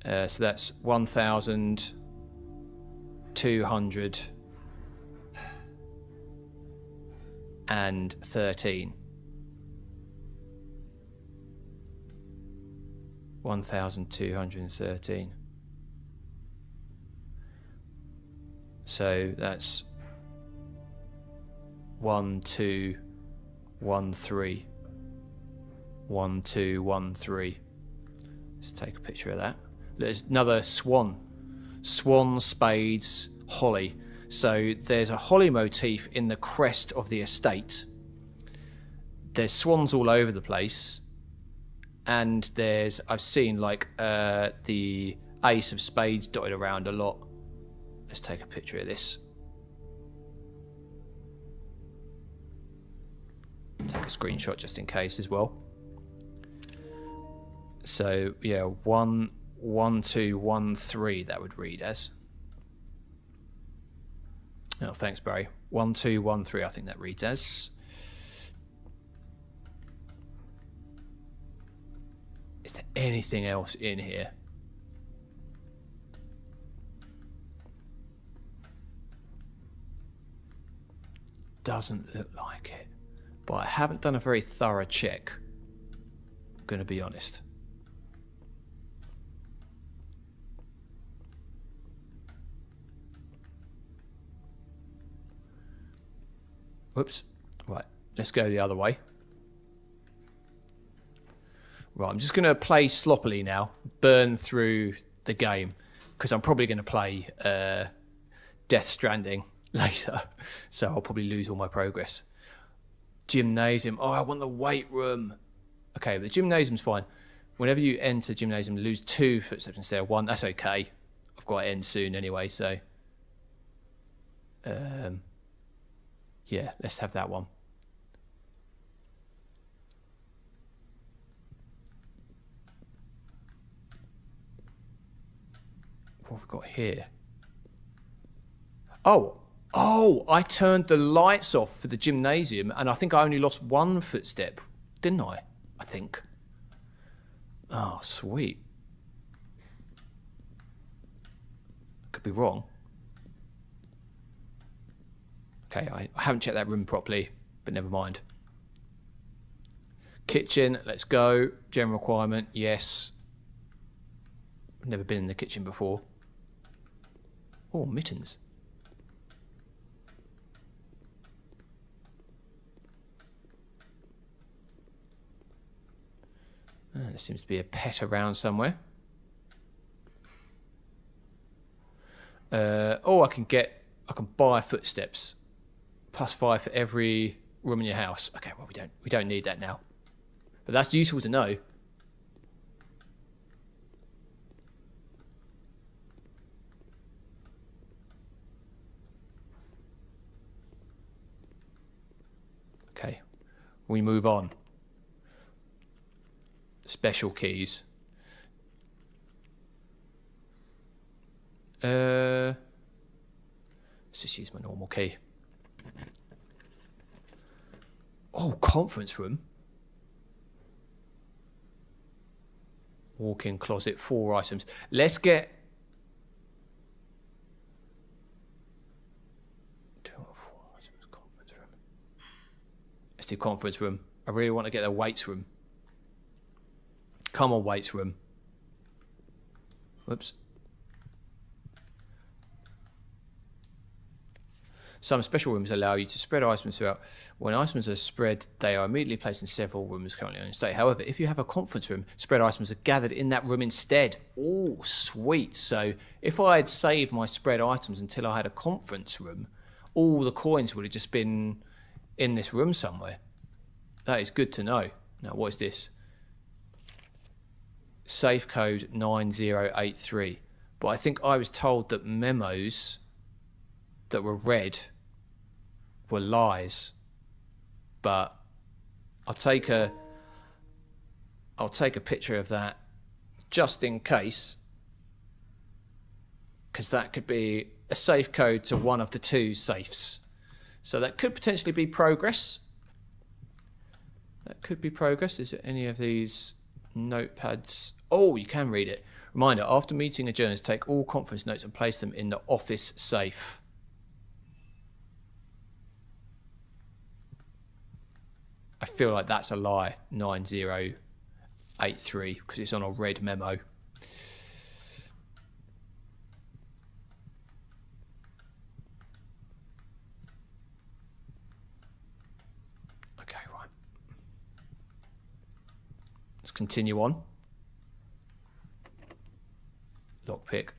So that's 1,213. 1,213. So that's 1213. 1213. Let's take a picture of that. There's another swan. Swan, spades, holly. So there's a holly motif in the crest of the estate. There's swans all over the place. And I've seen like the ace of spades dotted around a lot. Let's take a picture of this. Take a screenshot just in case as well. So yeah, 1213 that would read as. Oh, thanks, Barry. 1213, I think that reads as. Is there anything else in here? Doesn't look like it. But I haven't done a very thorough check. I'm going to be honest. Whoops. Right, let's go the other way. Right, I'm just going to play sloppily now. Burn through the game. Because I'm probably going to play Death Stranding later. So I'll probably lose all my progress. Gymnasium. Oh, I want the weight room. Okay, but the gymnasium's fine. Whenever you enter gymnasium, lose 2 footsteps instead of 1. That's okay. I've got to end soon anyway, so... yeah, let's have that one. What have we got here? Oh, I turned the lights off for the gymnasium and I think I only lost 1 footstep, didn't I? I think. Oh, sweet. Could be wrong. Okay, I haven't checked that room properly, but never mind. Kitchen, let's go. General requirement, yes. I've never been in the kitchen before. Oh, mittens. There seems to be a pet around somewhere. Oh, I can buy footsteps. +5 for every room in your house. Okay, well we don't need that now. But that's useful to know. Okay, we move on. Special keys. Let's just use my normal key. Oh, conference room. Walk-in closet, 4 items. Let's get... 2 or 4 items, conference room. Let's do conference room. I really want to get the weights room. Come on, weights room. Whoops. Some special rooms allow you to spread items throughout. When items are spread, they are immediately placed in several rooms currently on your estate. However, if you have a conference room, spread items are gathered in that room instead. Oh, sweet. So if I had saved my spread items until I had a conference room, all the coins would have just been in this room somewhere. That is good to know. Now, what is this? Safe code 9083. But I think I was told that memos that were read were lies. But I'll take a picture of that just in case, because that could be a safe code to one of the two safes. So that could potentially be progress. That could be progress. Is there any of these notepads? Oh, you can read it. Reminder, after meeting adjourners, take all conference notes and place them in the office safe. I feel like that's a lie, 9083, because it's on a red memo. Okay, right. Let's continue on. Lockpick,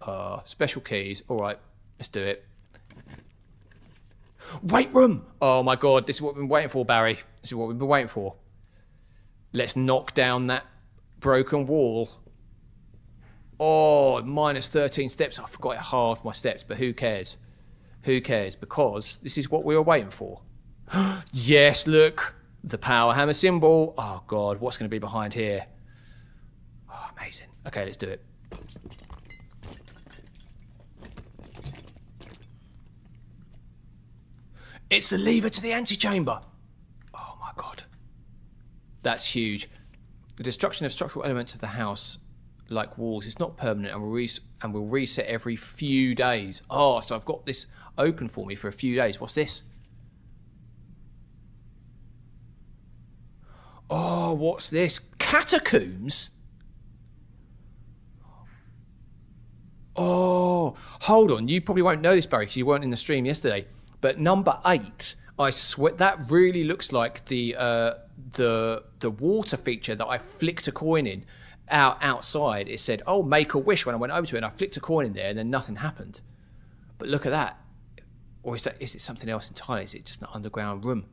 special keys. All right, let's do it. Weight room! Oh my god, this is what we've been waiting for, Barry. This is what we've been waiting for. Let's knock down that broken wall. Oh, minus 13 steps. I forgot it halved my steps, but who cares? Who cares? Because this is what we were waiting for. Yes, look. The power hammer symbol. Oh god, what's going to be behind here? Oh, amazing. Okay, let's do it. It's the lever to the antechamber. Oh my god. That's huge. The destruction of structural elements of the house, like walls, is not permanent and will reset every few days. Oh, so I've got this open for me for a few days. What's this? Oh, what's this? Catacombs? Oh, hold on. You probably won't know this, Barry, because you weren't in the stream yesterday. But number 8, I swear that really looks like the water feature that I flicked a coin in outside. It said, "Oh, make a wish" when I went over to it, and I flicked a coin in there, and then nothing happened. But look at that. Or is it something else entirely? Is it just an underground room?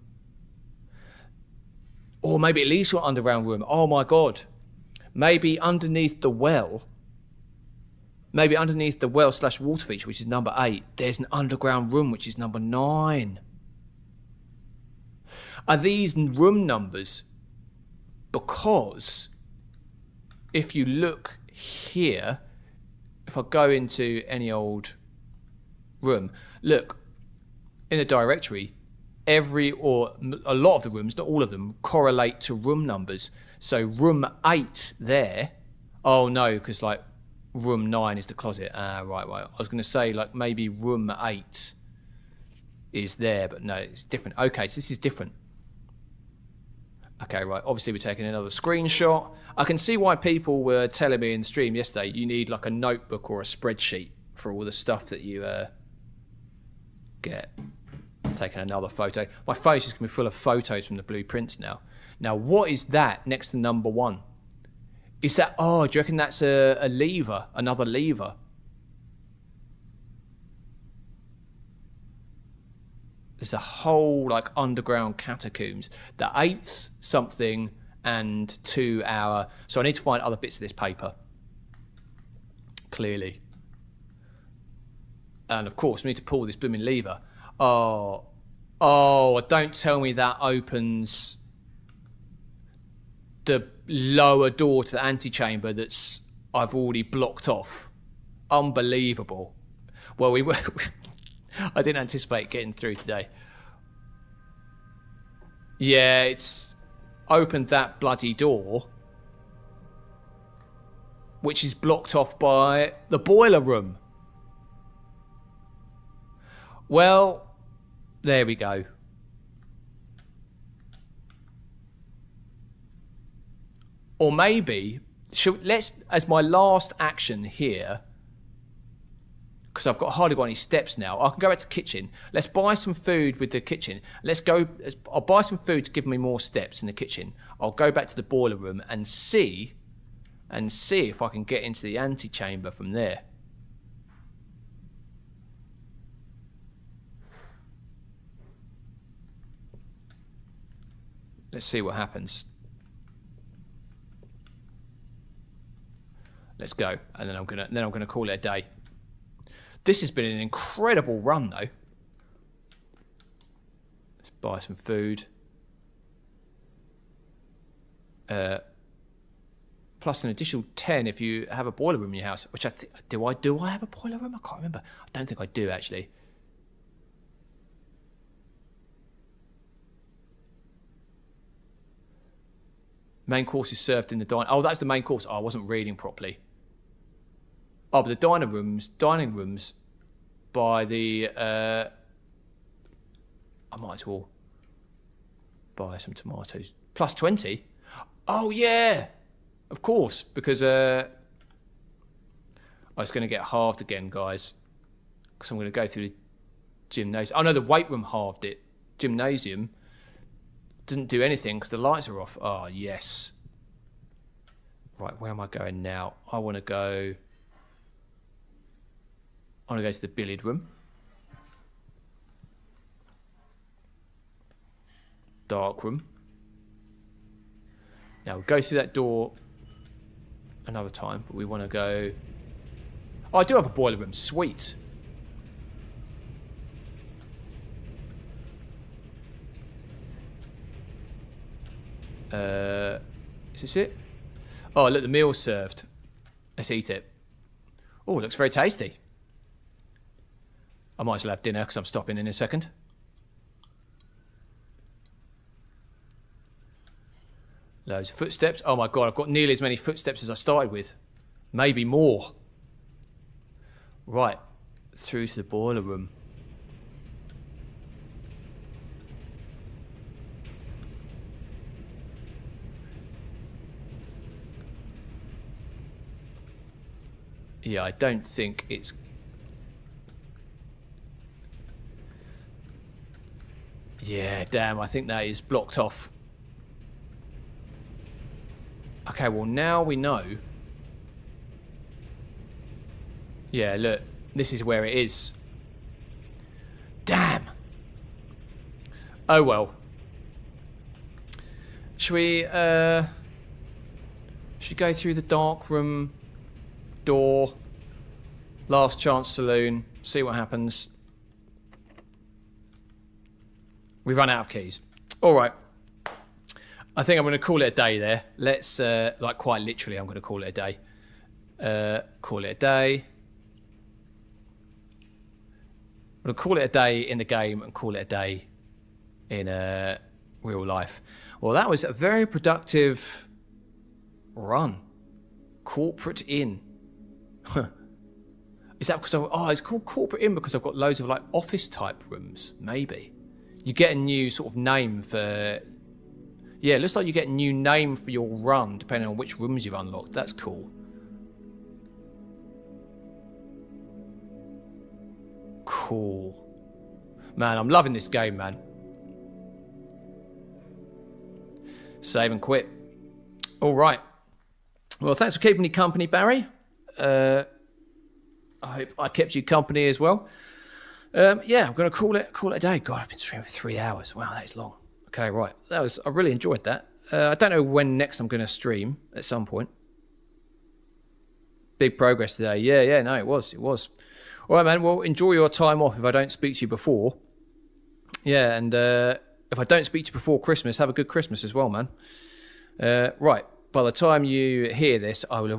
Or maybe it leads to an underground room. Oh my god. Maybe underneath the well. Maybe underneath the well / water feature, which is number 8, there's an underground room, which is number 9. Are these room numbers? Because if you look here, if I go into any old room, look, in the directory, a lot of the rooms, not all of them, correlate to room numbers. So room 8 there, oh no, because like, room 9 is the closet. Right. I was going to say, like, maybe room 8 is there, but no, it's different. Okay, so this is different. Okay, right. Obviously, we're taking another screenshot. I can see why people were telling me in the stream yesterday you need, like, a notebook or a spreadsheet for all the stuff that you get. Taking another photo. My phone's just going to be full of photos from the blueprints now. Now, what is that next to number 1? Is that, oh, do you reckon that's a lever, another lever? There's a whole, like, underground catacombs. The 8th something and 2 hour. So I need to find other bits of this paper. Clearly. And, of course, we need to pull this blooming lever. Oh, don't tell me that opens the lower door to the antechamber that's I've already blocked off. Unbelievable. Well, I didn't anticipate getting through today. Yeah, it's opened that bloody door, which is blocked off by the boiler room. Well, there we go. Or maybe, let's, as my last action here, because I've hardly got any steps now, I can go back to the kitchen. Let's buy some food with the kitchen. I'll buy some food to give me more steps in the kitchen. I'll go back to the boiler room and see if I can get into the antechamber from there. Let's see what happens. Let's go, and then I'm gonna call it a day. This has been an incredible run, though. Let's buy some food. plus an additional 10 if you have a boiler room in your house. Which do I have a boiler room? I can't remember. I don't think I do actually. Main course is served in the dining. Oh, that's the main course. Oh, I wasn't reading properly. Oh, but the dining rooms by the. I might as well buy some tomatoes. Plus 20. Oh yeah, of course, because I was going to get halved again, guys. Because I'm going to go through the gymnasium. Oh no, the weight room halved it. Gymnasium didn't do anything because the lights are off. Oh yes. Right, where am I going now? I want to go to the billiard room. Dark room. Now we'll go through that door another time, but we want to go. Oh, I do have a boiler room. Sweet. Is this it? Oh, look, the meal's served. Let's eat it. Oh, it looks very tasty. I might as well have dinner because I'm stopping in a second. Loads of footsteps. Oh my god, I've got nearly as many footsteps as I started with. Maybe more. Right, through to the boiler room. Yeah, I don't think it's... Yeah, damn, I think that is blocked off. Okay, well now we know. Yeah, look, this is where it is. Damn. Oh well. Should we go through the dark room door, last chance saloon, see what happens? We run out of keys. All right. I think I'm going to call it a day there. Let's, like quite literally, I'm going to call it a day. Call it a day. I'm going to call it a day in the game and call it a day in real life. Well, that was a very productive run. Corporate Inn. Is that because it's called Corporate Inn because I've got loads of like office type rooms? Maybe. You get a new sort of name for... Yeah, it looks like you get a new name for your run depending on which rooms you've unlocked. That's cool. Cool. Man, I'm loving this game, man. Save and quit. All right. Well, thanks for keeping me company, Barry. I hope I kept you company as well. Yeah, I'm going to call it a day. God, I've been streaming for 3 hours. Wow, that is long. Okay, right. I really enjoyed that. I don't know when next I'm going to stream at some point. Big progress today. Yeah, no, it was. All right, man. Well, enjoy your time off if I don't speak to you before. Yeah, and if I don't speak to you before Christmas, have a good Christmas as well, man. Right. By the time you hear this, I will have